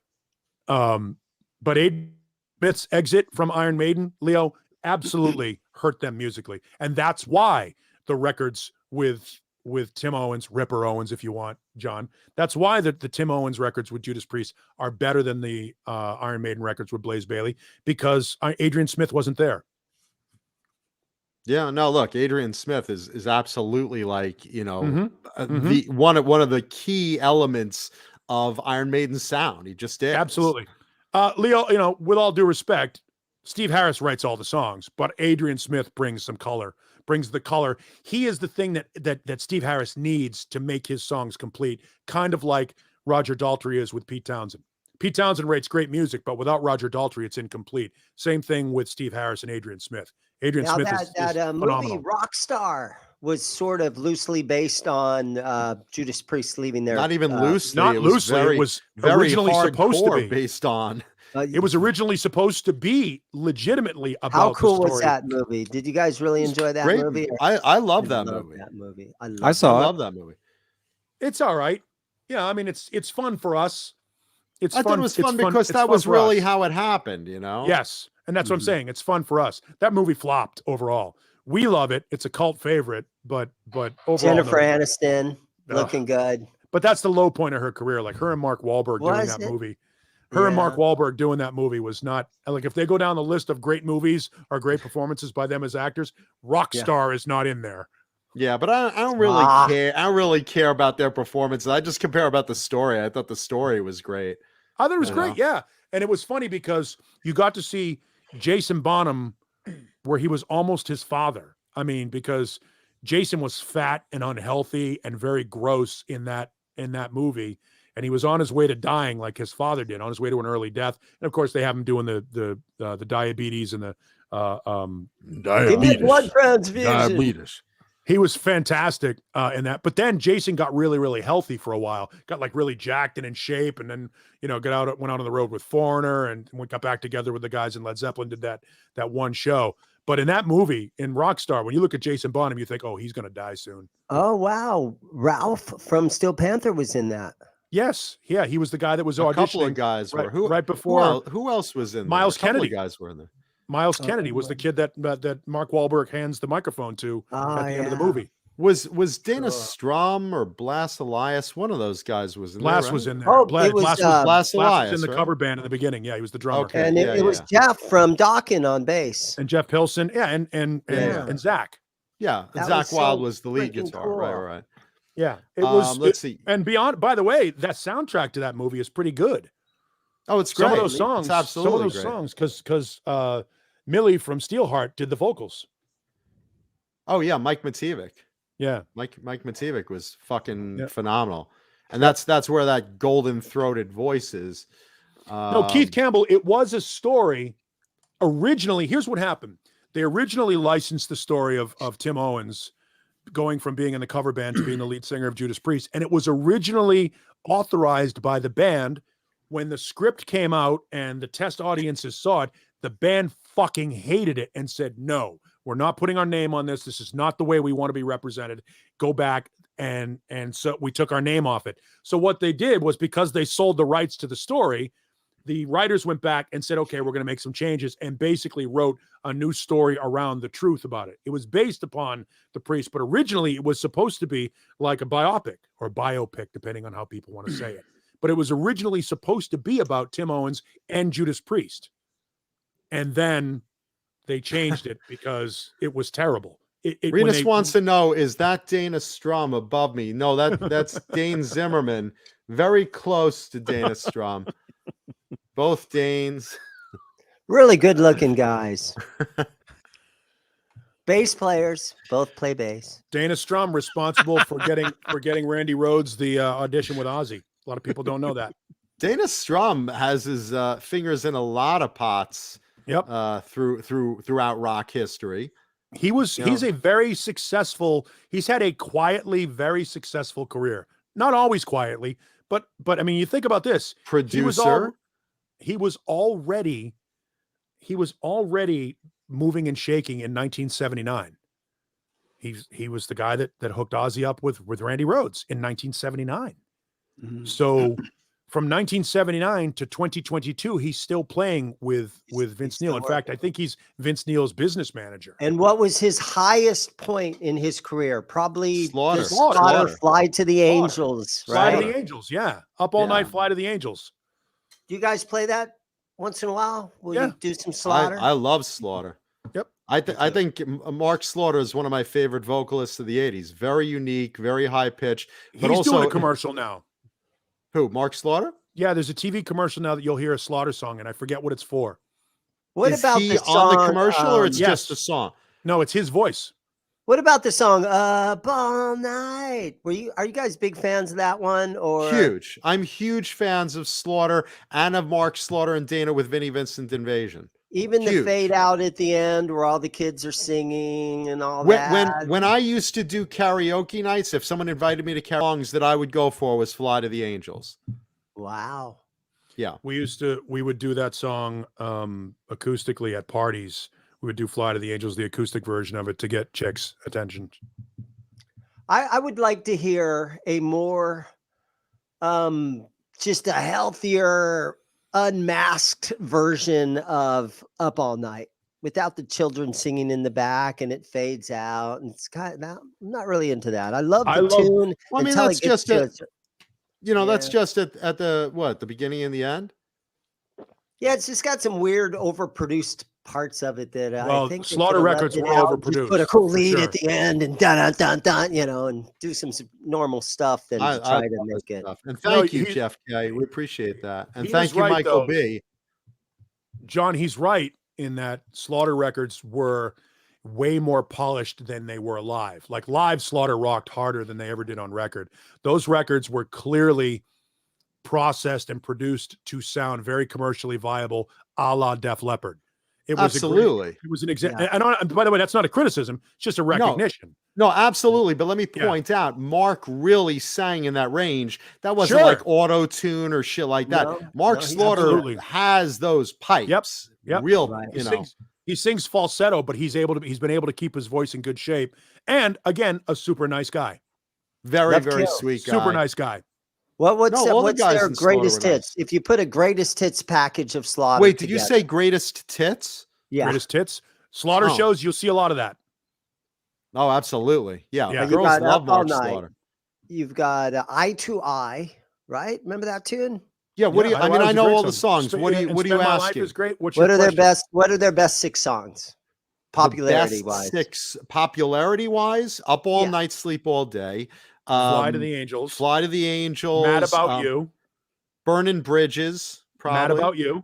Aid Smith's exit from Iron Maiden, Leo, absolutely hurt them musically. And that's why the records with Tim Owens, Ripper Owens, if you want, John, that's why the Tim Owens records with Judas Priest are better than the Iron Maiden records with Blaze Bayley, because Adrian Smith wasn't there. Yeah, no, look, Adrian Smith is absolutely like, Mm-hmm. the one of the key elements of Iron Maiden's sound. He just is. Absolutely. Leo, with all due respect, Steve Harris writes all the songs, but Adrian Smith brings some color, brings the color. He is the thing that Steve Harris needs to make his songs complete, kind of like Roger Daltrey is with Pete Townsend. Pete Townsend writes great music, but without Roger Daltrey, it's incomplete. Same thing with Steve Harris and Adrian Smith. Adrian Now Smith that is movie phenomenal. Rockstar was sort of loosely based on Judas Priest leaving their. Not even loosely. Not it was loosely. Very, It was very originally supposed to hardcore be. based on. It was originally supposed to be legitimately about How cool the story. was that movie? Did you guys really enjoy that Great. movie? I love that love movie. that movie. I saw I it. love that movie. It's all right. Yeah, I mean, it's fun for us. It's I fun. thought it was it's fun because it's that fun was for really us. how it happened, you know? Yes, and that's what I'm Mhm. saying. It's fun for us. That movie flopped overall. We love it. It's a cult favorite, but overall, Jennifer no. Aniston Ugh. looking good. But that's the low point of her career. Like her and Mark Wahlberg doing Was that it? movie. Her and Mark Yeah. Wahlberg doing that movie was not like, if they go down the list of great movies or great performances by them as actors, Rockstar is not in there. Yeah, but I don't really care. I don't really care about their performances. I just compare about the story. I thought the story was great. I thought it was You great, know? yeah. And it was funny because you got to see Jason Bonham where he was almost his father. I mean, because Jason was fat and unhealthy and very gross in that movie, and he was on his way to dying like his father did, on his way to an early death. And of course, they have him doing the diabetes and the Give me a blood transfusion. Diabetes. He was fantastic in that. But then Jason got really, really healthy for a while, got like really jacked and in shape. And then, went out on the road with Foreigner, and we got back together with the guys in Led Zeppelin, did that one show. But in that movie, in Rockstar, when you look at Jason Bonham, you think, oh, he's going to die soon. Oh, wow. Ralph from Steel Panther was in that. Yes. Yeah. He was the guy that was A auditioning. couple of guys were. right before. Who else was in there? Miles A couple Kennedy. of guys were in there. Miles Kennedy was the kid that Mark Wahlberg hands the microphone to at the end of the movie. Was Dana Strum or Blas Elias? One of those guys was in Blas there. was right? in there. Oh, Blas it was, was Blas Blas was Elias, in the right? cover band in the beginning. Yeah, he was the drummer. Okay. And Yeah, it was yeah. Jeff from Dawkins on bass. And Jeff Pilson. Yeah, and Yeah. Zach. Yeah, That Zach was so Wild was the lead freaking guitar. Right, cool. right. Yeah. It was Let's see. and beyond, by the way, that soundtrack to that movie is pretty good. Oh, it's great. Some of those songs, It's absolutely great. because Millie from Steelheart did the vocals. Oh yeah, Mike Mativic. Yeah. Mike Mativic was fucking Yeah. phenomenal, and that's where that golden throated voice is. No, Keith Campbell, it was a story. Originally, here's what happened. They originally licensed the story of Tim Owens going from being in the cover band to being the lead singer of Judas Priest. And it was originally authorized by the band. When the script came out and the test audiences saw it, the band fucking hated it and said, no, we're not putting our name on this. This is not the way we want to be represented. Go back. And so we took our name off it. So what they did was, because they sold the rights to the story, the writers went back and said, okay, we're going to make some changes, and basically wrote a new story around the truth about it. It was based upon the Priest, but originally it was supposed to be like a biopic or biopic, depending on how people want to say it. But it was originally supposed to be about Tim Owens and Judas Priest. And then they changed it because it was terrible. Renus wants to know, is that Dana Strum above me? No, that's Dane Zimmerman. Very close to Dana Strum. Both Danes. Really good looking guys. Bass players, both play bass. Dana Strum responsible for getting Randy Rhoads the audition with Ozzy. A lot of people don't know that. Dana Strum has his fingers in a lot of pots. Yep. Throughout rock history. He's a very successful, he's had a quietly very successful career. Not always quietly, but I mean, you think about this. Producer. He was already moving and shaking in 1979. He was the guy that hooked Ozzy up with Randy Rhoads in 1979. Mm-hmm. So from 1979 to 2022, he's still playing with Vince Neil. In fact, I think he's Vince Neil's business manager. And what was his highest point in his career? Probably Slaughter. the Slaughter, Fly to the Angels, Fly right? to the Angels, yeah. Up all night, Fly to the Angels. Do you guys play that once in a while? Will Yeah. you do some Slaughter? I love Slaughter. Yep. I think Mark Slaughter is one of my favorite vocalists of the 80s. Very unique, very high pitched. But He's also doing a commercial now. Who? Mark Slaughter? Yeah, there's a TV commercial now that you'll hear a Slaughter song, and I forget what it's for. What Is about he the on song, the commercial, or it's yes. just a song? No, it's his voice. What about the song "Up All Night"? Are you guys big fans of that one? Or Huge. I'm huge fans of Slaughter and of Mark Slaughter and Dana with Vinnie Vincent Invasion. even the Huge. fade out at the end where all the kids are singing and all When, that? when I used to do karaoke nights, if someone invited me to karaoke, songs that I would go for was "Fly to the Angels." Wow. Yeah. We would do that song acoustically at parties. We would do "Fly to the Angels," the acoustic version of it, to get chicks' attention. I would like to hear a more, just a healthier, unmasked version of "Up All Night" without the children singing in the back and it fades out. And it's kind of, I'm not really into that. I love the tune. Well, I mean, until that's it gets just to that's Yeah. just at the beginning and the end. Yeah, it's just got some weird overproduced parts of it that I Well, think they Slaughter coulda records left it were out and just put a overproduced, cool for lead sure. at the end and dun dun dun dun, and do some normal stuff than to try to love this make it. stuff. And You know, thank you, he- Jeff K. We appreciate that. And he thank was you, right, Michael though. B. John, he's right in that Slaughter records were way more polished than they were live. Like live, Slaughter rocked harder than they ever did on record. Those records were clearly processed and produced to sound very commercially viable, a la Def Leppard. It was Absolutely. it was an example. And by the way, that's not a criticism; it's just a recognition. No, absolutely. But let me Yeah. point out, Mark really sang in that range. That wasn't Sure. like auto tune or shit like that. No, Mark no, he- Slaughter Absolutely. has those pipes. Yep. Real, Right. He sings falsetto, but he's been able to keep his voice in good shape. And again, a super nice guy, very, Left very Kill. sweet guy. super nice guy. What's No, all the what's guys their in Slaughter greatest were nice. hits? If you put a greatest hits package of Slaughter, Wait, did you together- say greatest tits? yeah? Greatest hits. Slaughter Oh. shows, you'll see a lot of that. Oh, absolutely. Yeah. Yeah. But you Girls got love Up All Mark Night. Slaughter. You've got Eye to Eye, right? Remember that tune? Yeah. What do you, Yeah, I mean, Otherwise, I a know great all the song. songs. What do you, And what do you Spend My Life asking? is great. What's What your are their question? best? What are their best 6 songs? Popularity wise. 6 popularity wise, Up All Yeah. Night, Sleep All Day. Fly to the Angels. Fly to the Angels. Mad About You. Burning Bridges. Probably. Mad About You.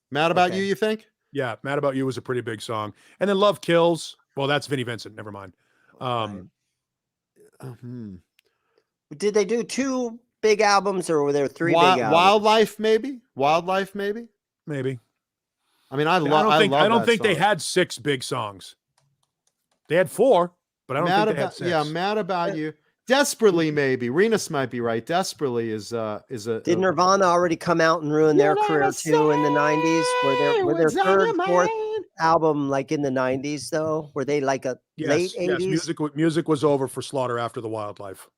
Mad About Okay. You, you think? Yeah, Mad About You was a pretty big song. And then Love Kills. Well, that's Vinnie Vincent. Never mind. Did they do 2 big albums or were there 3 big albums? Wildlife, maybe. Wildlife, maybe. Maybe. I mean, I I love. I don't think they song. had 6 big songs. They had 4, but I don't Mad think they had about 6. yeah, Mad About You. Desperately, maybe. Renus might be right. Desperately is a. Did Nirvana already come out and ruin their career too in the 90s? Were their third, fourth album like in the 90s though? Were they like a late 80s? Music was over for Slaughter after the Wildlife.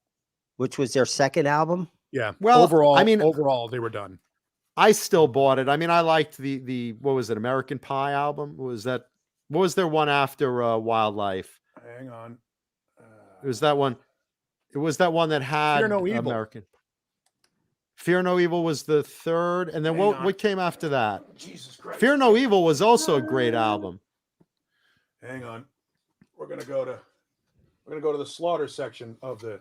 Which was their second album? Yeah. Well, overall, I mean- overall they were done. I still bought it. I mean, I liked the what was it, American Pie album? What was their one after Wildlife? Hang on. It was that one. It was that one that had Fear No Evil. American. Fear No Evil was the third, and then Hang on. what came after that? Jesus Christ. Fear No Evil was also a great album. Hang on. We're gonna go to the Slaughter section of the.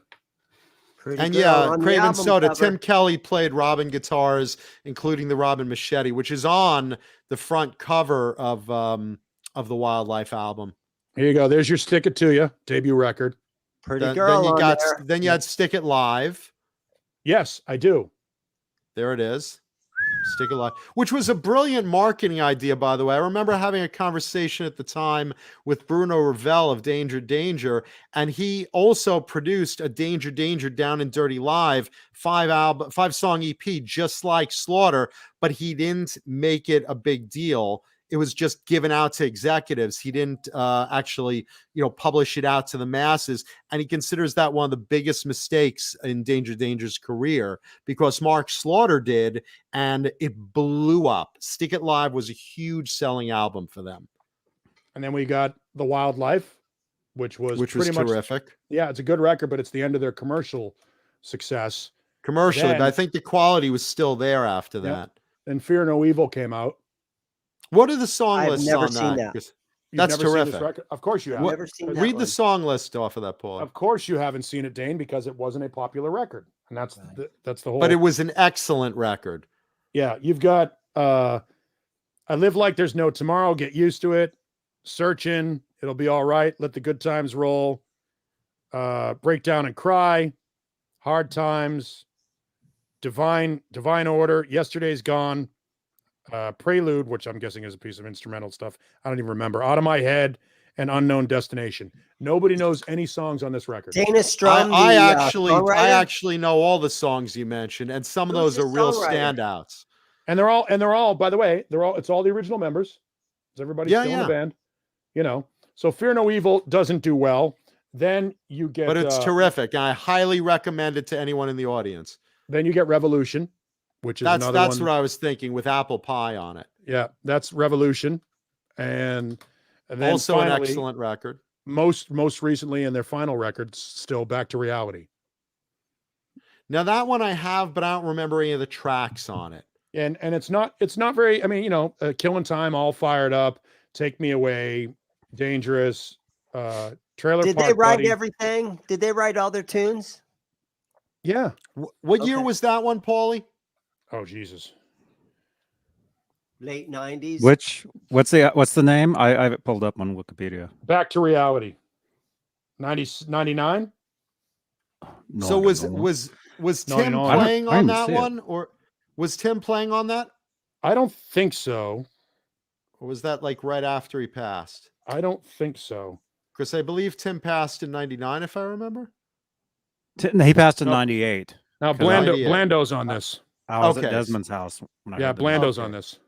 Pretty And good yeah, on the Craven album Soda. cover. Tim Kelly played Robin guitars, including the Robin Machete, which is on the front cover of the Wildlife album. Here you go. There's your Stick It To You debut record. Pretty Then, girl then you on got there. then you had Stick It Live. Yes, I do. There it is. Stick It Live, which was a brilliant marketing idea, by the way. I remember having a conversation at the time with Bruno Ravel of Danger Danger, and he also produced a Danger Danger Down and Dirty Live 5-song EP, just like Slaughter, but he didn't make it a big deal. It was just given out to executives. He didn't actually, publish it out to the masses. And he considers that one of the biggest mistakes in Danger Danger's career because Mark Slaughter did, and it blew up. Stick It Live was a huge selling album for them, And then we got The Wildlife, which was pretty much terrific. Yeah, it's a good record, but it's the end of their commercial success. Commercially, Then- but I think the quality was still there after Yep. that. And Fear No Evil came out. What are the song I've lists never on seen that? that. 'Cause You've That's never seen this terrific. record? Of course you have. I've never seen that Read one. the song list off of that, Paul. Of course you haven't seen it, Dane, because it wasn't a popular record, and that's the whole. But it was an excellent record. Yeah, you've got I Live Like There's No Tomorrow, Get Used to It, Searchin', It'll Be All Right, Let the Good Times Roll, Break Down and Cry, Hard Times, Divine Order, Yesterday's Gone, Prelude, which I'm guessing is a piece of instrumental stuff. I don't even remember. Out of My Head and Unknown Destination. Nobody knows any songs on this record. Dana Strum, I the actually songwriter? know all the songs you mentioned, and some of Who's those are the real songwriter? standouts. And they're all, by the way, it's all the original members. It's everybody still in the band, you know. So Fear No Evil doesn't do well. Then you get, but it's terrific. And I highly recommend it to anyone in the audience. Then you get Revolution, which is that's another one. what I was thinking with apple pie on it. Yeah, that's Revolution, and then also finally, an excellent record. Most recently in their final record, still Back to Reality. Now that one I have, but I don't remember any of the tracks on it. And it's not very. I mean, you know, Killing Time, All Fired Up, Take Me Away, Dangerous, Trailer Did Park they write Buddy. everything? Did they write all their tunes? Yeah. What year was that one, Paulie? Oh Jesus. Late 90s. What's the name? I have it pulled up on Wikipedia. Back to Reality. 99? No, So I don't know. was No, Tim no, I playing I on didn't that see it. one, or was Tim playing on that, I don't think so. or was that like right after he passed? I don't think so. Because I believe Tim passed in '99, if I remember. He passed in No. '98. Now Because I- Blando's on this. I was Okay. at Desmond's house. When I Yeah, heard the Blando's Okay. on this.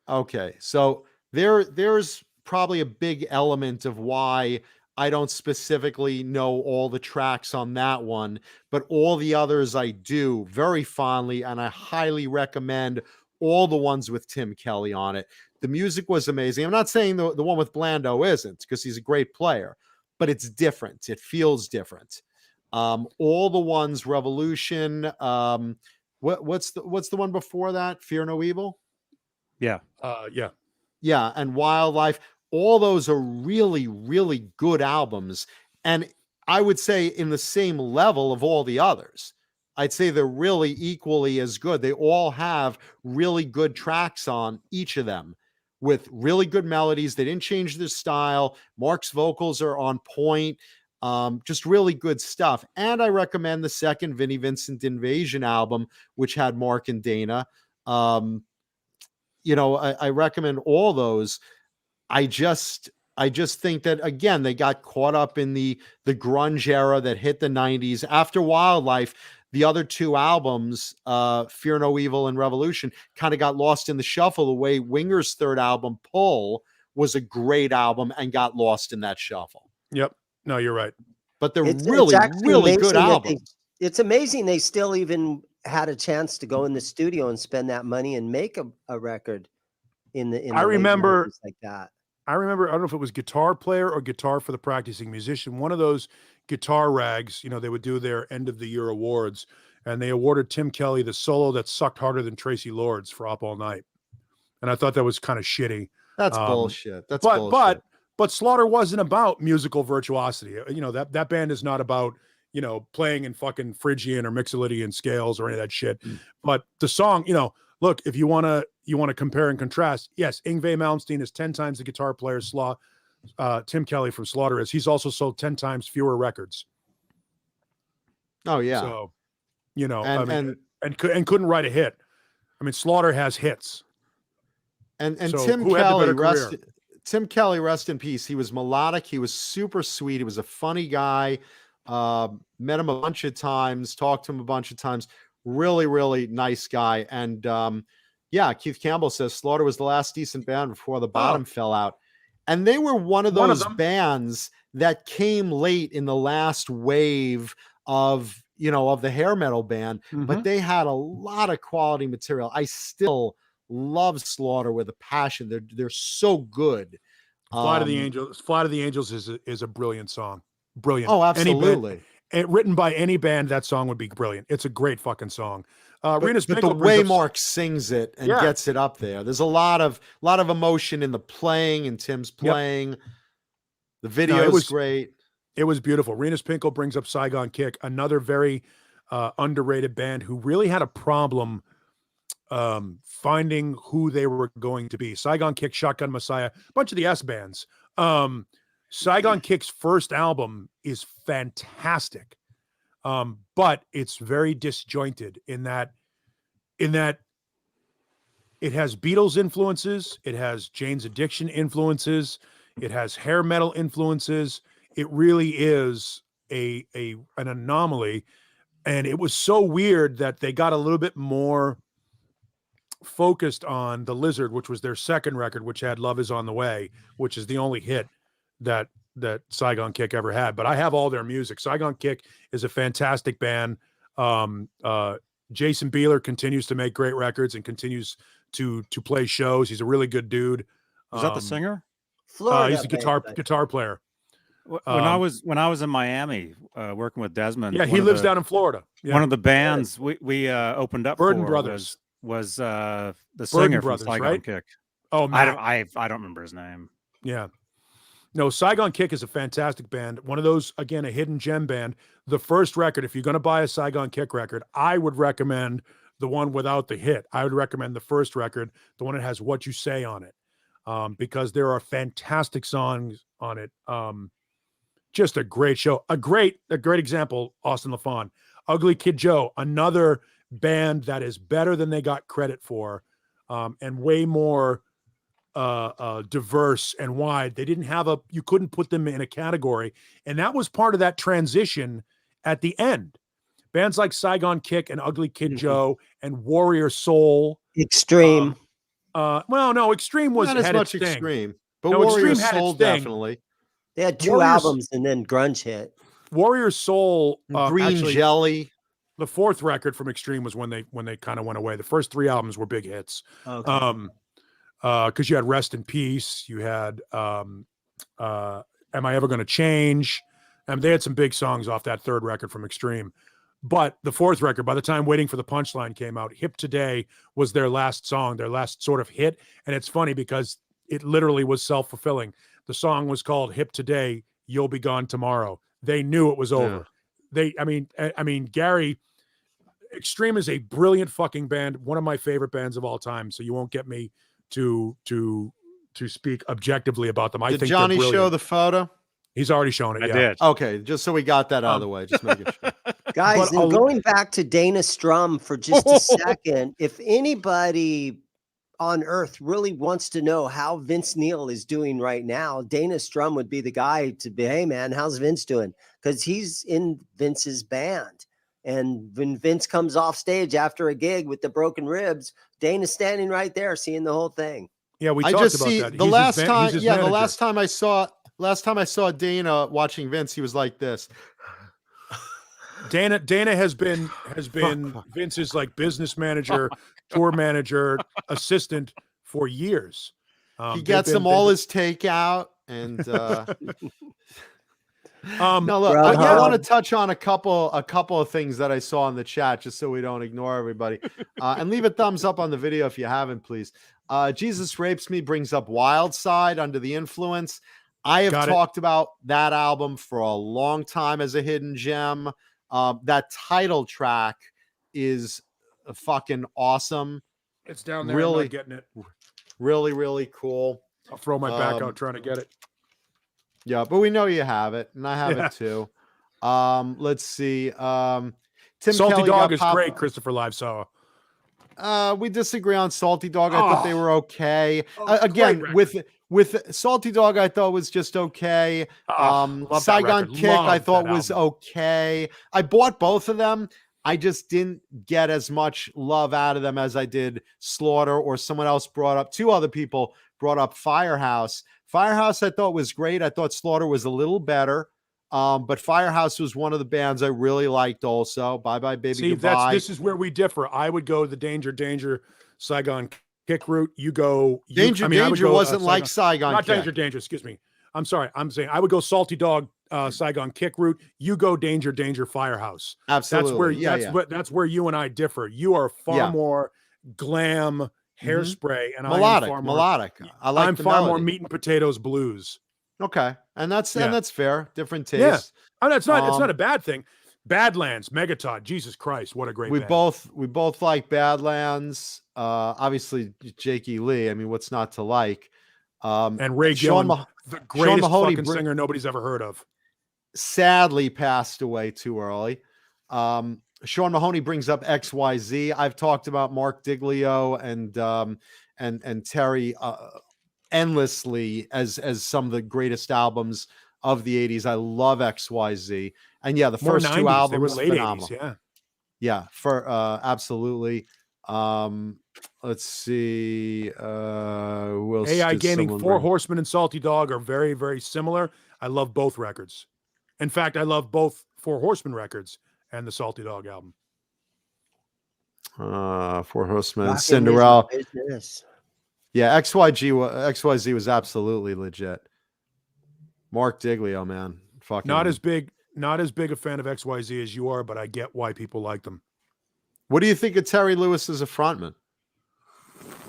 Okay, so there's probably a big element of why I don't specifically know all the tracks on that one, but all the others I do very fondly, and I highly recommend all the ones with Tim Kelly on it. The music was amazing. I'm not saying the one with Blando isn't, because he's a great player, but it's different. It feels different. All the ones, Revolution. What's the one before that? Fear No Evil. Yeah. Yeah, and Wildlife. All those are really, really good albums. And I would say in the same level of all the others. I'd say they're really equally as good. They all have really good tracks on each of them with really good melodies. They didn't change their style. Mark's vocals are on point. Just really good stuff. And I recommend the second Vinnie Vincent Invasion album, which had Mark and Dana. You know, I recommend all those. I just think that, again, they got caught up in the grunge era that hit the 90s. After Wildlife, the other two albums, Fear No Evil and Revolution, kind of got lost in the shuffle the way Winger's third album, Pull, was a great album and got lost in that shuffle. Yep. No, you're right. But they're It's really, actually really good amazing that albums. It's amazing they still even had a chance to go in the studio and spend that money and make a record in the I late remember- 90s like that. I remember, I don't know if it was Guitar Player or Guitar for the Practicing Musician, one of those guitar rags, you know, they would do their end of the year awards, and they awarded Tim Kelly the solo that sucked harder than Tracy Lord's for Up All Night. And I thought that was kind of shitty. That's bullshit. That's but, bullshit. But Slaughter wasn't about musical virtuosity. You know, that band is not about, you know, playing in fucking Phrygian or Mixolydian scales or any of that shit. But the song, you know, look, if you want to compare and contrast, yes, Yngwie Malmsteen is 10 times the guitar player Tim Kelly from Slaughter is. He's also sold 10 times fewer records. Oh yeah. So, you know, And- and couldn't write a hit. I mean, Slaughter has hits. And So Tim who had the Kelly, better Tim Kelly, rest in peace. He was melodic. He was super sweet. He was a funny guy. Met him a bunch of times, talked to him a bunch of times. Really, really nice guy. And yeah, Keith Campbell says Slaughter was the last decent band before the bottom fell out. And they were one of those bands that came late in the last wave of, you know, of the hair metal band, but they had a lot of quality material. I still love Slaughter with a passion. They're so good. Flight of the Angels. Flight of the Angels is a brilliant song. Brilliant. Oh, absolutely. Written by any band, that song would be brilliant. It's a great fucking song. Renus But Pinkle the brings way up- Mark sings it and Yeah. gets it up there, there's a lot of emotion in the playing and Tim's playing. The video was- great. It was beautiful. Renus Pinkle brings up Saigon Kick, another very underrated band who really had a problem finding who they were going to be. Saigon Kick, Shotgun Messiah, a bunch of the S bands. Saigon Kick's first album is fantastic, but it's very disjointed in that it has Beatles influences, it has Jane's Addiction influences, it has hair metal influences. It really is an anomaly, and it was so weird that they got a little bit more focused on The Lizard, which was their second record, which had Love Is on the Way, which is the only hit that Saigon Kick ever had. But I have all their music. Saigon Kick is a fantastic band. Jason Bieler continues to make great records and continues to play shows. He's a really good dude. Is that the singer? Florida, He's a guitar player. When I was in Miami working with Desmond, yeah, he lives down in Florida. Yeah. One of the bands we opened up Burden for Brothers was the singer Brothers, from Saigon right? Kick. Oh, Matt. I don't remember his name. Yeah. No, Saigon Kick is a fantastic band. One of those, again, a hidden gem band. The first record, if you're going to buy a Saigon Kick record, I would recommend the one without the hit. I would recommend the first record, the one that has What You Say on it, because there are fantastic songs on it. Just a great show. A great example, Austin LaFawn. Ugly Kid Joe, another band that is better than they got credit for, and way more diverse and wide. They didn't have you couldn't put them in a category. And that was part of that transition at the end. Bands like Saigon Kick and Ugly Kid Joe and Warrior Soul. Extreme. Well, no, Extreme was not as much Extreme, but No, Warrior Extreme had Soul its thing. definitely. They had 2 Warriors- albums and then grunge hit. Warrior Soul, Green actually, Jelly. the fourth record from Extreme was when they kind of went away. The first 3 albums were big hits. Okay. Because you had Rest in Peace, you had Am I Ever Gonna Change? They had some big songs off that third record from Extreme. But the fourth record, by the time Waiting for the Punchline came out, Hip Today was their last song, their last sort of hit. And it's funny because it literally was self-fulfilling. The song was called Hip Today, You'll Be Gone Tomorrow. They knew it was over. I mean, Gary, Extreme is a brilliant fucking band, one of my favorite bands of all time. So you won't get me to speak objectively about them. I Did think Johnny they're show brilliant. the photo? He's already shown it. I Yeah. did. Okay, just so we got that out of the way. Just making sure. Guys, But and going back to Dana Strum for just a second, if anybody on earth really wants to know how Vince Neil is doing right now, Dana Strum would be the guy to be, hey man, how's Vince doing? Because he's in Vince's band. And when Vince comes off stage after a gig with the broken ribs, Dana's standing right there seeing the whole thing. Yeah, we I talked just about see that. the He's last his time. he's his Yeah, the manager. last time I saw Dana watching Vince, he was like this. Dana has been Vince's like business manager, tour manager, assistant for years. He they've gets been- him all his takeout, and no, look, Bro, I want to touch on a couple of things that I saw in the chat, just so we don't ignore everybody, and leave a thumbs up on the video if you haven't, please. Jesus Rapes Me brings up Wild Side, Under the Influence. I have Got it. talked about that album for a long time as a hidden gem. That title track is fucking awesome. It's down there. Really? I'm not getting it. Really, really cool. I'll throw my back out trying to get it. Yeah, but we know you have it, and I have it too. Let's see. Tim Salty Kelly Dog got is great, Christopher Livesaw. We disagree on Salty Dog. I thought they were okay. Again, great with Salty Dog, I thought was just okay. Love that Saigon record. Kick, I Love thought that was album. okay. I bought both of them. I just didn't get as much love out of them as I did Slaughter, or someone else brought up. 2 other people brought up Firehouse. Firehouse, I thought was great. I thought Slaughter was a little better. But Firehouse was one of the bands I really liked also. Bye Bye Baby See, Goodbye. this is where we differ. I would go the Danger Saigon Kick route. You go Danger I would Danger go, wasn't like Saigon not Kick. Danger. Excuse me. I'm sorry. I'm saying I would go Salty Dog Saigon Kick route. You go Danger Firehouse. Absolutely. That's where you and I differ. You are far more glam hairspray, and melodic. I am far Melodic. I like I'm the far more melody. meat and potatoes blues. Okay, and that's fair. Different taste. Yeah. Oh, that's not. It's not a bad thing. Badlands, Megatod. Jesus Christ, what a great. We band. both like Badlands. Obviously, Jakey Lee. I mean, what's not to like? And Ray Sean Gillen, Mah- the Sean greatest Mahoney fucking singer nobody's ever heard of. sadly passed away too early. Sean Mahoney brings up XYZ. I've talked about Mark Diglio and Terry endlessly as some of the greatest albums of the 80s. I love XYZ. And yeah, the More first 90s. two albums They were late phenomenal. 80s, yeah. Yeah, for absolutely. Let's see. Who else AI did Gaming, someone Four bring- Horsemen and Salty Dog are very, very similar. I love both records. In fact, I love both Four Horsemen records and the Salty Dog album. Four Horsemen, Rockin' is Cinderella. my business. Yeah, XYZ was absolutely legit. Mark Diglio, man, fucking Not as big a fan of XYZ as you are, but I get why people like them. What do you think of Terry Lewis as a frontman?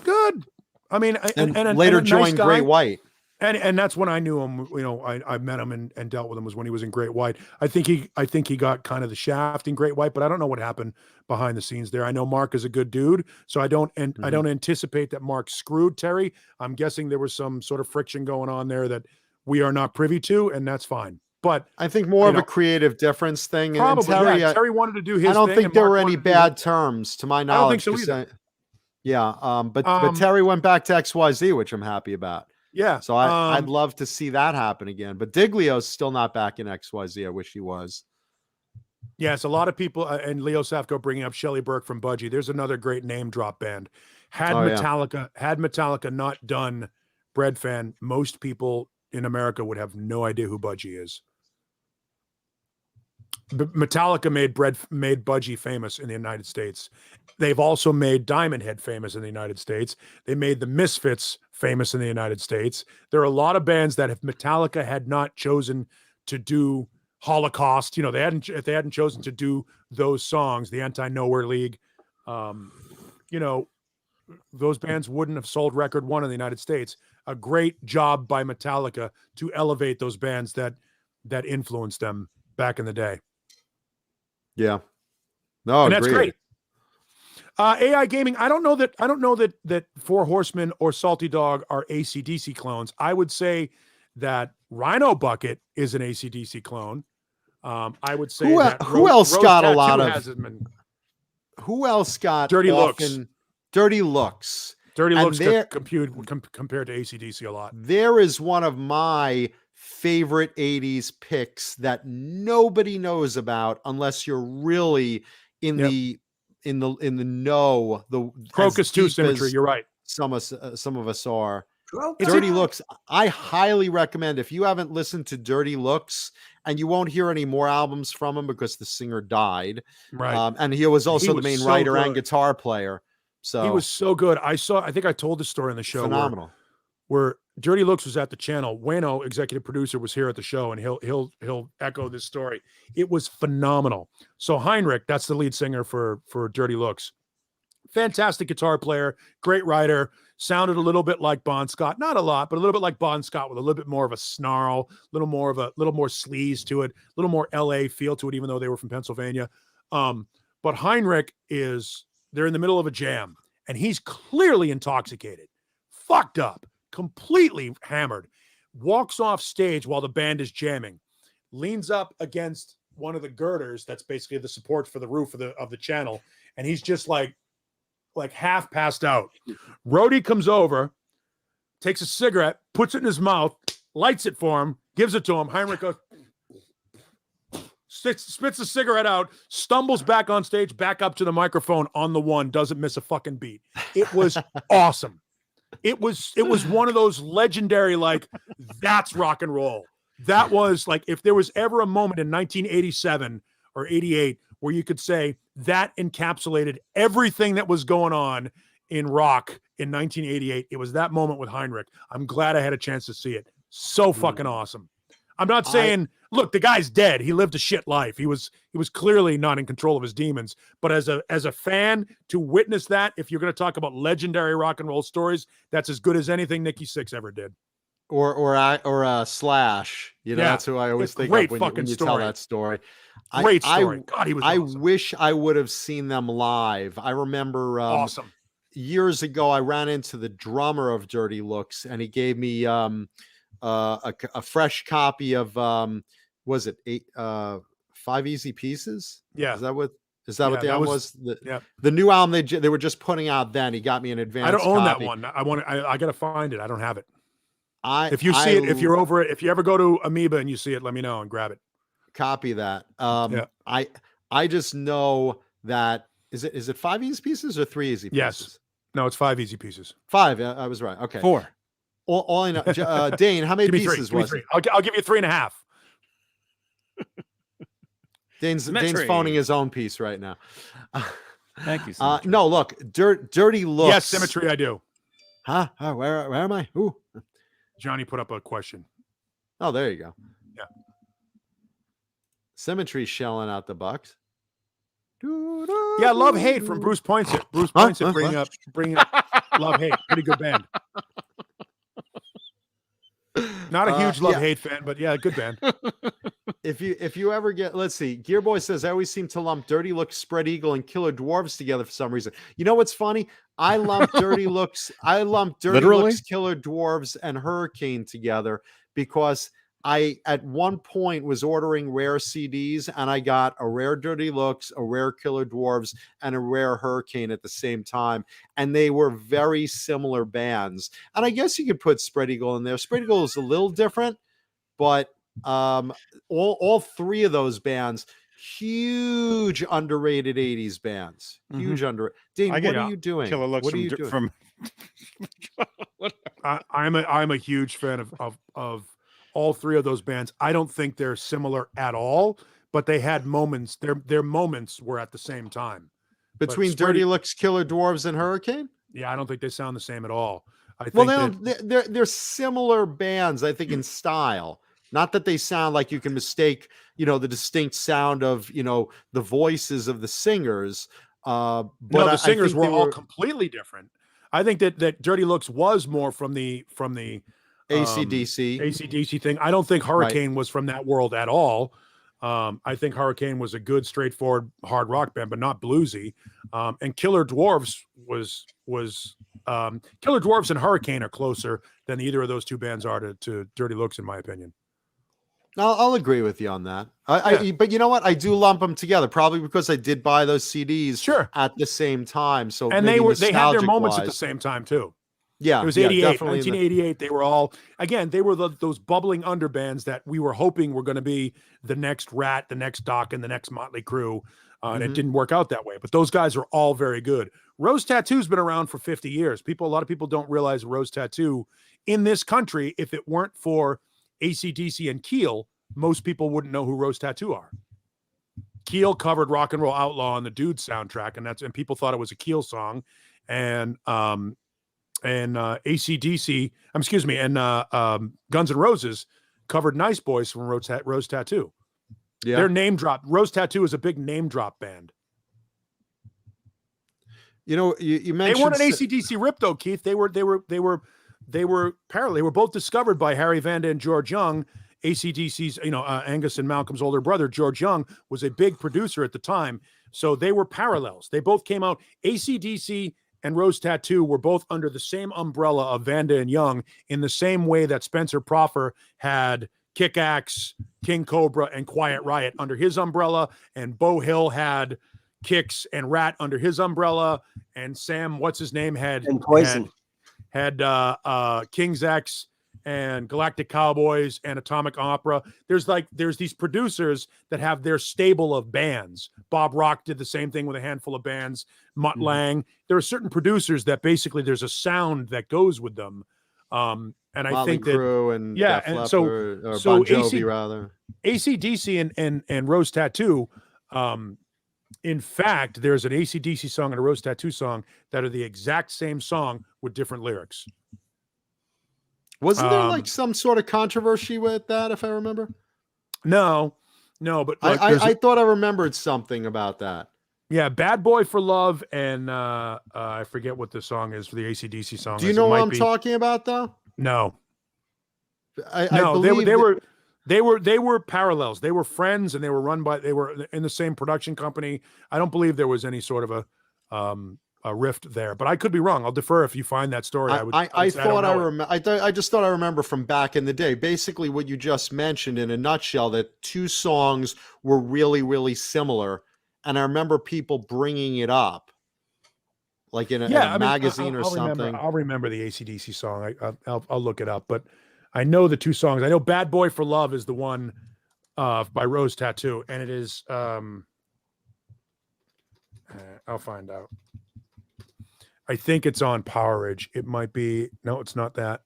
Good. I mean, And, and later a nice joined guy. Great White. And that's when I knew him. You know, I met him and dealt with him was when he was in Great White. I think he got kind of the shaft in Great White, but I don't know what happened behind the scenes there. I know Mark is a good dude, so I don't anticipate that Mark screwed Terry. I'm guessing there was some sort of friction going on there that we are not privy to, and that's fine. But I think more of a creative difference thing. probably and Terry, Terry wanted to do his. I don't thing, think and there Mark were any wanted to do bad his. terms to my I don't knowledge. think so either. But Terry went back to XYZ, which I'm happy about. Yeah. So I'd love to see that happen again. But Diglio's still not back in XYZ. I wish he was. Yes, a lot of people, and Leo Safko bringing up Shelley Burke from Budgie. There's another great name drop band. Had Metallica not done Bread Fan, most people in America would have no idea who Budgie is. Metallica made Budgie famous in the United States. They've also made Diamond Head famous in the United States. They made the Misfits famous in the United States. There are a lot of bands that if Metallica had not chosen to do Holocaust, if they hadn't chosen to do those songs, the Anti-Nowhere League, those bands wouldn't have sold record one in the United States. A great job by Metallica to elevate those bands that influenced them back in the day. Yeah. No, and that's agreed. great. AI Gaming. I don't know that Four Horsemen or Salty Dog are AC/DC clones. I would say that Rhino Bucket is an AC/DC clone. I would say who else got a Tattoo lot of hasn't been- who else got Dirty often- Looks. Dirty Looks. Dirty And Looks there- compared to AC/DC a lot. There is one of my favorite 80s picks that nobody knows about unless you're really in the know. The Crocus as 2 deep Symmetry. as You're right. Some of us are. Crocus. Dirty Looks. I highly recommend if you haven't listened to Dirty Looks, and you won't hear any more albums from him because the singer died. Right. And he was also the was main so writer and good. guitar player. So He was so good. I think I told the story on the show. phenomenal. Where Dirty Looks was at the channel. Wayno, executive producer, was here at the show, and he'll echo this story. It was phenomenal. So Heinrich, that's the lead singer for Dirty Looks. Fantastic guitar player, great writer, sounded a little bit like Bon Scott. Not a lot, but a little bit like Bon Scott with a little bit more of a snarl, a little more sleaze to it, a little more LA feel to it, even though they were from Pennsylvania. But Heinrich they're in the middle of a jam, and he's clearly intoxicated, fucked up, completely hammered, walks off stage while the band is jamming, leans up against one of the girders that's basically the support for the roof of the channel, and he's just like half passed out. Rhodey comes over, takes a cigarette, puts it in his mouth, lights it for him, gives it to him. Heinrich goes, spits the cigarette out, stumbles back on stage, back up to the microphone on the one, doesn't miss a fucking beat. It was awesome. It was one of those legendary, that's rock and roll. That was if there was ever a moment in 1987 or 88 where you could say that encapsulated everything that was going on in rock in 1988, it was that moment with Heinrich. I'm glad I had a chance to see it. So fucking awesome. I'm not saying, look, the guy's dead. He lived a shit life. He was clearly not in control of his demons. But as a fan, to witness that, if you're going to talk about legendary rock and roll stories, that's as good as anything Nikki Sixx ever did. Or Slash. That's who I always think of when you tell that story. Great story. God, he was I awesome. wish I would have seen them live. I remember Awesome. years ago, I ran into the drummer of Dirty Looks, and he gave me a fresh copy of was it 5 Easy Pieces? Yeah. Is that what the that album was- was? yeah. The new album they were just putting out then. He got me an advance. I don't own copy. that one. I got to find it. I don't have it. If you I see it, if you're over it, if you ever go to Amoeba and you see it, let me know and grab it. copy that. Yeah. I just know that is it 5 Easy Pieces or 3 Easy Pieces? Yes. No, it's 5 Easy Pieces. 5. I was right. Okay. 4. All I know, Dane, how many Give me 3. pieces Give me was 3. it? I'll give you 3.5. Dane's Symmetry. phoning his own piece right now. Thank you. Symmetry. No, look, Dirty Looks. Yes, Symmetry, I do. Huh? Oh, where am I? Ooh. Johnny put up a question. Oh, there you go. Yeah. Symmetry shelling out the bucks. Yeah, Love Hate from Bruce Poinsett. Bruce Huh? Poinsett Huh? bringing up Love Hate. Pretty good band. Not a huge Love Hate fan, but yeah, good band. If you ever get, let's see, Gearboy says I always seem to lump Dirty Looks, Spread Eagle, and Killer Dwarfs together for some reason. You know what's funny? I lump Dirty Looks, Literally? Looks, Killer Dwarfs, and Hurricane together because I at one point was ordering rare CDs and I got a rare Dirty Looks, a rare Killer Dwarfs, and a rare Hurricane at the same time, and they were very similar bands. And I guess you could put Spread Eagle in there. Spread Eagle is a little different, but all 3 of those bands, huge underrated 80s bands. Huge under. Dean, what are you doing? Killer Looks What are you doing? from I'm a huge fan of all 3 of those bands. I don't think they're similar at all, but they had moments. Their moments were at the same time. Between Spread- Dirty Looks, Killer Dwarfs, and Hurricane? Yeah, I don't think they sound the same at all. I think Well, they're similar bands, I think, in style. Not that they sound like you can mistake, the distinct sound of, the voices of the singers. But no, I the singers think were they all completely different. I think that Dirty Looks was more from the AC/DC. AC/DC thing. I don't think Hurricane was from that world at all. I think Hurricane was a good, straightforward hard rock band, but not bluesy. And Killer Dwarfs was Killer Dwarfs and Hurricane are closer than either of those 2 bands are to Dirty Looks, in my opinion. I'll agree with you on that. But you know what? I do lump them together, probably because I did buy those CDs at the same time. So and they had their moments at the same time too. Yeah, it was 88, definitely 1988. They were all, again, they were those bubbling under bands that we were hoping were going to be the next Rat, the next Doc, and the next Motley Crue. And it didn't work out that way. But those guys are all very good. Rose Tattoo's been around for 50 years. A lot of people don't realize Rose Tattoo in this country, if it weren't for AC/DC and Keel, most people wouldn't know who Rose Tattoo are. Keel covered Rock and Roll Outlaw on the Dude soundtrack, and people thought it was a Keel song. And AC/DC, and Guns N' Roses covered Nice Boys from Rose Tattoo. Yeah, their name drop. Rose Tattoo is a big name drop band. You mentioned they weren't an AC/DC rip though, Keith. They were parallel. They were both discovered by Harry Vanda and George Young. AC/DC's, Angus and Malcolm's older brother, George Young, was a big producer at the time. So they were parallels. They both came out. AC/DC and Rose Tattoo were both under the same umbrella of Vanda and Young, in the same way that Spencer Proffer had Kick-Axe, King Cobra, and Quiet Riot under his umbrella, and Beau Hill had Kicks and Rat under his umbrella, and Sam, what's his name, had Poison. had King's X and Galactic Cowboys and Atomic Opera. There's these producers that have their stable of bands. Bob Rock did the same thing with a handful of bands. Mutt Lang. There are certain producers that basically there's a sound that goes with them. And I Motley think that Crue and Def Leppard, or Bon Jovi rather. AC/DC and Rose Tattoo. In fact, there's an AC/DC song and a Rose Tattoo song that are the exact same song with different lyrics. Wasn't there like some sort of controversy with that, if I remember? No, but I thought I remembered something about that. Yeah, Bad Boy for Love, and I forget what the song is for the AC/DC song. Do you know what I'm talking about, though? No. I believe they were parallels. They were friends, and they were in the same production company. I don't believe there was any sort of a rift there, but I could be wrong. I'll defer if you find that story. I just thought I remember from back in the day. Basically, what you just mentioned in a nutshell, that two songs were really, really similar, and I remember people bringing it up, like in a magazine or something. I'll remember the AC/DC song. I'll look it up, but I know the two songs. I know "Bad Boy for Love" is the one by Rose Tattoo, and it is. I'll find out. I think it's on Power Ridge. It might be. No, it's not that.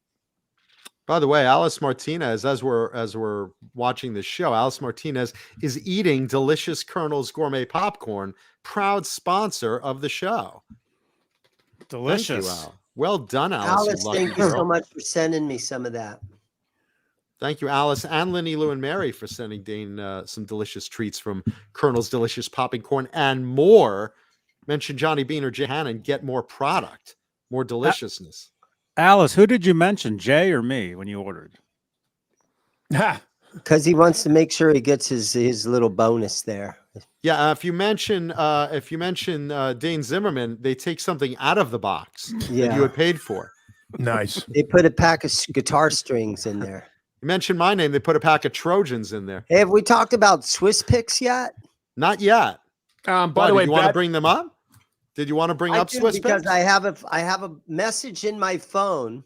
By the way, Alice Martinez, as we're watching this show, Alice Martinez is eating delicious Colonel's Gourmet Popcorn, proud sponsor of the show. Delicious. Thank you, Al. Well done, Alice. Alice, thank you so much for sending me some of that. Thank you, Alice, and Lenny, Lou, and Mary for sending Dane some delicious treats from Colonel's Delicious Popping Corn and more. Mention Johnny Beane or Jay Hannon, get more product, more deliciousness. Alice, who did you mention, Jay or me, when you ordered? Because he wants to make sure he gets his little bonus there. Yeah, if you mention Dane Zimmerman, they take something out of the box that you had paid for. Nice. They put a pack of guitar strings in there. You mentioned my name, they put a pack of Trojans in there. Hey, have we talked about Swiss picks yet? Not yet. By the way, you want to bring them up? Did you want to bring up Swiss because picks? I have a message in my phone.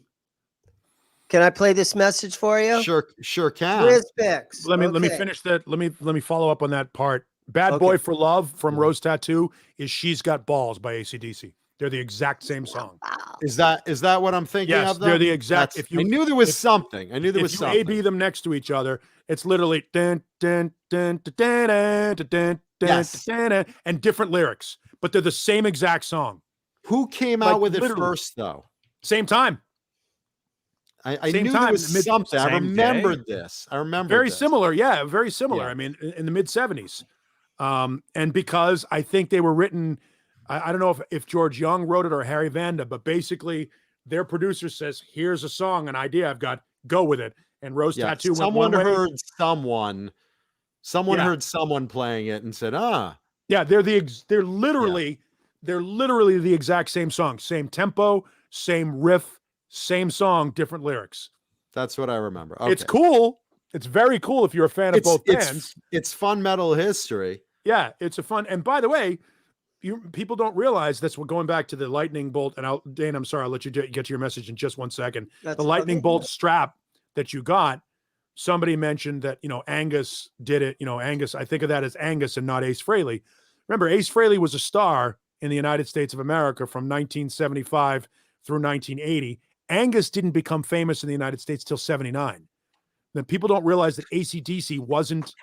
Can I play this message for you? Sure can. Swiss picks. Let me finish that. Let me follow up on that part. Bad Boy for Love from Rose Tattoo is She's Got Balls by AC/DC. They're the exact same song. Is that what I'm thinking yes, of? Though? They're the exact. I knew there was something. I knew there was something. If you A/B them next to each other, it's literally dun, dun, dun, dun, dun, dun, dun, dun, Yes. dun, dun, and different lyrics, but they're the same exact song. Who came out with it first, though? Same time. I knew there was something. I remembered this. I remember very similar. Yeah, very similar. I mean, in the mid 70s. And because I think they were written, I don't know if George Young wrote it or Harry Vanda, but basically their producer says, here's a song, an idea I've got, go with it. And Rose Tattoo went one way. Someone heard someone playing it and said, yeah, they're literally the exact same song, same tempo, same riff, same song, different lyrics. That's what I remember. Okay. It's cool. It's very cool if you're a fan of both bands. It's fun metal history. Yeah, it's a fun. And by the way, people don't realize that's what going back to the lightning bolt. And Dane, I'm sorry, I'll let you get to your message in just 1 second. The lightning bolt strap that you got. Somebody mentioned that, Angus did it. Angus, I think of that as Angus and not Ace Frehley. Remember, Ace Frehley was a star in the United States of America from 1975 through 1980. Angus didn't become famous in the United States till 79. Then people don't realize that AC/DC wasn't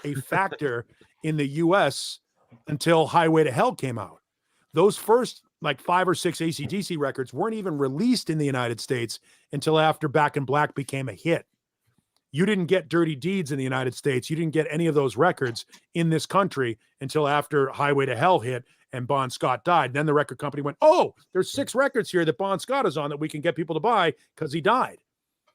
a factor in the U.S. until Highway to Hell came out. Those first 5 or 6 AC/DC records weren't even released in the United States until after Back in Black became a hit. You didn't get Dirty Deeds in the United States. You didn't get any of those records in this country until after Highway to Hell hit and Bon Scott died. Then the record company went, oh, there's 6 records here that Bon Scott is on that we can get people to buy because he died.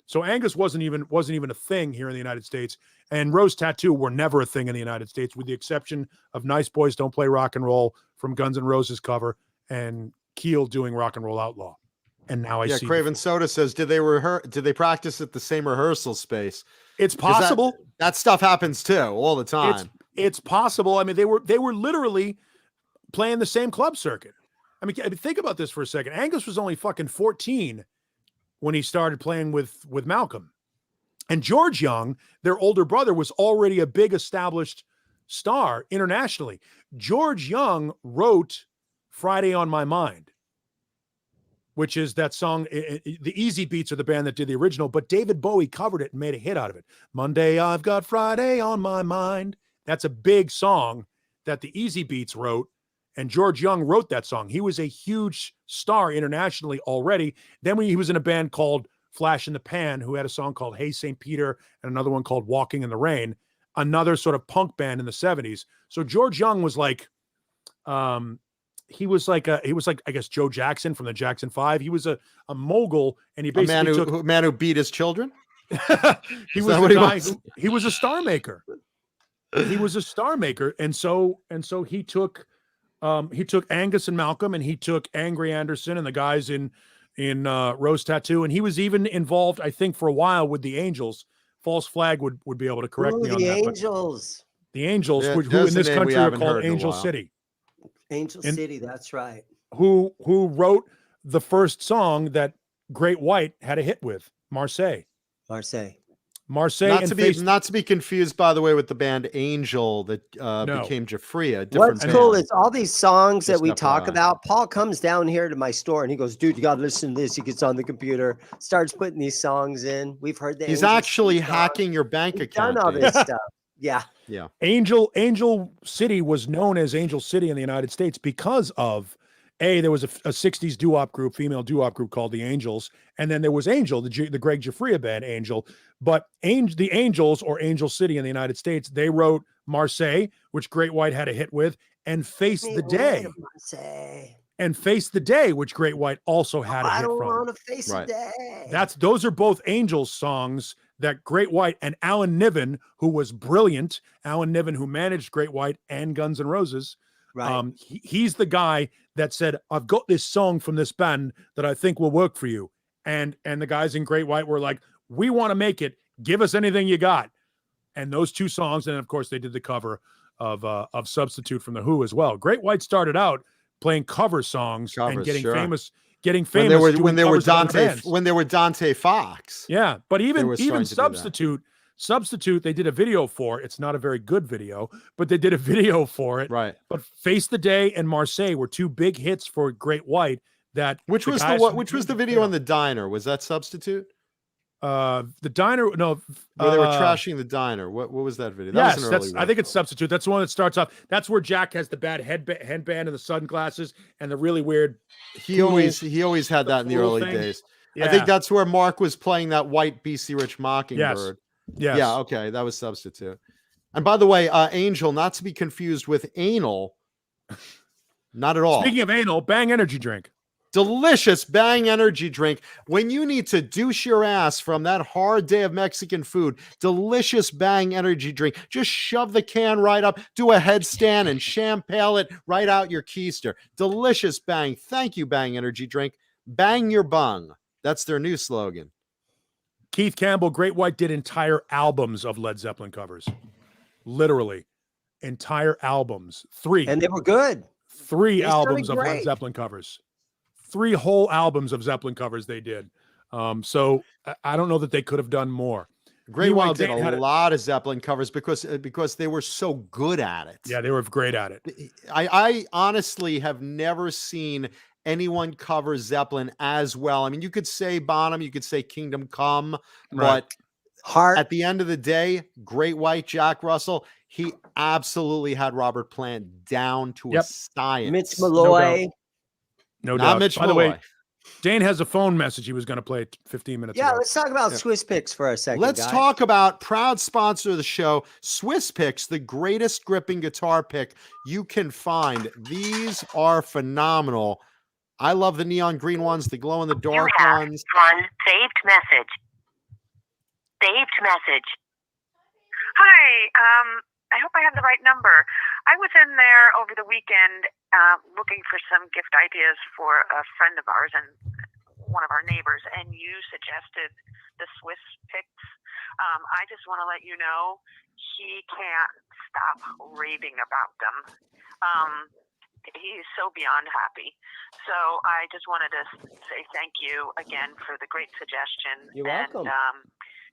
So Angus wasn't even a thing here in the United States. And Rose Tattoo were never a thing in the United States, with the exception of Nice Boys Don't Play Rock and Roll from Guns N' Roses cover and Keel doing Rock and Roll Outlaw. And now I see. Yeah, Craven Soda says, did they practice at the same rehearsal space? It's possible. That stuff happens too all the time. It's possible. I mean, they were literally playing the same club circuit. I mean, think about this for a second. Angus was only fucking 14 when he started playing with Malcolm. And George Young, their older brother, was already a big established star internationally. George Young wrote Friday on My Mind, which is that song. The Easy Beats are the band that did the original, but David Bowie covered it and made a hit out of it. Monday, I've got Friday on my mind. That's a big song that the Easy Beats wrote, and George Young wrote that song. He was a huge star internationally already. Then when he was in a band called Flash in the Pan, who had a song called Hey St. Peter and another one called Walking in the Rain, another sort of punk band in the 70s. So George Young was like, he was like, I guess, Joe Jackson from the Jackson 5. He was a mogul, and he basically a man who beat his children. He was a star maker. He was a star maker, and so he took He took Angus and Malcolm, and he took Angry Anderson and the guys in Rose Tattoo, and he was even involved, I think, for a while with the Angels. False Flag would be able to correct me on the that. but Angels. The Angels, Yeah, who that's in the this name we country are haven't called heard in a Angel while. City, Angel And- City, that's right. who wrote the first song that Great White had a hit with, Marseille. Marseille. Marseille and Not to be confused, by the way, with the band Angel that became Jafria. What's Different cool band. is all these songs that Just we FYI. talk about. Paul comes down here to my store and he goes, "Dude, you got to listen to this." He gets on the computer, starts putting these songs in. We've heard that. He's actually hacking your bank account. done all Dave. this stuff. Yeah. Angel City was known as Angel City in the United States because of there was a 60s doo-wop group, female doo-wop group called the Angels, and then there was Angel, the Greg Jafria band Angel. But the Angels, or Angel City in the United States, they wrote Marseille, which Great White had a hit with, and Face the Day. And Face the Day, which Great White also had a I hit don't from. want to face Right. the day. Those are both Angels songs that Great White and Alan Niven, who was brilliant, Alan Niven, who managed Great White and Guns N' Roses. right. He's the guy that said, "I've got this song from this band that I think will work for you." And the guys in Great White were like, "We want to make it. Give us anything you got." And those two songs, and of course they did the cover of Substitute from the Who as well. Great White started out playing cover songs and Covers, getting sure. famous. When they were doing covers of other bands. When they were Dante Fox. Yeah, but were even starting to do that. Substitute, they did a video for. It's not a very good video, but they did a video for it. Right. But Face the Day and Marseille were two big hits for Great White. Which was the video in the diner? Was that Substitute? The diner? No, Where they were trashing the diner. What was that video? That Yes, was an early I one. think it's Substitute. That's the one that starts off. That's where Jack has the bad headband and the sunglasses and the really weird. He always had that in the poodle early thing. days. Yeah. I think that's where Mark was playing that white BC Rich Mockingbird. Yes. Yeah, okay, that was Substitute. And by the way, Angel, not to be confused with Anal, not at all. Speaking of anal, Bang energy drink. Delicious Bang energy drink. When you need to douche your ass from that hard day of Mexican food, delicious Bang energy drink. Just shove the can right up, do a headstand, and champagne it right out your keister. Delicious Bang. Thank you, Bang energy drink. Bang your bung. That's their new slogan. Keith Campbell, Great White did entire albums of Led Zeppelin covers. Literally. Entire albums. And they were good. Three They albums sounded of Led great. Zeppelin covers. 3 whole albums of Zeppelin covers they did. So I don't know that they could have done more. Great Meanwhile, White did Dan had a lot of Zeppelin covers because they were so good at it. Yeah, they were great at it. I honestly have never seen anyone cover Zeppelin as well. I mean, you could say Bonham, you could say Kingdom Come, Right. but Heart. at the end of the day, Great White, Jack Russell, he absolutely had Robert Plant down to a Yep. science. Mitch Malloy. No Not doubt. Mitch By the way, Malloy. Dane has a phone message he was going to play 15 minutes Yeah, ago. let's talk about Swiss Picks for a second. Let's guys. talk about proud sponsor of the show, Swiss Picks, the greatest gripping guitar pick you can find. These are phenomenal. I love the neon green ones, the glow in the dark You have ones. one saved message. Saved message. Hi, I hope I have the right number. I was in there over the weekend looking for some gift ideas for a friend of ours and one of our neighbors, and you suggested the Swiss Picks. I just want to let you know he can't stop raving about them. He's so beyond happy. So I just wanted to say thank you again for the great suggestion. You're welcome.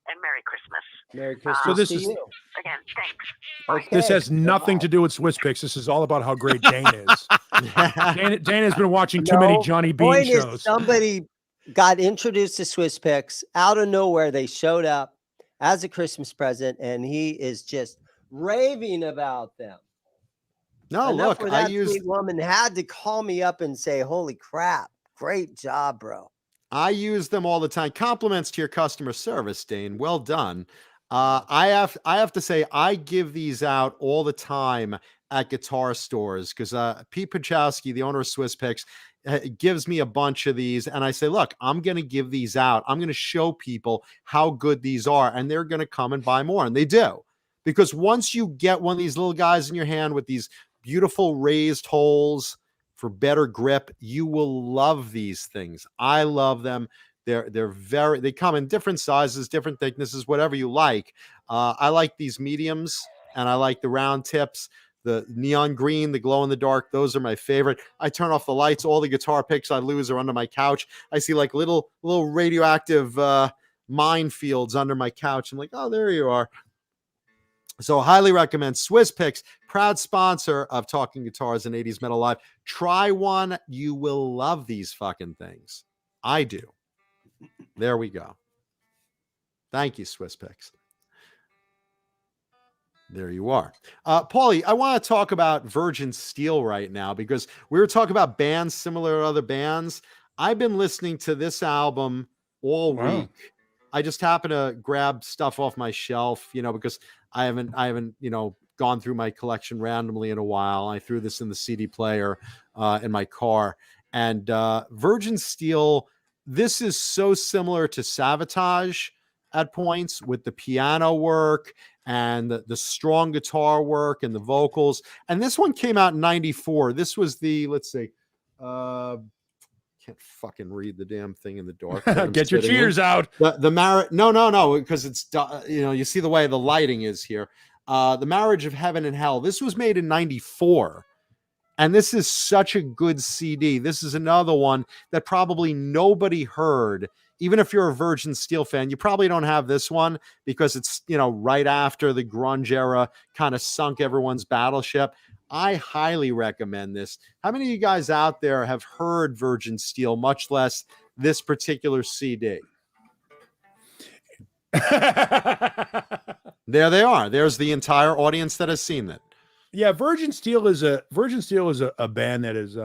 And Merry Christmas. Merry Christmas So this to is- you. Again, thanks. Okay. This has nothing to do with Swiss Picks. This is all about how great Dane is. Dane has been watching too many No, Johnny Bean point is shows. somebody got introduced to Swiss Picks out of nowhere. They showed up as a Christmas present, and he is just raving about them. No, Enough look, where I that used sweet woman had to call me up and say, "Holy crap, great job, bro." I use them all the time. Compliments to your customer service, Dane. Well done. I have to say, I give these out all the time at guitar stores because Pete Pachowski, the owner of Swiss Picks, gives me a bunch of these, and I say, look, I'm going to give these out. I'm going to show people how good these are, and they're going to come and buy more, and they do. Because once you get one of these little guys in your hand with these beautiful raised holes for better grip. You will love these things. I love them. They come in different sizes, different thicknesses, whatever you like. I like these mediums, and I like the round tips, the neon green, the glow in the dark. Those are my favorite. I turn off the lights. All the guitar picks I lose are under my couch. I see like little radioactive minefields under my couch. I'm like, oh, there you are. So highly recommend Swiss Picks, proud sponsor of Talking Guitars and 80s Metal Live. Try one. You will love these fucking things. I do. There we go. Thank you, Swiss Picks. There you are. Paulie, I want to talk about Virgin Steel right now because we were talking about bands similar to other bands. I've been listening to this album all week. I just happen to grab stuff off my shelf, because I haven't, gone through my collection randomly in a while. I threw this in the CD player in my car. And Virgin Steel, this is so similar to Savatage at points with the piano work and the strong guitar work and the vocals. And this one came out in 94. This was the, let's see, can't fucking read the damn thing in the dark. Get your cheers out. No, because it's, you see the way the lighting is here. The Marriage of Heaven and Hell. This was made in 94. And this is such a good CD. This is another one that probably nobody heard. Even if you're a Virgin Steel fan, you probably don't have this one because it's, right after the grunge era kind of sunk everyone's battleship. I highly recommend this. How many of you guys out there have heard Virgin Steel, much less this particular CD? There they are. There's the entire audience that has seen it. Yeah, Virgin Steel is a band that is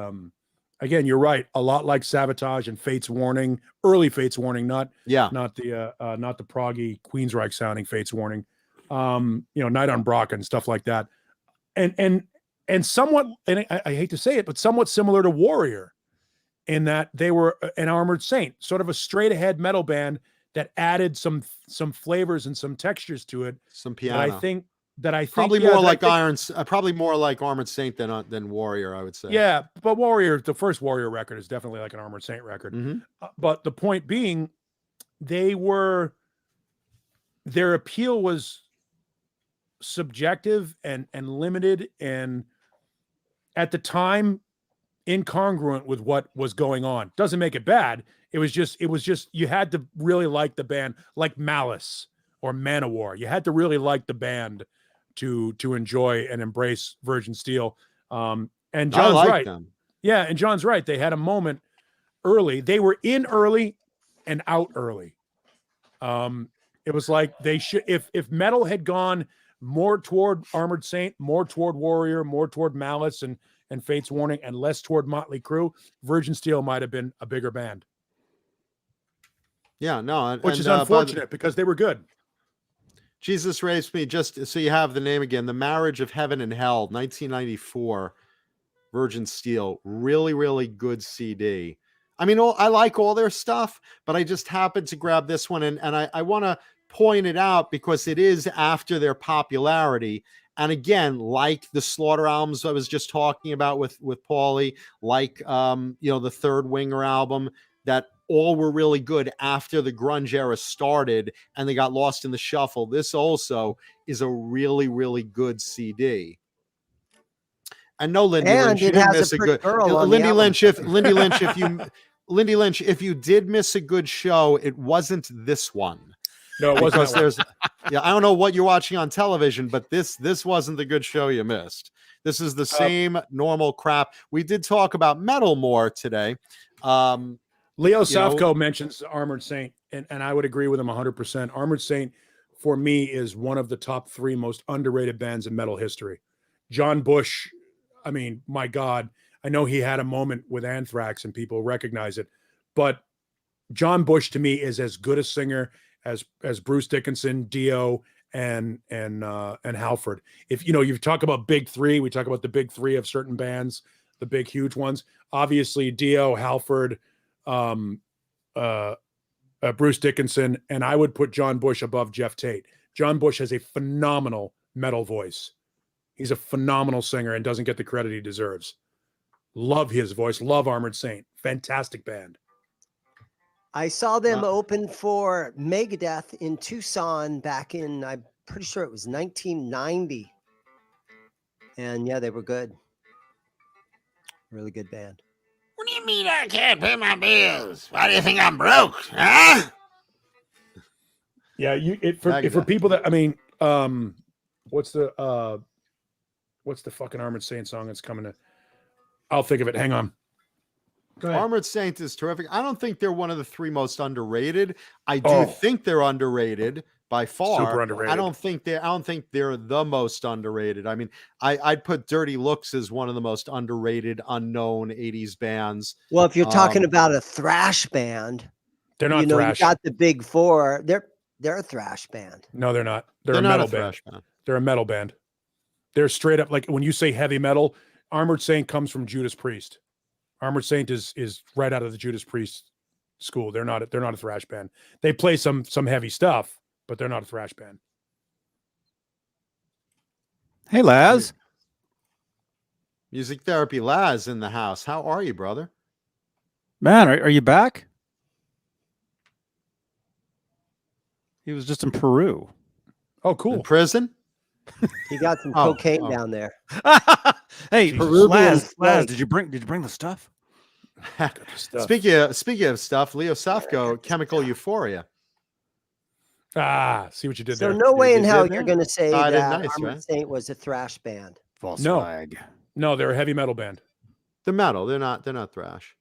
again, you're right, a lot like Savatage and Fates Warning, early Fates Warning, not the proggy Queensryche sounding Fates Warning. Night on Brock and stuff like that. And somewhat, and I hate to say it, but somewhat similar to Warrior in that they were an Armored Saint, sort of a straight ahead metal band that added some flavors and some textures to it. Some piano. That I think probably more like probably more like Armored Saint than Warrior, I would say. Yeah, but Warrior, the first Warrior record is definitely like an Armored Saint record. Mm-hmm. But the point being, their appeal was subjective and limited, and at the time incongruent with what was going on. Doesn't make it bad. It was just you had to really like the band, like Malice or Manowar. You had to really like the band to enjoy and embrace Virgin Steel. And John's right. Them. Yeah, and John's right. They had a moment early. They were in early and out early. It was like they should, if metal had gone more toward Armored Saint, more toward Warrior, more toward Malice and Fates Warning, and less toward Motley Crue, Virgin Steel might have been a bigger band. Yeah, no, which is unfortunate because they were good. Jesus Raised Me, just so you have the name again, The Marriage of Heaven and Hell, 1994, Virgin Steel. Really, really good CD. I mean, I like all their stuff, but I just happened to grab this one, and I want to point it out because it is after their popularity. And again, like the Slaughter albums I was just talking about with Paulie, like the Third Winger album, that all were really good after the grunge era started and they got lost in the shuffle. This also is a really, really good CD. And no, Lindy Lynch, you didn't miss a good Lindy Lynch. Lindy Lynch, if you did miss a good show, it wasn't this one. No, it wasn't. I don't know what you're watching on television, but this wasn't the good show you missed. This is the same normal crap. We did talk about metal more today. Leo Safko mentions Armored Saint, and I would agree with him 100%. Armored Saint, for me, is one of the top 3 most underrated bands in metal history. John Bush, I mean, my God, I know he had a moment with Anthrax and people recognize it, but John Bush to me is as good a singer as Bruce Dickinson, Dio, and Halford. If you talk about big 3, we talk about the big 3 of certain bands, the big huge ones. Obviously, Dio, Halford, Bruce Dickinson, and I would put John Bush above Jeff Tate. John Bush has a phenomenal metal voice. He's a phenomenal singer and doesn't get the credit he deserves. Love his voice. Love Armored Saint. Fantastic band. I saw them open for Megadeth in Tucson back in, I'm pretty sure it was 1990. And yeah, they were good. Really good band. What do you mean I can't pay my bills? Why do you think I'm broke? Huh? Yeah, for people that, I mean, what's the fucking Armored Saint song that's coming to? I'll think of it. Hang on. Go ahead. Armored Saint is terrific. I don't think they're one of the three most underrated. I do think they're underrated by far. Super underrated. I don't think they're the most underrated. I mean, I'd put Dirty Looks as one of the most underrated, unknown 80s bands. Well, if you're talking about a thrash band, they're not thrash. You got the big four. They're a thrash band. No, they're not. They're a metal band. They're a metal band. They're straight up, like when you say heavy metal, Armored Saint comes from Judas Priest. Armored Saint is right out of the Judas Priest school. They're not a thrash band. They play some heavy stuff, but they're not a thrash band. Hey, Laz. Music Therapy Laz in the house. How are you, brother? Man, are you back? He was just in Peru. Oh, cool. In prison? He got some cocaine down there. Hey, Laz, did you bring the stuff? Speaking of stuff, Leo Safko, Chemical Euphoria. See what you did So there. no way in hell you're going to say that nice, Armored right? Saint was a thrash band. False No. flag. No, they're a heavy metal band. They're metal. They're not thrash.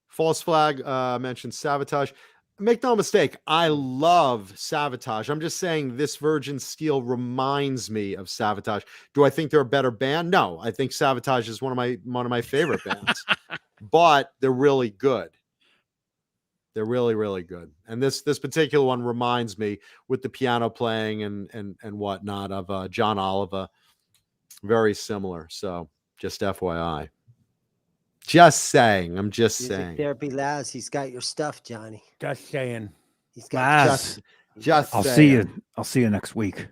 False Flag mentioned Sabotage. Make no mistake, I love Sabotage. I'm just saying this Virgin Steel reminds me of Sabotage. Do I think they're a better band? No, I think Sabotage is one of my favorite bands. But they're really good. They're really, really good. And this particular one reminds me, with the piano playing and whatnot, of John Oliver. Very similar. So just FYI. Just saying. I'm just Music saying. Therapy Laz, he's got your stuff, Johnny. Just saying. He's got Laz, Just I'll saying. see you next week.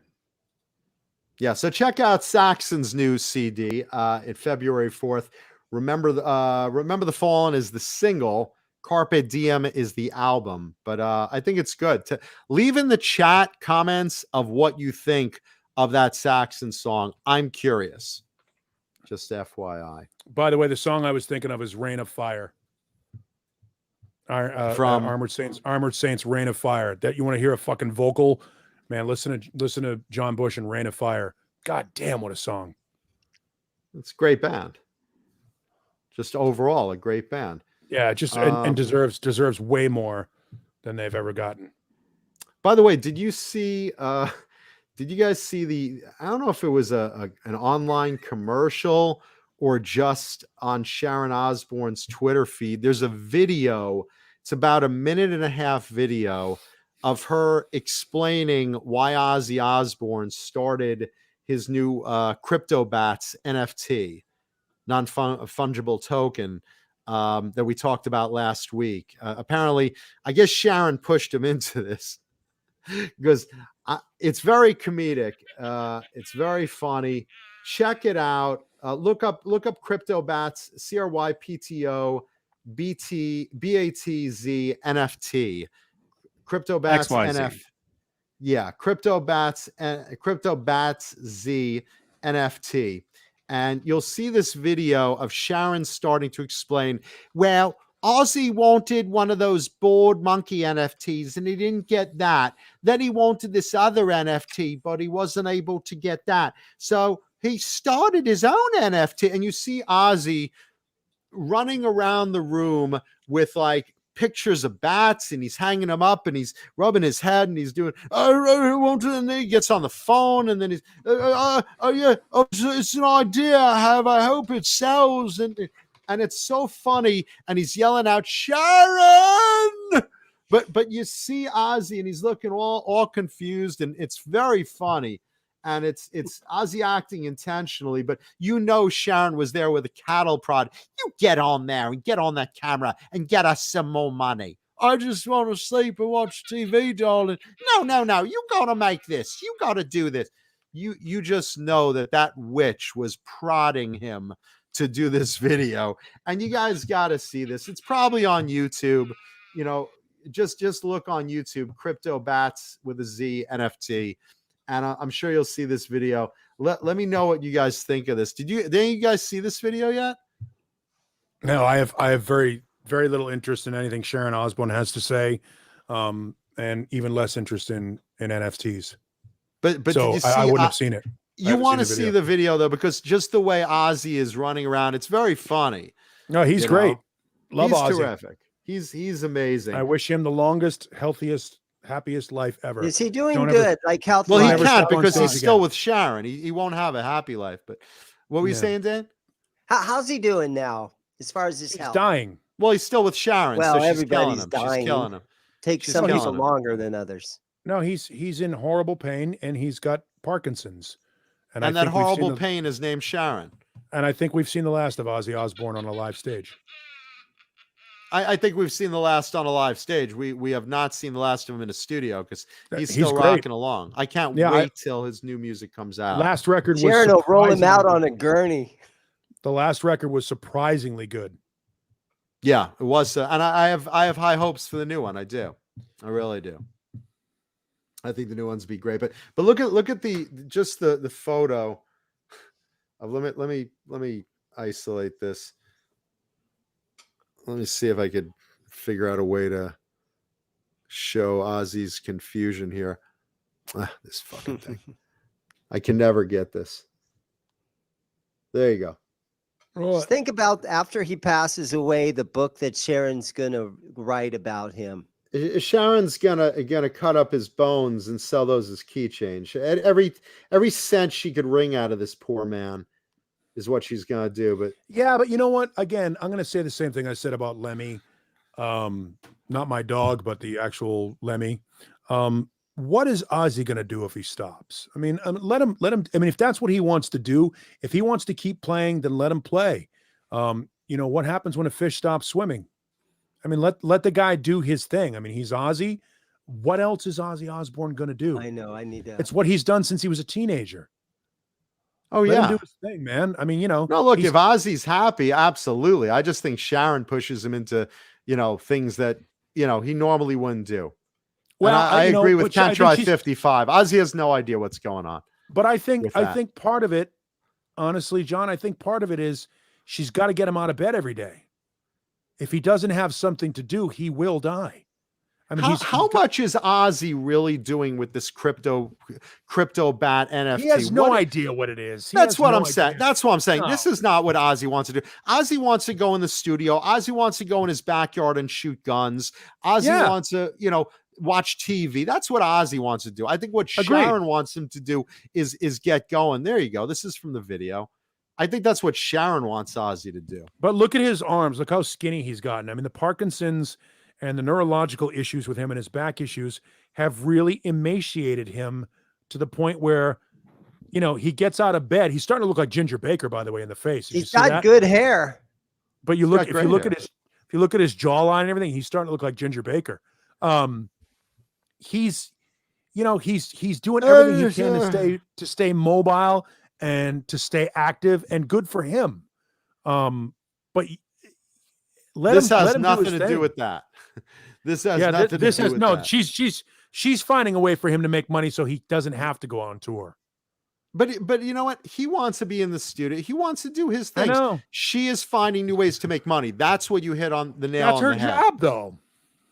Yeah, so check out Saxon's new CD at February 4th. Remember the Fallen is the single. Carpe Diem is the album. But I think it's good. Leave in the chat comments of what you think of that Saxon song. I'm curious. Just FYI. By the way, the song I was thinking of is Rain of Fire. From Armored Saints Rain of Fire. That you want to hear a fucking vocal, man, listen to John Bush and Rain of Fire. God damn, what a song. It's a great band. Just overall a great band. Yeah, just and deserves way more than they've ever gotten. By the way, did you guys see I don't know if it was an online commercial or just on Sharon Osbourne's Twitter feed. There's a video. It's about a 1.5-minute video of her explaining why Ozzy Osbourne started his new Crypto Bats NFT, non-fungible token, that we talked about last week. Apparently, I guess Sharon pushed him into this because it's very comedic. It's very funny. Check it out. Look up Crypto Bats, CRYPTO BATZ NFT. Crypto Bats NFT. Yeah, Crypto Bats Z NFT. And you'll see this video of Sharon starting to explain, well, Ozzy wanted one of those bored monkey NFTs and he didn't get that. Then he wanted this other NFT, but he wasn't able to get that. So he started his own NFT. And you see Ozzy running around the room with like pictures of bats and he's hanging them up and he's rubbing his head and he's doing, and then he gets on the phone and then he's, it's an idea I have. I hope it sells. And it's so funny. And he's yelling out, Sharon! But you see Ozzy and he's looking all confused and it's very funny. And it's Ozzy acting intentionally, but Sharon was there with a cattle prod. You get on there and get on that camera and get us some more money. I just want to sleep and watch TV, darling. No. You got to make this. You got to do this. you just know that witch was prodding him to do this video, and you guys got to see this. It's probably on YouTube. You know, just look on YouTube, Crypto Bats with a Z NFT, and I'm sure you'll see this video. Let me know what you guys think of this. Did you guys see this video yet? No, I have very, very little interest in anything Sharon Osbourne has to say, and even less interest in NFTs. But so did you see, I wouldn't have seen it. You want to see the video though, because just the way Ozzy is running around, it's very funny. No, he's great. Love he's Ozzy. Terrific. He's amazing. I wish him the longest, healthiest, happiest life ever. Is he doing Don't good? ever- Like health? Well, he Never can't step on because he's stage still again. with Sharon. He won't have a happy life. But what were you saying, Dan? How's he doing now as far as his He's health? dying. Well, he's still with Sharon. Well, so she's everybody's killing him. dying. She's killing him. Takes She's some killing people him. longer than others. No, he's in horrible pain, and he's got Parkinson's. And I that think we've seen horrible pain is named Sharon. And I think we've seen the last of Ozzy Osbourne on a live stage. I think we've seen the last on a live stage. We have not seen the last of him in a studio because he's He's still great. rocking along. I can't Yeah, wait till his new music comes out. Last record was Sharon will roll him out surprisingly- on a gurney. The last record was surprisingly good. Yeah, it was, and I have high hopes for the new one. I do, I really do. I think the new ones be great. But look at the photo of let me isolate this. Let me see if I could figure out a way to show Ozzy's confusion here. This fucking thing. I can never get this. There you go. Just think about after he passes away, the book that Sharon's gonna write about him. Sharon's gonna cut up his bones and sell those as keychains. Every cent she could wring out of this poor man is what she's gonna do. But Yeah, but you know what? Again, I'm gonna say the same thing I said about Lemmy. Not my dog, but the actual Lemmy. What is Ozzy gonna do if he stops? I mean, let him. I mean, if that's what he wants to do, if he wants to keep playing, then let him play. You know what happens when a fish stops swimming? I mean, let the guy do his thing. I mean, he's Ozzy. What else is Ozzy Osbourne gonna do? I know. I need to. It's what he's done since he was a teenager. oh Let yeah, him do his thing, man. I mean, you know. no, look, he's- if Ozzy's happy, absolutely. I just think Sharon pushes him into things that he normally wouldn't do. Well, And I you know, agree with which I Can't think Try she's- 55. Ozzy has no idea what's going on. But I think with that. part of it, honestly, John, I think part of it is she's got to get him out of bed every day. If he doesn't have something to do, he will die. I mean, How much is Ozzy really doing with this crypto bat NFT? he has no What- idea what it is. He That's has what no I'm saying. idea. That's what I'm saying. No. This is not what Ozzy wants to do. Ozzy wants to go in the studio. Ozzy wants to go in his backyard and shoot guns. Ozzy Yeah. wants to, watch TV. That's what Ozzy wants to do. I think what Agreed. Sharon wants him to do is get going. There you go. This is from the video. I think that's what Sharon wants Ozzy to do. But look at his arms. Look how skinny he's gotten. I mean, the Parkinson's and the neurological issues with him and his back issues have really emaciated him to the point where, he gets out of bed. He's starting to look like Ginger Baker, by the way, in the face. Did you He's see got that? good hair. But you He's look got if great you look hair. at his jawline and everything, he's starting to look like Ginger Baker. He's doing everything he can to stay mobile and to stay active, and good for him. But This has him nothing his to thing. do with that. This has Yeah, nothing this to do has with no. that. She's finding a way for him to make money so he doesn't have to go on tour. But you know what? He wants to be in the studio. He wants to do his I things. know. She is finding new ways to make money. That's what you hit on the nail That's on her the head. job, though.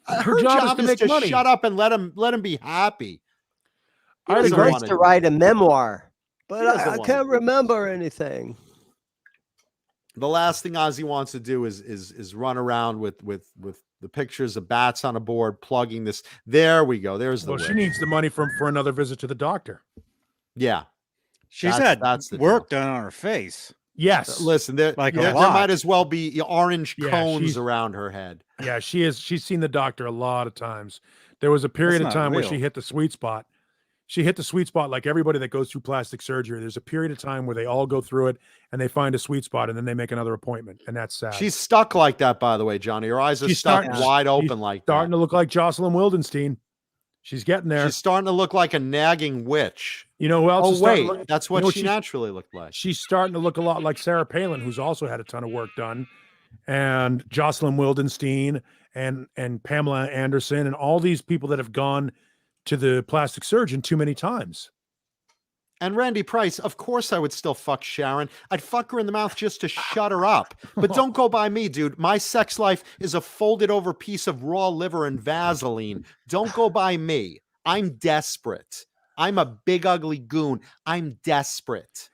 Her job is make to money. shut up and let him be happy. He I'd doesn't agree. He wanna wants to do write a memoir, but He doesn't I wanna can't do it. remember anything. The last thing Ozzy wants to do is run around with the pictures of bats on a board, plugging this. There we go. There's the Well, she wig. needs the money for another visit to the doctor. Yeah. She's That's had the work deal. done on her face. Yes. Listen, there, Like a there lot. might as well be orange Yeah, cones she's- around her head. Yeah, she is. She's seen the doctor a lot of times. There was a period of not time where real. she hit the sweet spot. She hit the sweet spot like everybody that goes through plastic surgery. There's a period of time where they all go through it and they find a sweet spot and then they make another appointment. And that's sad. She's stuck like that, by the way, Johnny. Her eyes are She's stuck starting- wide she's open like starting that. to look like Jocelyn Wildenstein. She's getting there. She's starting to look like a nagging witch. You know who else? Oh is starting wait, to look- that's you what know she she's- naturally looked like. She's starting to look a lot like Sarah Palin, who's also had a ton of work done, and Jocelyn Wildenstein and Pamela Anderson and all these people that have gone to the plastic surgeon too many times. And Randy Price, of course I would still fuck Sharon. I'd fuck her in the mouth just to shut her up. But don't go by me, dude. My sex life is a folded over piece of raw liver and Vaseline. Don't go by me. I'm desperate. I'm a big ugly goon. I'm desperate.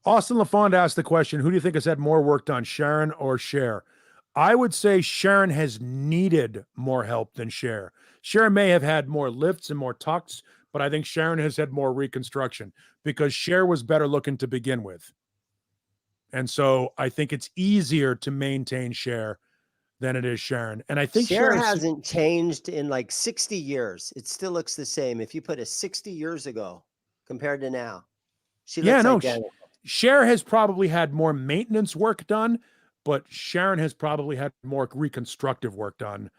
Austin LaFond asked the question, who do you think has had more work done, Sharon or Cher? I would say Sharon has needed more help than Cher. Cher may have had more lifts and more tucks, but I think Sharon has had more reconstruction because Cher was better looking to begin with. And so I think it's easier to maintain Cher than it is Sharon. And I think Cher Cher hasn't changed in like 60 years. It still looks the same. If you put a 60 years ago compared to now, she looks identical. Cher has probably had more maintenance work done, but Sharon has probably had more reconstructive work done.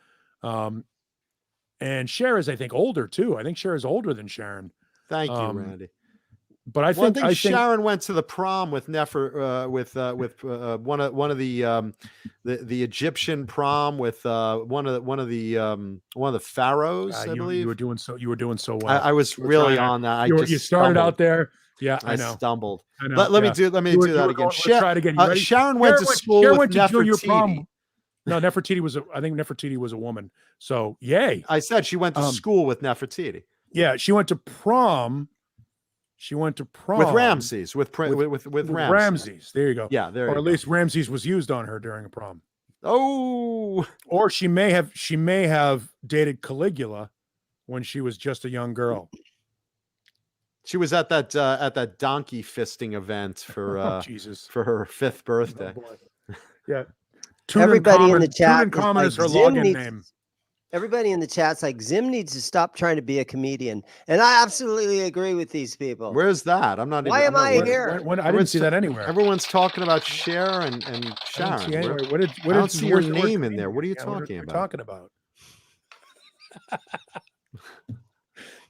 And Cher is, I think, older too. I think Cher is older than Sharon. Thank you, Randy. But I think Sharon went to the prom with one of the Egyptian prom with one of the pharaohs. I believe you were doing so well. I was really on that. You started out there. Yeah, I know. Stumbled. I know. Let me do that again. Try it again. Sharon went to school with Nefertiti. No, Nefertiti I think Nefertiti was a woman. So yay. I said she went to school with Nefertiti. Yeah, she went to prom. With Ramses, with Ramses. There you go. Yeah, there. Or at least Ramses was used on her during a prom. Oh. Or she may have dated Caligula when she was just a young girl. She was at that donkey fisting event for Jesus, for her 5th birthday. Oh, yeah. Everybody in the chat is her login name. Everybody in the chat's like, Zim needs to stop trying to be a comedian. And I absolutely agree with these people. Where's that? I'm not. Why am I here? I didn't see that anywhere. Everyone's talking about Cher and Sharon. I don't see your name in there. What are you talking about?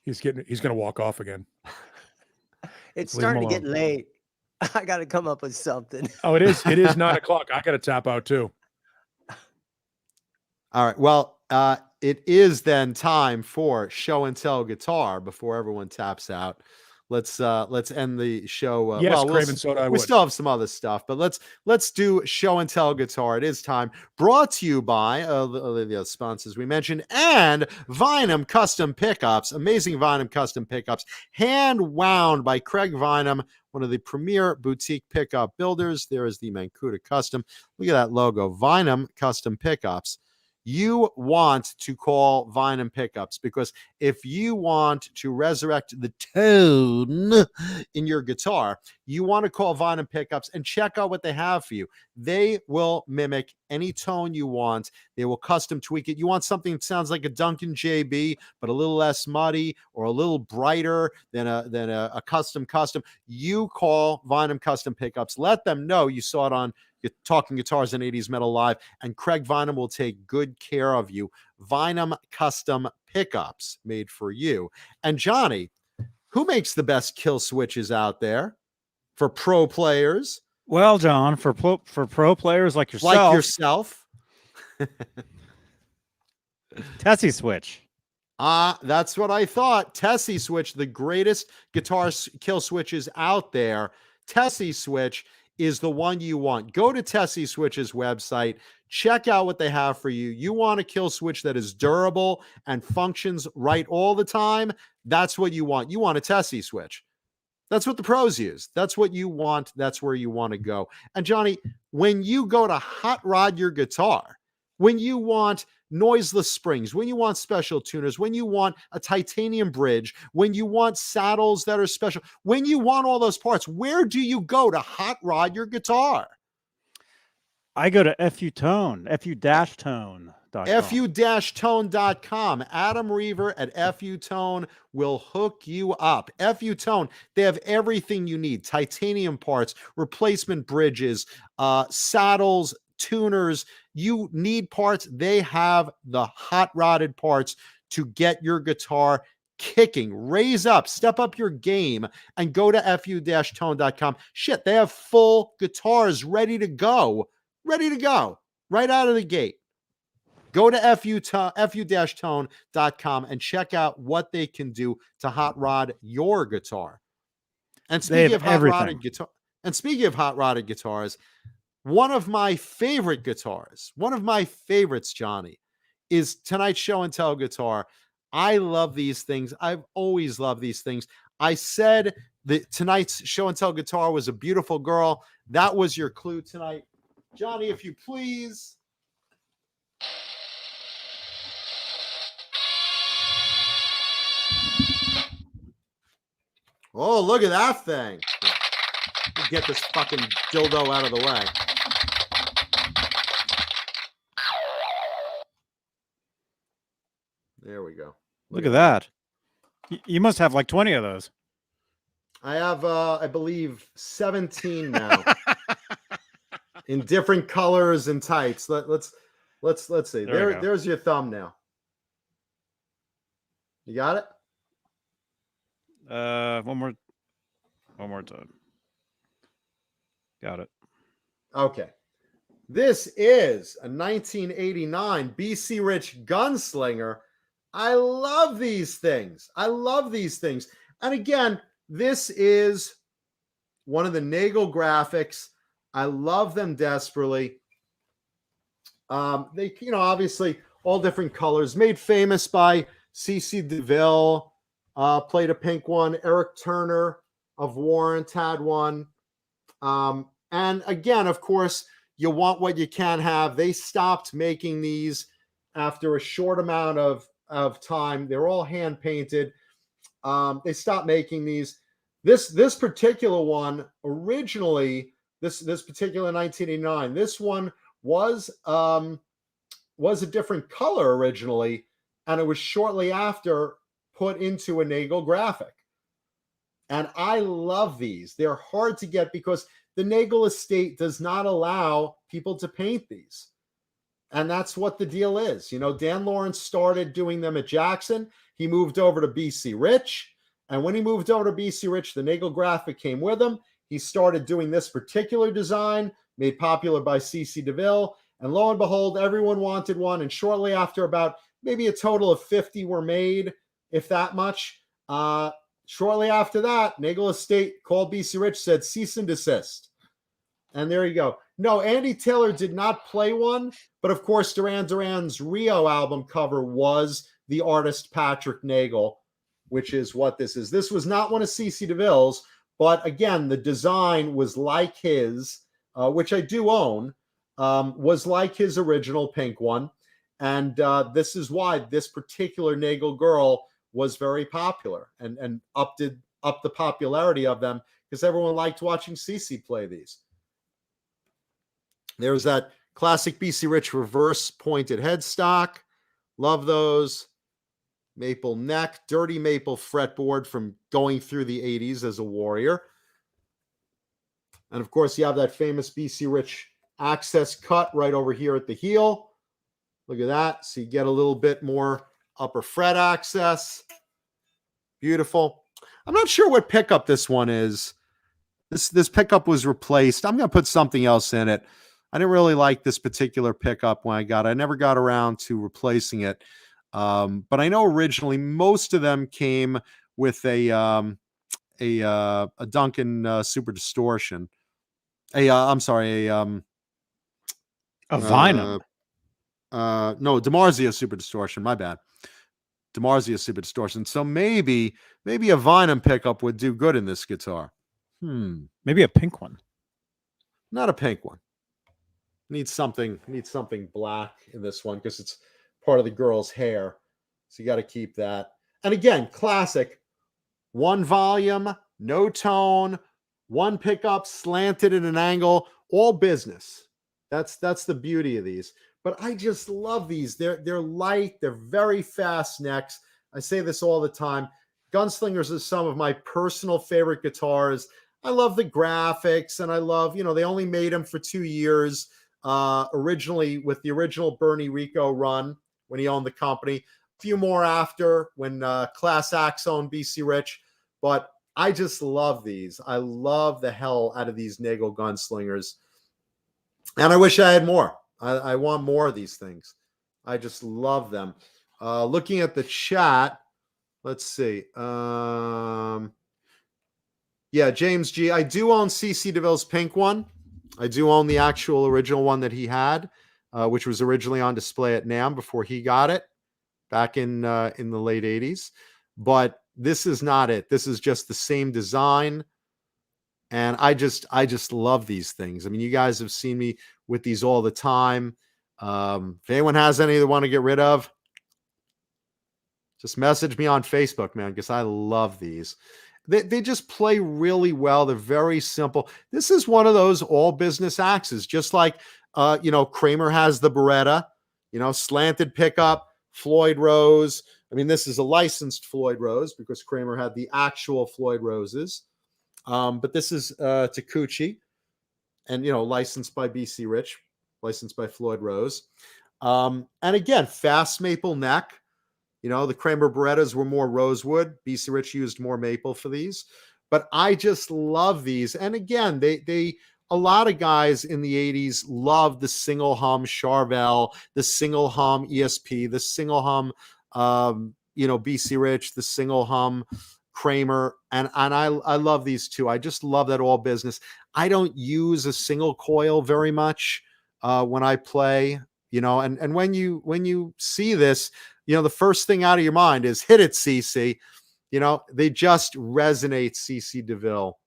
He's going to walk off again. It's starting to get late. I got to come up with something. Oh, it is 9:00. I got to tap out too. All right. Well, it is then time for show and tell guitar before everyone taps out. Let's end the show. Yes, Craven Soda. We still have some other stuff, but let's do show and tell guitar. It is time. Brought to you by the sponsors we mentioned and Vinum Custom Pickups. Amazing Vinum Custom Pickups, hand wound by Craig Vinum, one of the premier boutique pickup builders. There is the Mancuda Custom. Look at that logo, Vinum Custom Pickups. You want to call Vinum Pickups because if you want to resurrect the tone in your guitar, you want to call Vinum Pickups and check out what they have for you. They will mimic any tone you want. They will custom tweak it. You want something that sounds like a Duncan JB, but a little less muddy or a little brighter than a custom. You call Vinum Custom Pickups. Let them know you saw it on Talking Guitars and 80s Metal Live, and Craig Vinum will take good care of you. Vinum Custom Pickups, made for you. And Johnny, who makes the best kill switches out there for pro players? Well, John, for pro players like yourself, Tessie Switch. That's what I thought. Tessie Switch, the greatest guitar kill switches out there. Tessie Switch is the one you want. Go to Tessie Switch's website. Check out what they have for you. You want a kill switch that is durable and functions right all the time? That's what you want. You want a Tessie Switch. That's what the pros use. That's what you want. That's where you want to go. And Johnny, when you go to hot rod your guitar, when you want noiseless springs, when you want special tuners, when you want a titanium bridge, when you want saddles that are special, when you want all those parts, where do you go to hot rod your guitar? I go to fu-tone.com. fu-tone.com. Adam Reaver at fu-tone will hook you up. fu-tone, they have everything you need. Titanium parts, replacement bridges, saddles, tuners. You need parts. They have the hot rodded parts to get your guitar kicking. Raise up, step up your game, and go to fu-tone.com. Shit, they have full guitars ready to go right out of the gate. Go to fu-tone.com and check out what they can do to hot rod your guitar. And speaking of hot rodded guitar, and speaking of hot rodded guitars, one of my favorite guitars, one of my favorites, Johnny, is tonight's show and tell guitar. I love these things. I've always loved these things. I said that tonight's show and tell guitar was a beautiful girl. That was your clue tonight. Johnny, if you please. Oh, look at that thing. Get this fucking dildo out of the way. There we go. Look at that. You must have like 20 of those. I have, I believe, 17 now, in different colors and types. Let's see. There's your thumbnail. You got it? One more time. Got it. Okay. This is a 1989 BC Rich Gunslinger. I love these things. And again, this is one of the Nagel graphics. I love them desperately. They, obviously all different colors, made famous by CC DeVille, played a pink one. Eric Turner of Warrant had one. And again, of course, you want what you can have. They stopped making these after a short amount of time. They're all hand painted. They stopped making these. This particular one originally, this particular 1989, this one was a different color originally, and it was shortly after put into a Nagel graphic. And I love these. They're hard to get because the Nagel estate does not allow people to paint these. And that's what the deal is. Dan Lawrence started doing them at Jackson. He moved over to BC Rich. And when he moved over to BC Rich, the Nagel graphic came with him. He started doing this particular design, made popular by CC DeVille. And lo and behold, everyone wanted one. And shortly after, about maybe a total of 50 were made, if that much. Shortly after that, Nagel Estate called BC Rich, said cease and desist. And there you go. No, Andy Taylor did not play one, but of course, Duran Duran's Rio album cover was the artist Patrick Nagel, which is what this is. This was not one of CC DeVille's, but again, the design was like his, which I do own, was like his original pink one. And this is why this particular Nagel girl was very popular and upped the popularity of them because everyone liked watching CC play these. There's that classic BC Rich reverse pointed headstock. Love those. Maple neck, dirty maple fretboard from going through the 80s as a warrior. And of course, you have that famous BC Rich access cut right over here at the heel. Look at that. So you get a little bit more upper fret access. Beautiful. I'm not sure what pickup this one is. This pickup was replaced. I'm going to put something else in it. I didn't really like this particular pickup when I got it. I never got around to replacing it. But I know originally most of them came with a Duncan Super Distortion. I'm sorry, a Vinum. No, DiMarzio Super Distortion. My bad. DiMarzio Super Distortion. So maybe a Vinum pickup would do good in this guitar. Maybe a pink one. Not a pink one. Needs something black in this one because it's part of the girl's hair. So you got to keep that. And again, classic. One volume, no tone, one pickup slanted at an angle, all business. That's the beauty of these. But I just love these. They're light, they're very fast necks. I say this all the time. Gunslingers are some of my personal favorite guitars. I love the graphics, and I love, they only made them for 2 years. Originally with the original Bernie Rico run when he owned the company. few more after when Class Saxon, BC Rich, but I just love these. I love the hell out of these Nagel gunslingers, and I wish I had more. I want more of these things. I just love them. Looking at the chat, let's see. Yeah, James G. I do own CC DeVille's pink one. I do own the actual original one that he had, which was originally on display at NAMM before he got it back in the late 80s. But this is not it. This is just the same design. And I just love these things. I mean, you guys have seen me with these all the time. If anyone has any they want to get rid of, just message me on Facebook, man, because I love these. They just play really well. They're very simple. This is one of those all business axes, just like, Kramer has the Beretta, slanted pickup, Floyd Rose. I mean, this is a licensed Floyd Rose because Kramer had the actual Floyd Roses. But this is Takuchi and, licensed by BC Rich, licensed by Floyd Rose. And again, fast maple neck. The Kramer Berettas were more rosewood. BC Rich used more maple for these. But I just love these. And again, a lot of guys in the 80s loved the single hum Charvel, the single hum ESP, the single hum, BC Rich, the single hum Kramer. And I love these too. I just love that all business. I don't use a single coil very much when I play, and when you see this, the first thing out of your mind is hit it, CC. They just resonate, CC DeVille,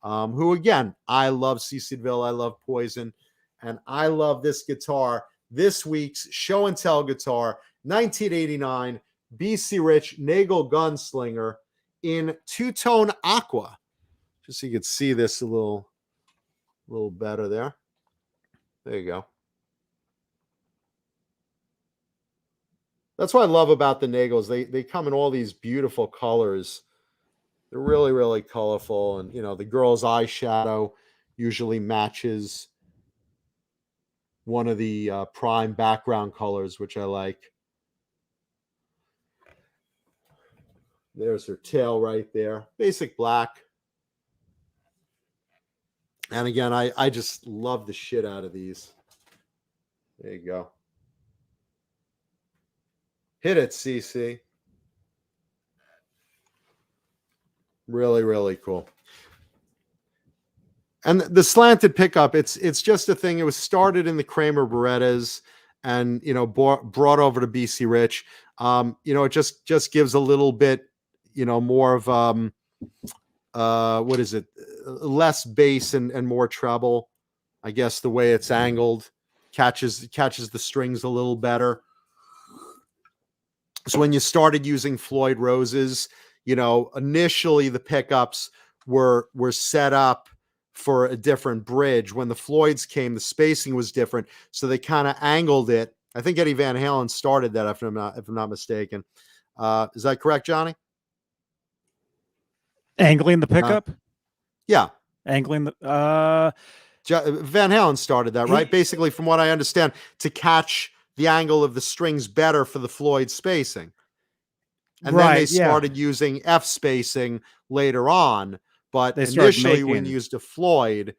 who again, I love CC DeVille. I love Poison, and I love this guitar. This week's show and tell guitar, 1989 BC Rich Nagel Gunslinger in two-tone aqua. Just so you can see this a little better there. There you go. That's what I love about the Nagels. They come in all these beautiful colors. They're really, really colorful. And, the girl's eyeshadow usually matches one of the prime background colors, which I like. There's her tail right there. Basic black. And again, I just love the shit out of these. There you go. Hit it, CC. Really, really cool. And the slanted pickup, it's just a thing. It was started in the Kramer Berettas and, brought over to BC Rich. It just gives a little bit, more of, what is it? Less bass and more treble. I guess the way it's angled catches the strings a little better. So when you started using Floyd Roses, initially the pickups were set up for a different bridge. When the Floyds came, the spacing was different, so they kind of angled it. I think Eddie Van Halen started that, if I'm not mistaken. Is that correct, Johnny? Angling the pickup? Yeah. Angling the Van Halen started that, right? Basically, from what I understand, to catch the angle of the strings better for the Floyd spacing. And then they started using F spacing later on. But initially, when used a Floyd,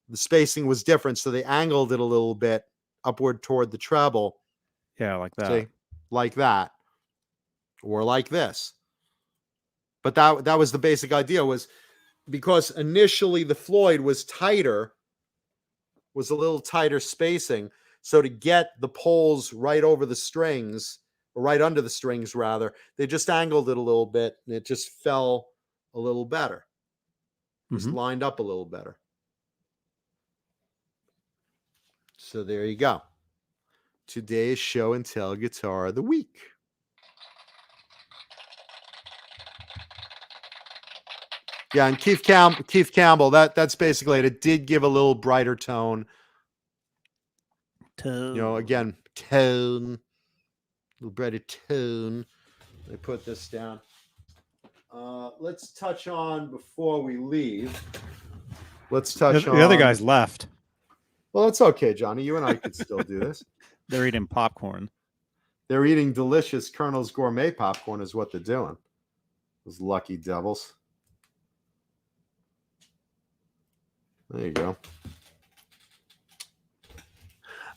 the spacing was different. So they angled it a little bit upward toward the treble. Yeah, like that. See? Like that. Or like this. But that was the basic idea, was because initially the Floyd was tighter, was a little tighter spacing. So to get the poles right over the strings, or right under the strings rather, they just angled it a little bit and it just fell a little better. Just lined up a little better. So there you go. Today's show and tell guitar of the week. Yeah, and Keith Campbell, that's basically it. It did give a little brighter tone. Again, tone. A little brighter tone. Let me put this down. Let's touch on, before we leave, the other guys left. Well, that's okay, Johnny. You and I could still do this. They're eating popcorn. They're eating delicious Colonel's gourmet popcorn is what they're doing. Those lucky devils. There you go.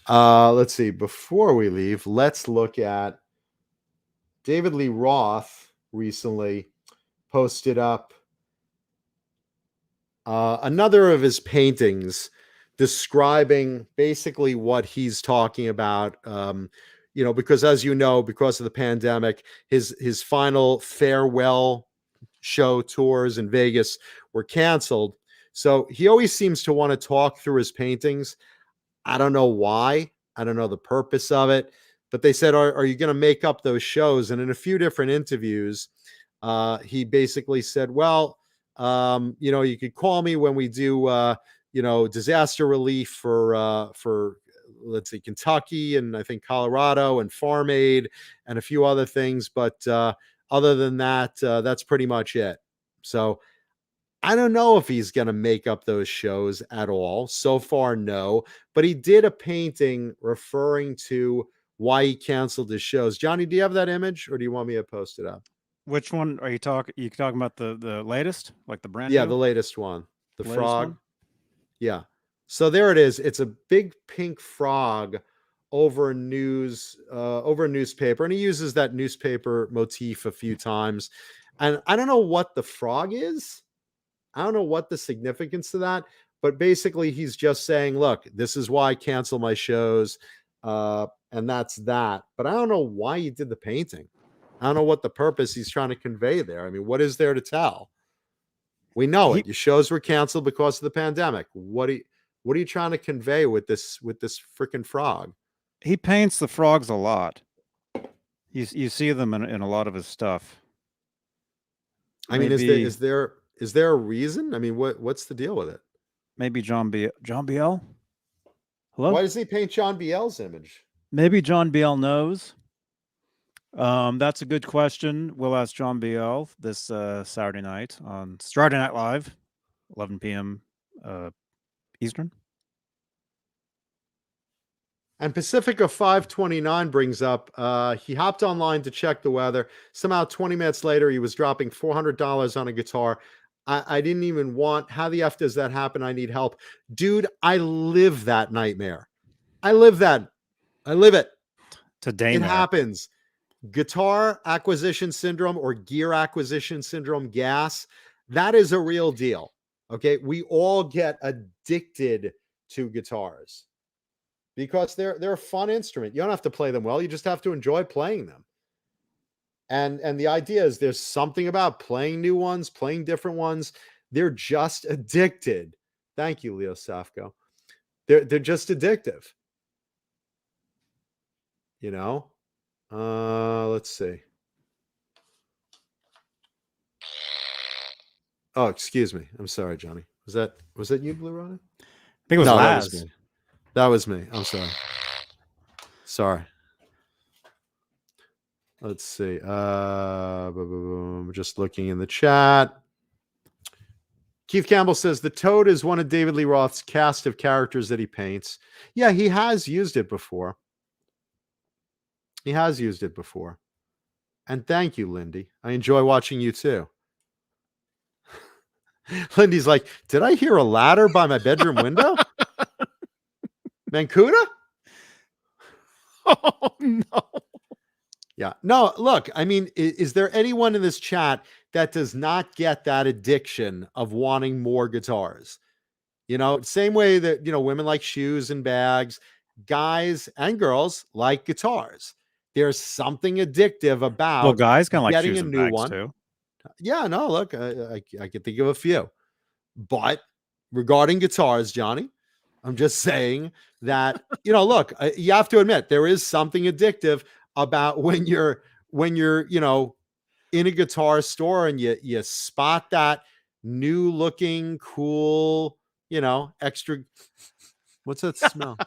Let's see. Before we leave, let's look at David Lee Roth recently posted up another of his paintings describing basically what he's talking about. Because as you know, because of the pandemic, his final farewell show tours in Vegas were canceled. So he always seems to want to talk through his paintings. I don't know why. I don't know the purpose of it. But they said, are you going to make up those shows? And in a few different interviews, he basically said, well, you could call me when we do, disaster relief for let's see, Kentucky and I think Colorado and Farm Aid and a few other things. But other than that, that's pretty much it. So I don't know if he's going to make up those shows at all. So far, no. But he did a painting referring to why he canceled his shows. Johnny, do you have that image or do you want me to post it up? Which one are you talking? You talking about the latest, like the brand? Yeah, new? the latest one. The Latest frog. one? Yeah. So there it is. It's a big pink frog over a newspaper, and he uses that newspaper motif a few times. And I don't know what the frog is. I don't know what the significance of that, but basically he's just saying, look, this is why I cancel my shows. And that's that. But I don't know why he did the painting. I don't know what the purpose he's trying to convey there. I mean, what is there to tell? We know it. Your shows were canceled because of the pandemic. What are you trying to convey with this freaking frog? He paints the frogs a lot. You see them in a lot of his stuff. I mean, is there a reason? I mean, what's the deal with it? Maybe John Biel? Hello? Why does he paint John Biel's image? Maybe John Biel knows. That's a good question. We'll ask John Biel this Saturday night on Saturday Night Live, 11 p.m. Eastern. And Pacifica 529 brings up, he hopped online to check the weather. Somehow 20 minutes later, he was dropping $400 on a guitar. I didn't even want, how the F does that happen? I need help. Dude, I live that nightmare. I live it. Today it happens. Guitar acquisition syndrome or gear acquisition syndrome, gas, that is a real deal. Okay. We all get addicted to guitars because they're a fun instrument. You don't have to play them well. You just have to enjoy playing them. And the idea is there's something about playing new ones, playing different ones. They're just addicted. Thank you, Leo Safko. They're just addictive. You know? Let's see. Oh, excuse me. I'm sorry, Johnny. Was that you, Blue Ronnie? I think it was Laz. That was me. That was me. I'm sorry. Sorry. Let's see. Just looking in the chat. Keith Campbell says the toad is one of David Lee Roth's cast of characters that he paints. Yeah, he has used it before. He has used it before. And thank you, Lindy. I enjoy watching you too. Lindy's like, did I hear a ladder by my bedroom window? Mancuda? Oh, no. Yeah. No, look, I mean, is there anyone in this chat that does not get that addiction of wanting more guitars? You know, same way that, women like shoes and bags, guys and girls like guitars. There's something addictive about Well, guys kind of like getting shoes a and new bags one. too. Yeah, no, look, I can think of a few. But regarding guitars, Johnny, I'm just saying that, look, you have to admit there is something addictive about when you're, in a guitar store and you spot that new looking, cool, extra. What's that smell?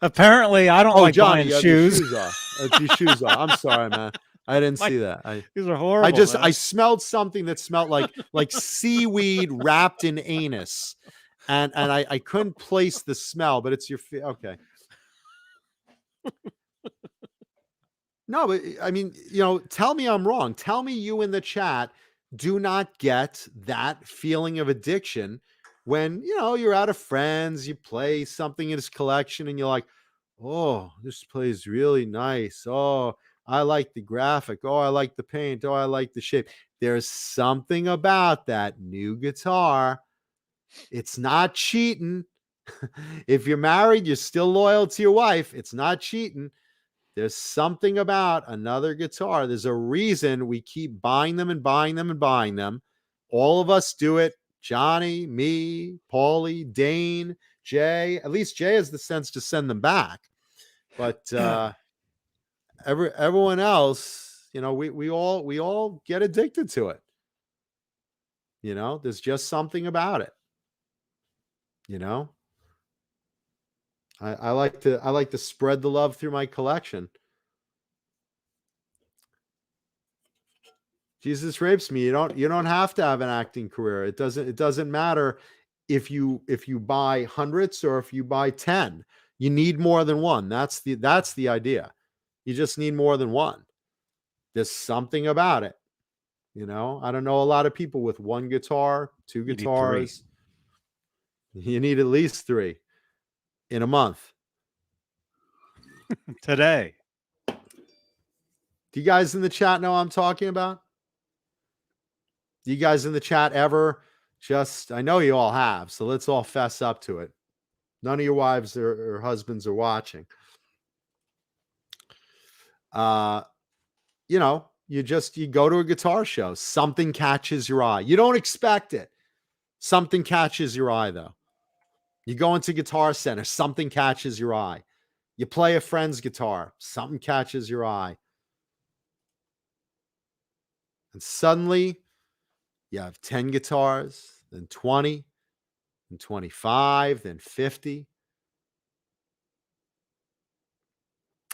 Apparently, I don't like Johnny, buying you have shoes. your shoes off. Your shoes off. I'm sorry, man. I didn't see that. These are horrible. I smelled something that smelled like seaweed wrapped in anus. And I couldn't place the smell, but it's your okay. No, but I mean, you know, tell me I'm wrong. Tell me you in the chat do not get that feeling of addiction when, you know, you're out of friends, you play something in his collection and you're like, oh, this plays really nice. Oh, I like the graphic. Oh, I like the paint. Oh, I like the shape. There's something about that new guitar. It's not cheating. If you're married, you're still loyal to your wife. It's not cheating. There's something about another guitar. There's a reason we keep buying them and buying them and buying them. All of us do it. Johnny, me, Paulie, Dane, Jay. At least Jay has the sense to send them back. But everyone else, you know, we all get addicted to it. You know, there's just something about it. You know, I like to spread the love through my collection. Jesus rapes me. You don't have to have an acting career. It doesn't matter if you buy hundreds or if you buy 10. You need more than one. That's the idea. You just need more than one. There's something about it. You know, I don't know a lot of people with one guitar, two guitars. You need at least 3 in a month. Today. Do you guys in the chat know what I'm talking about? Do you guys in the chat ever I know you all have, so let's all fess up to it. None of your wives or husbands are watching. You know, you go to a guitar show, something catches your eye. You don't expect it. Something catches your eye, though. You go into Guitar Center, something catches your eye. You play a friend's guitar, something catches your eye. And suddenly, you have 10 guitars, then 20, then 25, then 50.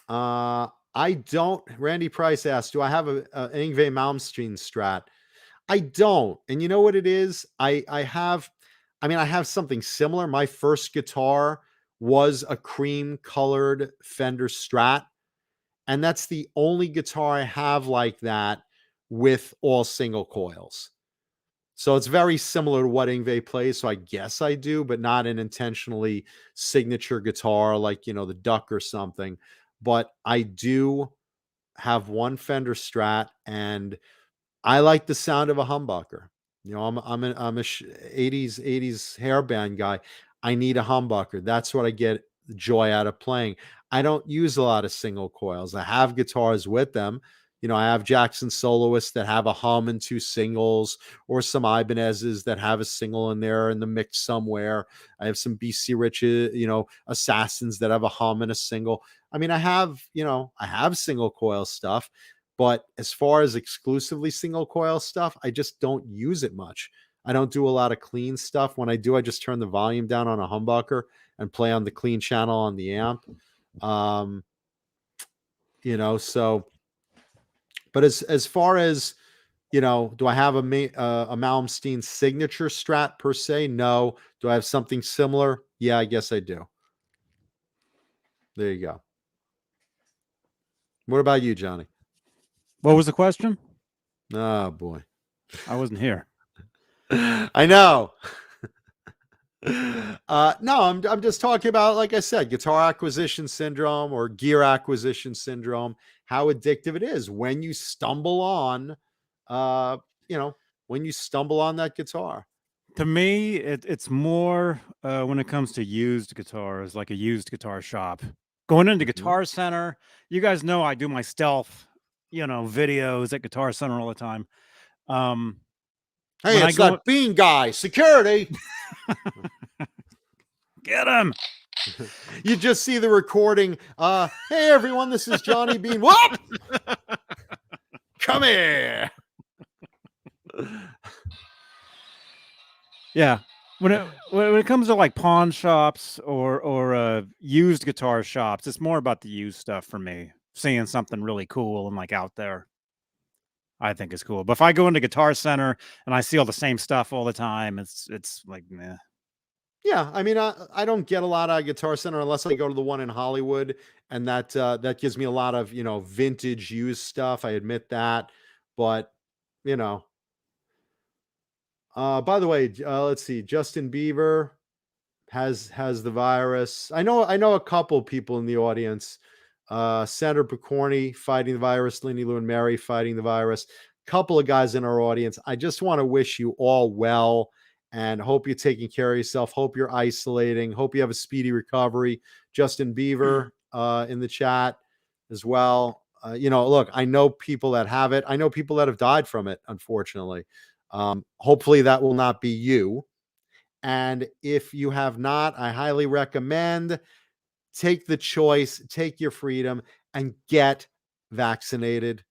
Randy Price asked, do I have an Yngwie Malmsteen Strat? I don't. And you know what it is? I have something similar. My first guitar was a cream colored Fender Strat. And that's the only guitar I have like that with all single coils. So it's very similar to what Yngwie plays. So I guess I do, but not an intentionally signature guitar like, you know, the Duck or something. But I do have one Fender Strat, and I like the sound of a humbucker. You know, I'm a 80s hairband guy. I need a humbucker. That's what I get joy out of playing. I don't use a lot of single coils. I have guitars with them. You know, I have Jackson soloists that have a hum and 2 singles, or some Ibanez's that have a single in there in the mix somewhere. I have some BC Rich, you know, Assassins that have a hum and a single. I mean, I have single coil stuff, but as far as exclusively single coil stuff, I just don't use it much. I don't do a lot of clean stuff. When I do, I just turn the volume down on a humbucker and play on the clean channel on the amp. You know, so, but as far as, you know, do I have a Malmsteen signature Strat per se? No. Do I have something similar? Yeah, I guess I do. There you go. What about you, Johnny? What was the question? Oh boy, I wasn't here. I know. No, I'm just talking about, like I said, guitar acquisition syndrome or gear acquisition syndrome. How addictive it is when you stumble on, you know, when you stumble on that guitar. To me, it's more when it comes to used guitars, like a used guitar shop. Going into Guitar Center, you guys know I do my stealth, you know, videos at Guitar Center all the time. Hey, it's that Beane guy, security. Get him. You just see the recording. Hey, everyone, this is Johnny Beane. Whoop! Come here. Yeah. When it comes to like pawn shops or used guitar shops, it's more about the used stuff for me. Seeing something really cool and like out there, I think is cool. But if I go into Guitar Center and I see all the same stuff all the time, it's like, meh. Yeah, I mean, I don't get a lot out of Guitar Center unless I go to the one in Hollywood, and that gives me a lot of vintage used stuff. I admit that, but you know. By the way, let's see. Justin Bieber has the virus. I know a couple people in the audience. Senator Picorni fighting the virus. Lindy Lou and Mary fighting the virus. Couple of guys in our audience. I just want to wish you all well. And hope you're taking care of yourself. Hope you're isolating. Hope you have a speedy recovery. Justin Beaver in the chat as well. Look, I know people that have it. I know people that have died from it, unfortunately. Hopefully that will not be you. And if you have not, I highly recommend take the choice, take your freedom, and get vaccinated.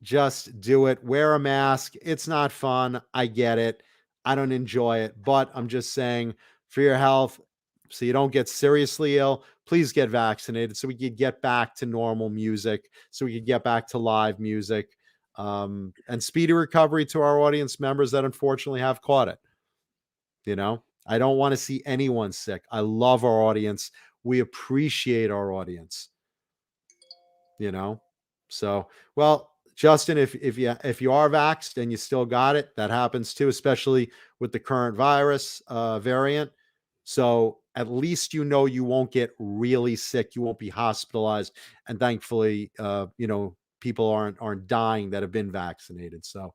Just do it. Wear a mask. It's not fun. I get it. I don't enjoy it, but I'm just saying for your health, so you don't get seriously ill, please get vaccinated so we could get back to normal music, so we could get back to live music, and speedy recovery to our audience members that unfortunately have caught it. I don't want to see anyone sick. I love our audience. We appreciate our audience. So, well, Justin, if you are vaxxed and you still got it, that happens too, especially with the current virus variant. So at least you won't get really sick. You won't be hospitalized, and thankfully, people aren't dying that have been vaccinated. So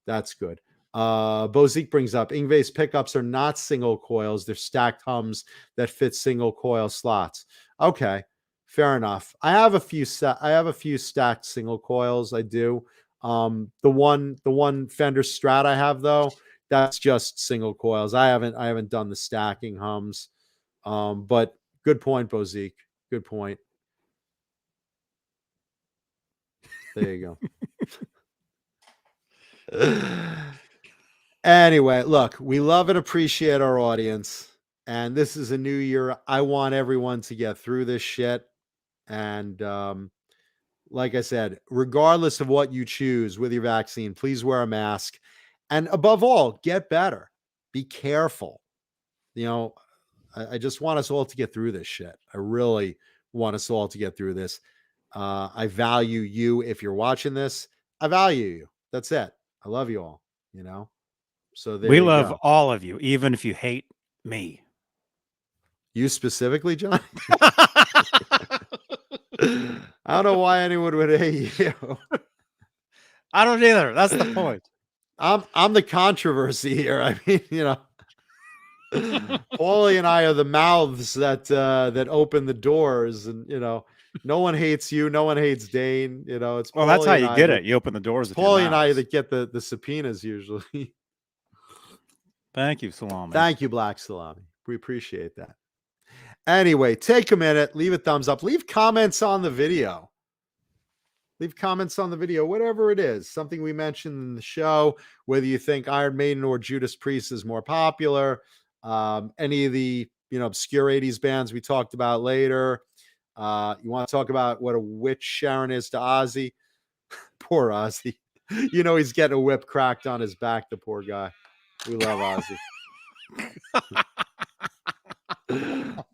that's good. Bozique brings up Ingve's pickups are not single coils; they're stacked hums that fit single coil slots. Okay. Fair enough. I have a few stacked single coils. I do. The one Fender Strat I have though, that's just single coils. I haven't done the stacking hums. But good point, Bozique. Good point. There you go. Anyway, look, we love and appreciate our audience. And this is a new year. I want everyone to get through this shit. And like I said, regardless of what you choose with your vaccine, please wear a mask. And above all, get better. Be careful. I just want us all to get through this shit. I really want us all to get through this. I value you. If you're watching this, I value you. That's it. I love you all, So there We you love go. all of you, even if you hate me. You specifically, John? I don't know why anyone would hate you. I don't either. That's the point. I'm the controversy here. I mean, Paulie and I are the mouths that open the doors, and no one hates you, no one hates Dane. It's Well, that's Paulie how and you I get that- it. You open the doors. It's With your Paulie and I mouths. that get the subpoenas usually. Thank you, Salami. Thank you, Black Salami. We appreciate that. Anyway, take a minute, leave a thumbs up, leave comments on the video. Leave comments on the video, whatever it is, something we mentioned in the show, whether you think Iron Maiden or Judas Priest is more popular, any of the obscure 80s bands we talked about later. You want to talk about what a witch Sharon is to Ozzy? Poor Ozzy. He's getting a whip cracked on his back, the poor guy. We love Ozzy.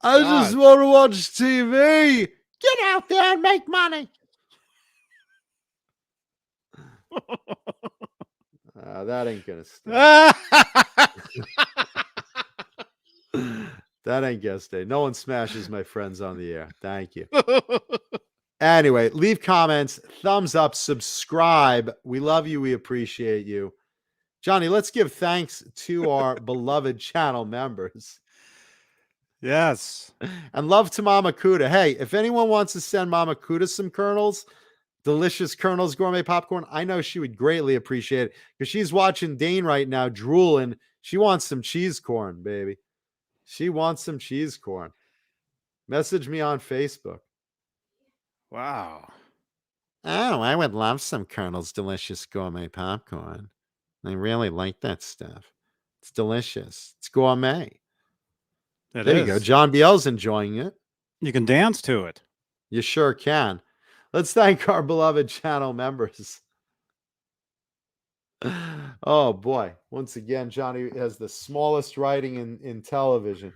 I just want to watch TV. Get out there and make money. That ain't gonna stay. That ain't gonna stay. No one smashes my friends on the air. Thank you. Anyway, leave comments, thumbs up, subscribe. We love you. We appreciate you. Johnny, let's give thanks to our beloved channel members. Yes. And love to Mama Kuda. Hey, if anyone wants to send Mama Kuda some kernels, delicious kernels, gourmet popcorn, I know she would greatly appreciate it because she's watching Dane right now, drooling. She wants some cheese corn, baby. She wants some cheese corn. Message me on Facebook. Wow. Oh, I would love some Colonel's delicious gourmet popcorn. I really like that stuff. It's delicious. It's gourmet. There you go. John Biel's enjoying it. You can dance to it. You sure can. Let's thank our beloved channel members. Oh boy. Once again, Johnny has the smallest writing in television.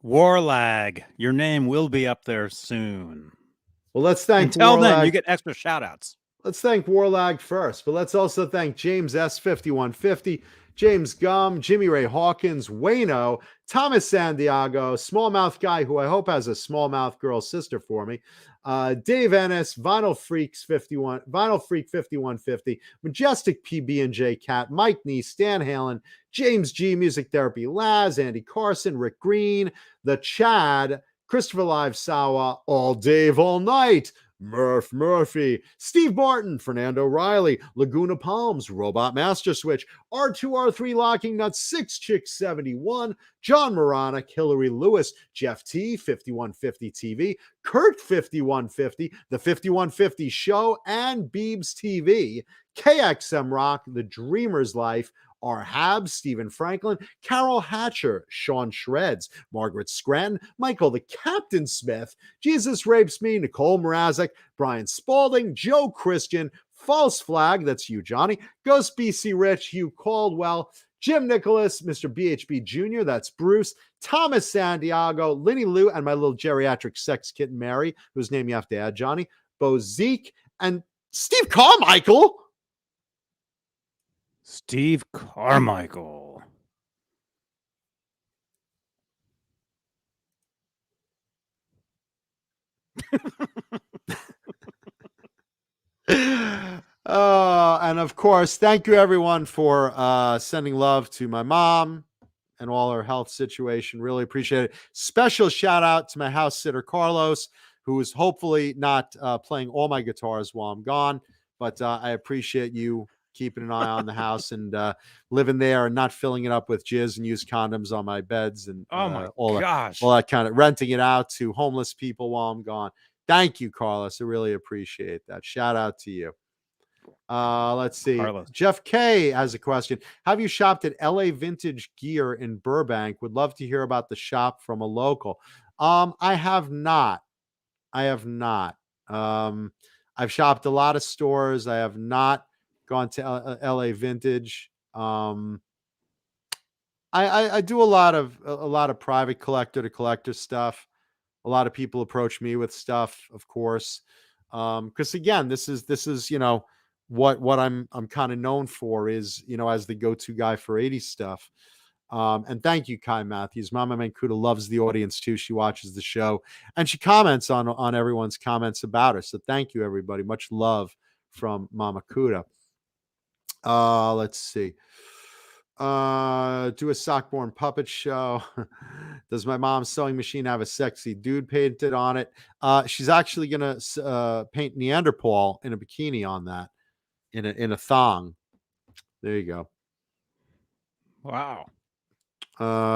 Warlag, your name will be up there soon. Well, let's thank Until then, Warlag. you get extra shout outs. Let's thank Warlag first, but let's also thank James S5150, James Gum, Jimmy Ray Hawkins, Wayno, Thomas Santiago, Smallmouth Guy, who I hope has a smallmouth girl sister for me, Dave Ennis, Vinyl Freak 5150, Majestic PB&J Cat, Mike Nee, Stan Halen, James G, Music Therapy Laz, Andy Carson, Rick Green, The Chad, Christopher Live Sawa, All Dave, All Night, Murph Murphy, Steve Martin, Fernando Riley, Laguna Palms, Robot Master Switch, R2R3 Locking Nuts, 6 Chick 71, John Moronic, Hillary Lewis, Jeff T, 5150 TV, Kurt 5150, The 5150 Show, and Beebs TV, KXM Rock, The Dreamer's Life, R. Habs, Stephen Franklin, Carol Hatcher, Sean Shreds, Margaret Scranton, Michael the Captain Smith, Jesus Rapes Me, Nicole Mrazek, Brian Spalding, Joe Christian, False Flag, that's you, Johnny, Ghost BC Rich, Hugh Caldwell, Jim Nicholas, Mr. BHB Jr., that's Bruce, Thomas Santiago, Linny Lou, and my little geriatric sex kitten Mary, whose name you have to add, Johnny, Bo Zeke, and Steve Carmichael. Steve Carmichael. And of course, thank you everyone for sending love to my mom and all her health situation. Really appreciate it. Special shout out to my house sitter, Carlos, who is hopefully not playing all my guitars while I'm gone. But I appreciate you keeping an eye on the house and living there and not filling it up with jizz and used condoms on my beds and Oh my all gosh. that kind of renting it out to homeless people while I'm gone. Thank you, Carlos. I really appreciate that. Shout out to you. Let's see. Carlos. Jeff K has a question. Have you shopped at LA Vintage Gear in Burbank? Would love to hear about the shop from a local. I have not. I've shopped a lot of stores. I have not gone to LA Vintage. I do a lot of private collector to collector stuff. A lot of people approach me with stuff, of course. Because again, this is what I'm kind of known for is, as the go-to guy for 80s stuff. And thank you, Kai Matthews. Mama Mancuda loves the audience too. She watches the show and she comments on everyone's comments about her. So thank you, everybody. Much love from Mama Kuda. Let's see. Do a Sockborn puppet show. Does my mom's sewing machine have a sexy dude painted on it? She's actually gonna paint Neanderthal in a bikini on that, in a thong. There you go. Wow.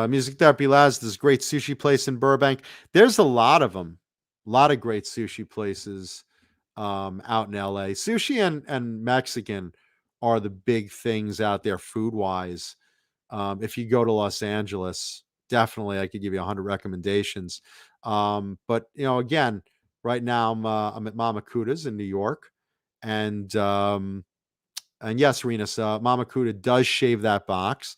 Music Therapy Laz, this great sushi place in Burbank. There's a lot of them. A lot of great sushi places out in LA. Sushi and Mexican are the big things out there food wise. If you go to Los Angeles, definitely I could give you 100 recommendations. But again, right now I'm at Mama Kuda's in New York, and yes, Renus, Mama Kuda does shave that box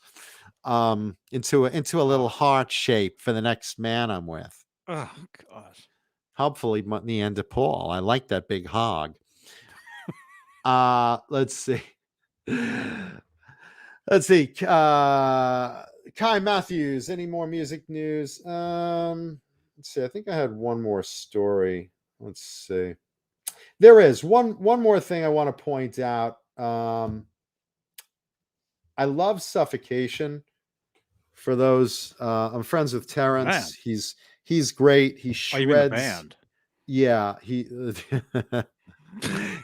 into a little heart shape for the next man I'm with. Oh gosh. Hopefully Neanderthal. I like that big hog. Let's see. Let's see. Kai Matthews, any more music news? Let's see. I think I had one more story. Let's see. There is one more thing I want to point out. I love Suffocation. For those, I'm friends with Terrence. Man. He's great. He shreds. Oh, you mean the band? Yeah,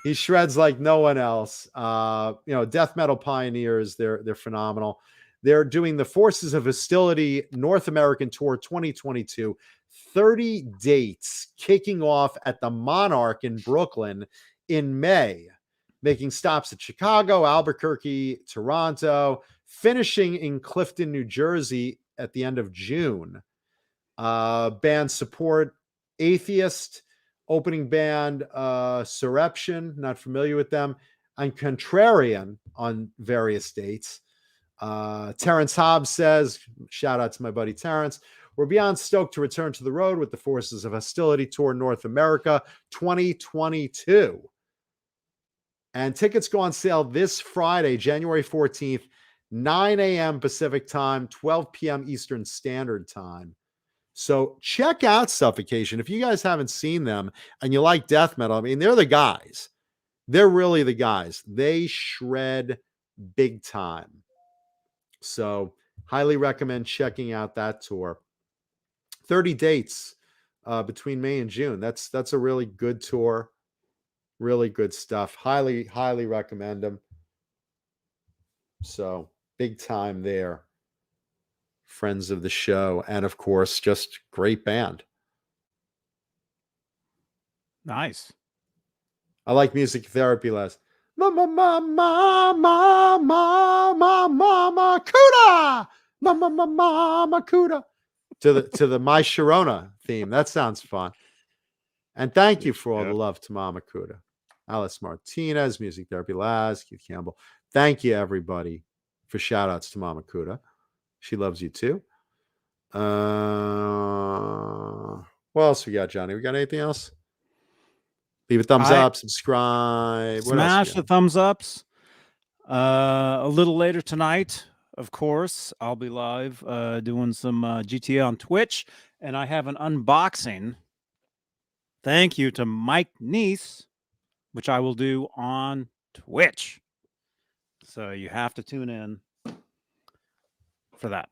he shreds like no one else. Death metal pioneers. They're phenomenal. They're doing the Forces of Hostility North American Tour 2022. 30 dates kicking off at the Monarch in Brooklyn in May, making stops at Chicago, Albuquerque, Toronto, finishing in Clifton, New Jersey at the end of June. Band support Atheist. Opening band, Surreption, not familiar with them. and Contrarian on various dates. Terrence Hobbs says, shout out to my buddy Terrence, we're beyond stoked to return to the road with the Forces of Hostility Tour North America 2022. And tickets go on sale this Friday, January 14th, 9 a.m. Pacific time, 12 p.m. Eastern Standard Time. So check out Suffocation. If you guys haven't seen them and you like death metal, I mean, they're the guys. They're really the guys. They shred big time. So highly recommend checking out that tour. 30 dates between May and June. That's a really good tour. Really good stuff. Highly recommend them. So big time there. Friends of the show. And of course, just great band. Nice. I like Music Therapy Les. Mama, mama, mama, mama, mama, Cuda. Mama, mama, mama, Cuda. To the My Sharona theme. That sounds fun. And thank you for all the love to Mama Cuda. Alice Martinez, Music Therapy Laz, Keith Campbell. Thank you, everybody, for shout outs to Mama Cuda. She loves you too. What else we got, Johnny? We got anything else? Leave a thumbs up, subscribe. Smash the thumbs ups. A little later tonight, of course, I'll be live doing some GTA on Twitch, and I have an unboxing. Thank you to Mike Neese, which I will do on Twitch. So you have to tune in for that.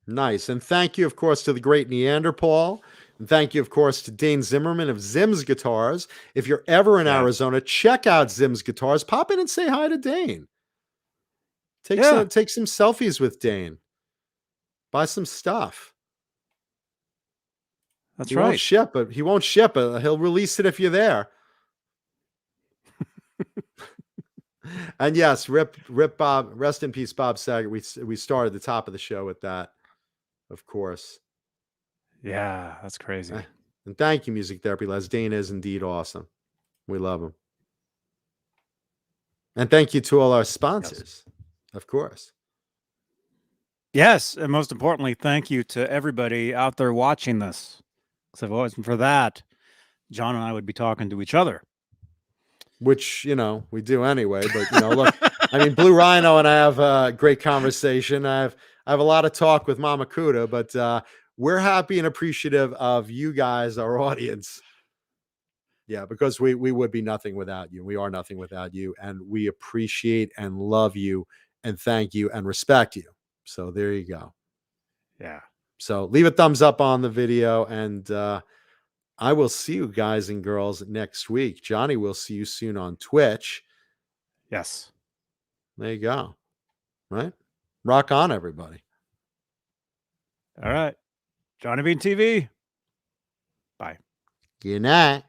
Nice. And thank you, of course, to the great Neanderthal. And thank you, of course, to Dane Zimmerman of Zim's Guitars. If you're ever in Arizona, check out Zim's Guitars. Pop in and say hi to Dane. Take some selfies with Dane. Buy some stuff. That's he right. He won't ship it. He'll release it if you're there. And yes, rip Bob. Rest in peace, Bob Saget. We started the top of the show with that, of course. Yeah, that's crazy. And thank you, Music Therapy Les. Dane is indeed awesome. We love him. And thank you to all our sponsors, of course. Yes, and most importantly, thank you to everybody out there watching this. Because if it wasn't for that, John and I would be talking to each other. Which, we do anyway. But, look, I mean, Blue Rhino and I have a great conversation. I have a lot of talk with Mama Cuda, but we're happy and appreciative of you guys, our audience. Yeah, because we would be nothing without you. We are nothing without you. And we appreciate and love you and thank you and respect you. So there you go. Yeah. So leave a thumbs up on the video, and I will see you guys and girls next week. Johnny will see you soon on Twitch. Yes. There you go. Right? Rock on, everybody. All right. Johnny Beane TV. Bye. Good night.